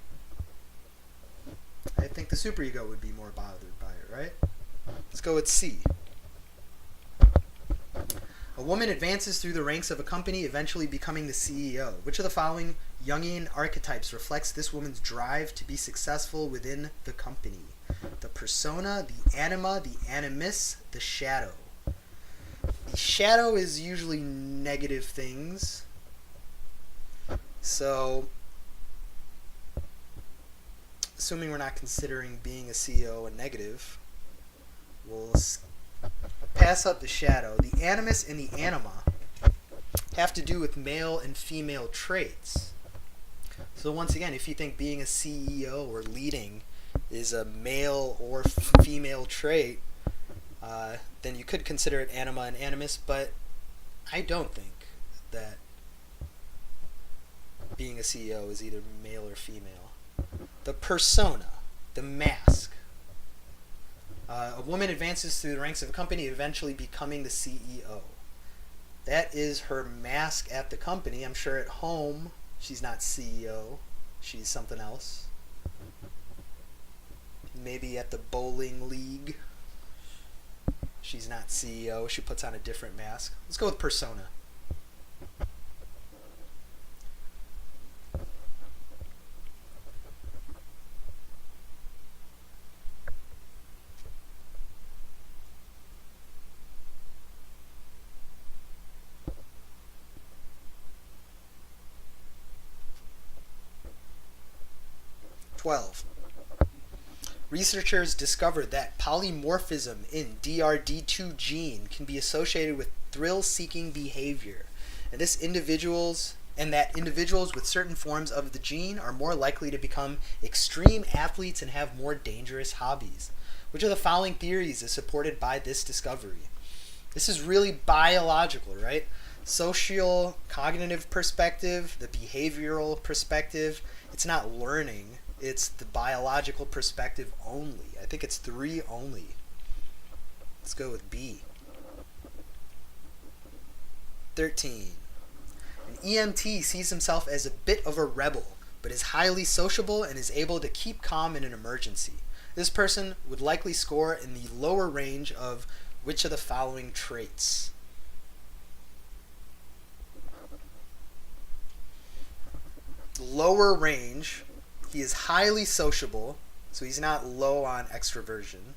I think the superego would be more bothered by it, right? Let's go with C. A woman advances through the ranks of a company, eventually becoming the CEO. Which of the following Jungian archetypes reflects this woman's drive to be successful within the company? The persona, the anima, the animus, the shadow. The shadow is usually negative things. So, assuming we're not considering being a CEO a negative, we'll pass up the shadow. The animus and the anima have to do with male and female traits. So once again, if you think being a CEO or leading is a male or female trait, then you could consider it anima and animus, but I don't think that being a CEO is either male or female. The persona, the mask. A woman advances through the ranks of a company, eventually becoming the CEO. That is her mask at the company. I'm sure at home she's not CEO. She's something else. Maybe at the bowling league she's not CEO. She puts on a different mask. Let's go with persona. Researchers discovered that polymorphism in DRD2 gene can be associated with thrill-seeking behavior, and that individuals with certain forms of the gene are more likely to become extreme athletes and have more dangerous hobbies. Which of the following theories is supported by this discovery? This is really biological, right? Social cognitive perspective, the behavioral perspective. It's not learning. It's the biological perspective only. I think it's 3 only. Let's go with B. 13. An EMT sees himself as a bit of a rebel, but is highly sociable and is able to keep calm in an emergency. This person would likely score in the lower range of which of the following traits? Lower range. He is highly sociable, so he's not low on extroversion.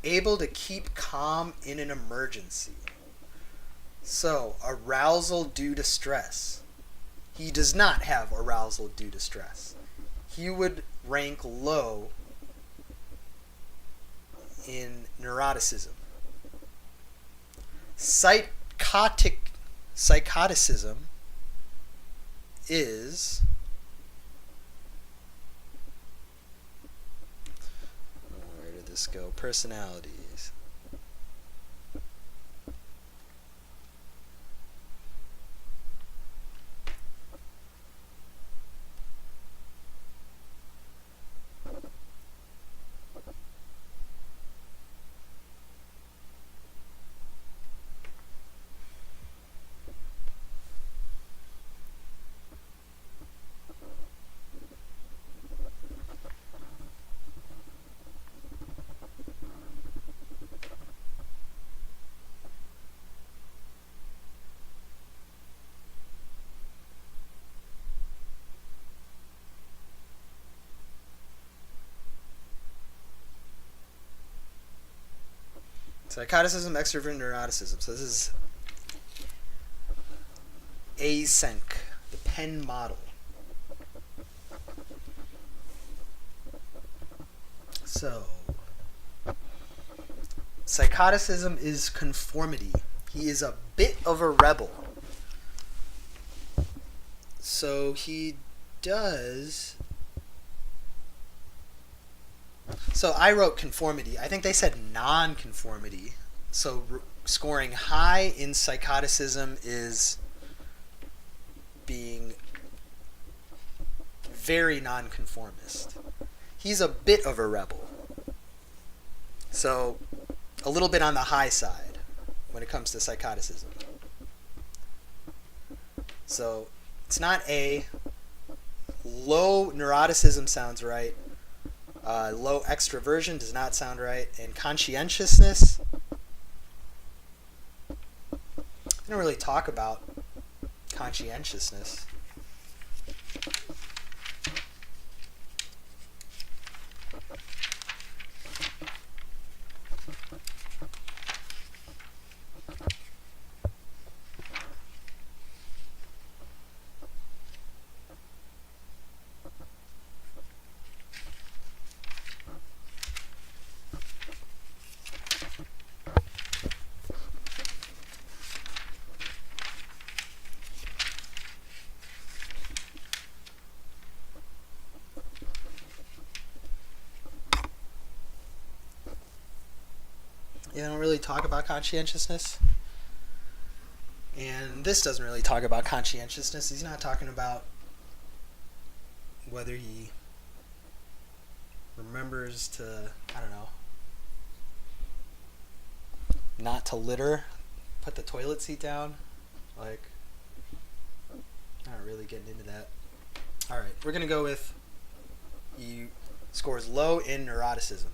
Able to keep calm in an emergency. So, arousal due to stress. He does not have arousal due to stress. He would rank low in neuroticism. Psychoticism is where did this go? Personalities. Psychoticism, extrovert, neuroticism. So this is Eysenck, the Penn model. So, psychoticism is conformity. He is a bit of a rebel. So he does... So I wrote conformity. I think they said non-conformity. So scoring high in psychoticism is being very non-conformist. He's a bit of a rebel. So a little bit on the high side when it comes to psychoticism. So it's not A. Low neuroticism sounds right. Low extroversion does not sound right. And conscientiousness, I don't really talk about conscientiousness. Yeah, I don't really talk about conscientiousness. And this doesn't really talk about conscientiousness. He's not talking about whether he remembers to, I don't know, not to litter, put the toilet seat down. Like, not really getting into that. Alright, we're going to go with he scores low in neuroticism.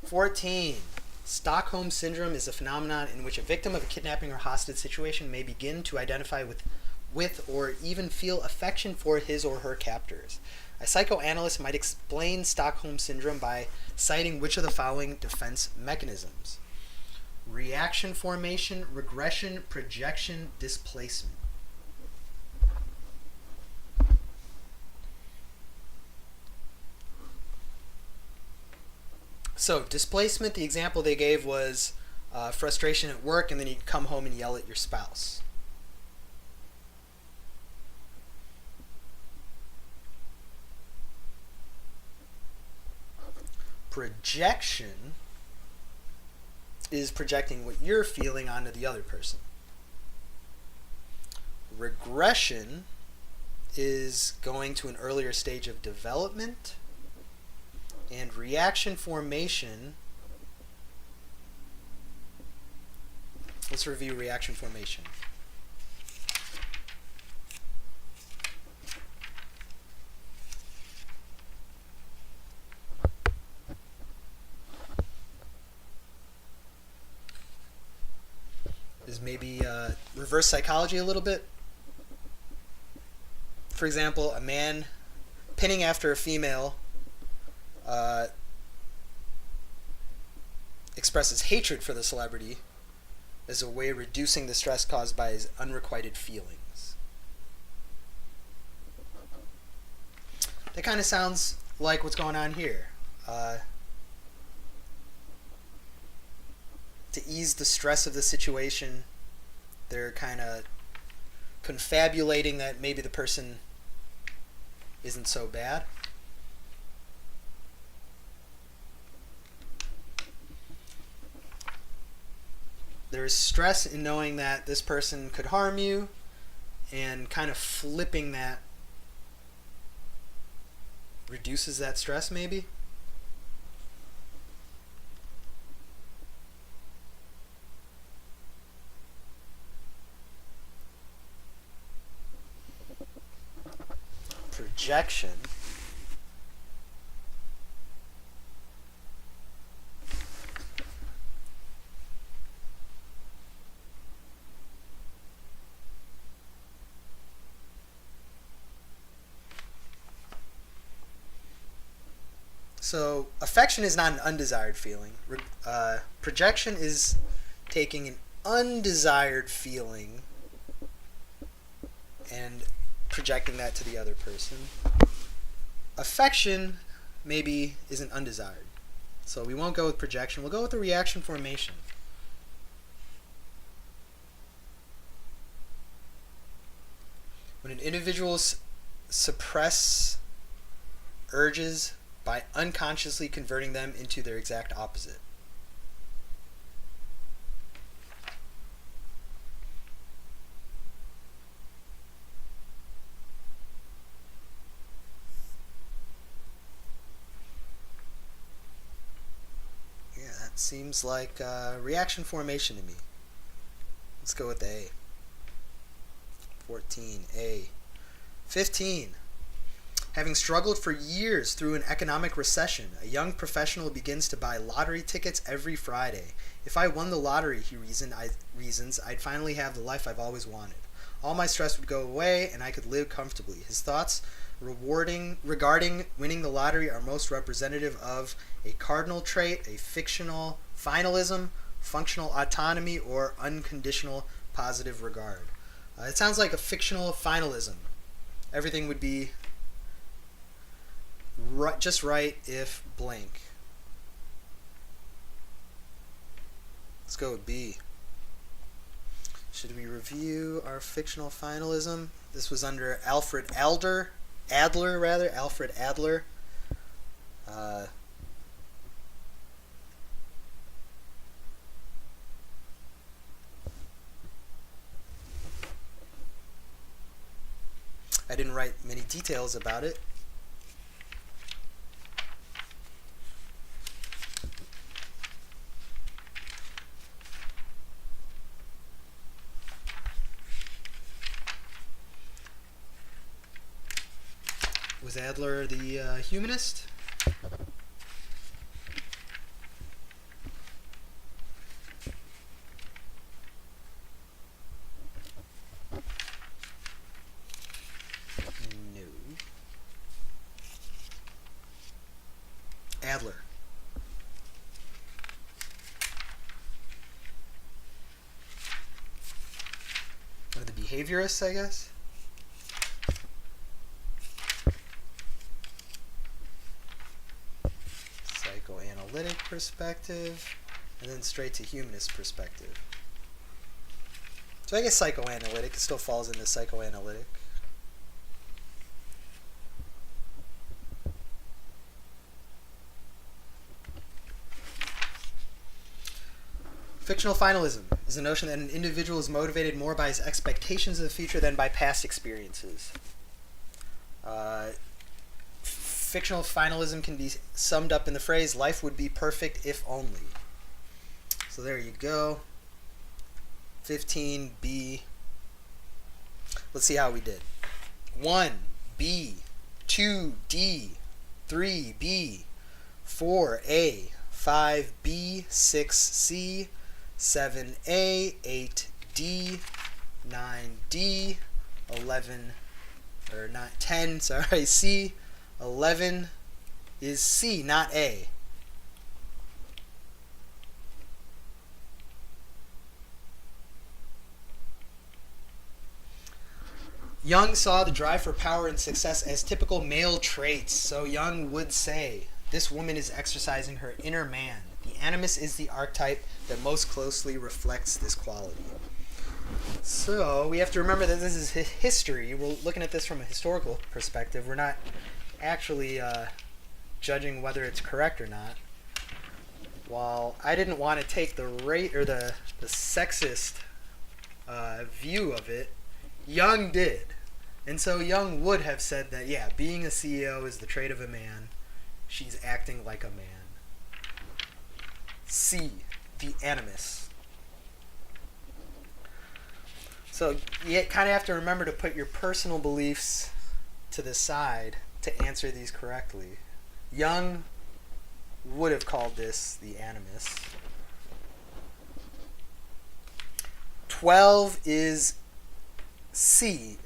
14. Stockholm Syndrome is a phenomenon in which a victim of a kidnapping or hostage situation may begin to identify with or even feel affection for his or her captors. A psychoanalyst might explain Stockholm Syndrome by citing which of the following defense mechanisms: reaction formation, regression, projection, displacement. So, displacement, the example they gave was frustration at work, and then you come home and yell at your spouse. Projection is projecting what you're feeling onto the other person. Regression is going to an earlier stage of development. And reaction formation, let's review reaction formation. Is maybe reverse psychology a little bit. For example, a man pinning after a female expresses hatred for the celebrity as a way of reducing the stress caused by his unrequited feelings. That kind of sounds like what's going on here. To ease the stress of the situation, they're kind of confabulating that maybe the person isn't so bad. There's stress in knowing that this person could harm you, and kind of flipping that reduces that stress, maybe. Projection. So, affection is not an undesired feeling. Projection is taking an undesired feeling and projecting that to the other person. Affection maybe isn't undesired. So we won't go with projection. We'll go with the reaction formation. When an individual suppress urges by unconsciously converting them into their exact opposite. Yeah, that seems like reaction formation to me. Let's go with the A. 14, A. 15. Having struggled for years through an economic recession, a young professional begins to buy lottery tickets every Friday. If I won the lottery, he reasons, I'd finally have the life I've always wanted. All my stress would go away and I could live comfortably. His thoughts regarding winning the lottery are most representative of a cardinal trait, a fictional finalism, functional autonomy, or unconditional positive regard. It sounds like a fictional finalism. Everything would be just right if blank. Let's go with B. Should we review our fictional finalism? This was under Alfred Adler. Alfred Adler. I didn't write many details about it. Was Adler the humanist? No. Adler. One of the behaviorists, I guess? Psychoanalytic perspective, and then straight to humanist perspective. So I guess psychoanalytic, it still falls into psychoanalytic. Fictional finalism is the notion that an individual is motivated more by his expectations of the future than by past experiences. Fictional finalism can be summed up in the phrase, life would be perfect if only. So there you go. 15B. Let's see how we did. 1B, 2D, 3B, 4A, 5B, 6C, 7A, 8D, 9D, 10, C. 11 is C, not A. Jung saw the drive for power and success as typical male traits. So Jung would say, this woman is exercising her inner man. The animus is the archetype that most closely reflects this quality. So we have to remember that this is history. We're looking at this from a historical perspective. We're not actually judging whether it's correct or not. While I didn't want to take the sexist view of it, Jung did. And so Jung would have said that, yeah, being a CEO is the trait of a man. She's acting like a man. C, the animus. So you kind of have to remember to put your personal beliefs to the side to answer these correctly. Jung would have called this the animus. 12 is C,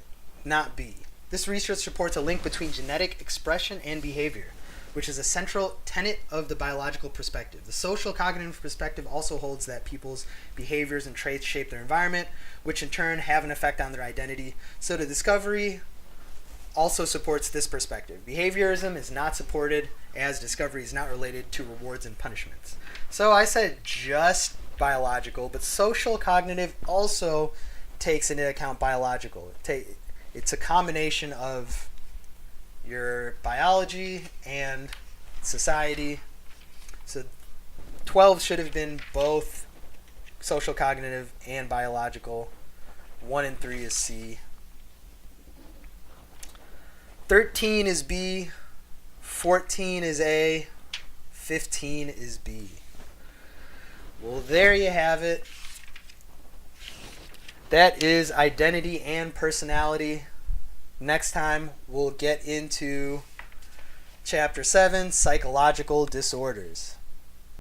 not B. This research supports a link between genetic expression and behavior, which is a central tenet of the biological perspective. The social cognitive perspective also holds that people's behaviors and traits shape their environment, which in turn have an effect on their identity. So the discovery also supports this perspective. Behaviorism is not supported, as discovery is not related to rewards and punishments. So I said just biological, but social cognitive also takes into account biological. It's a combination of your biology and society. So 12 should have been both social cognitive and biological. 1 and 3 is C. 13 is B, 14 is A, 15 is B. Well, there you have it. That is identity and personality. Next time, we'll get into Chapter 7, Psychological Disorders.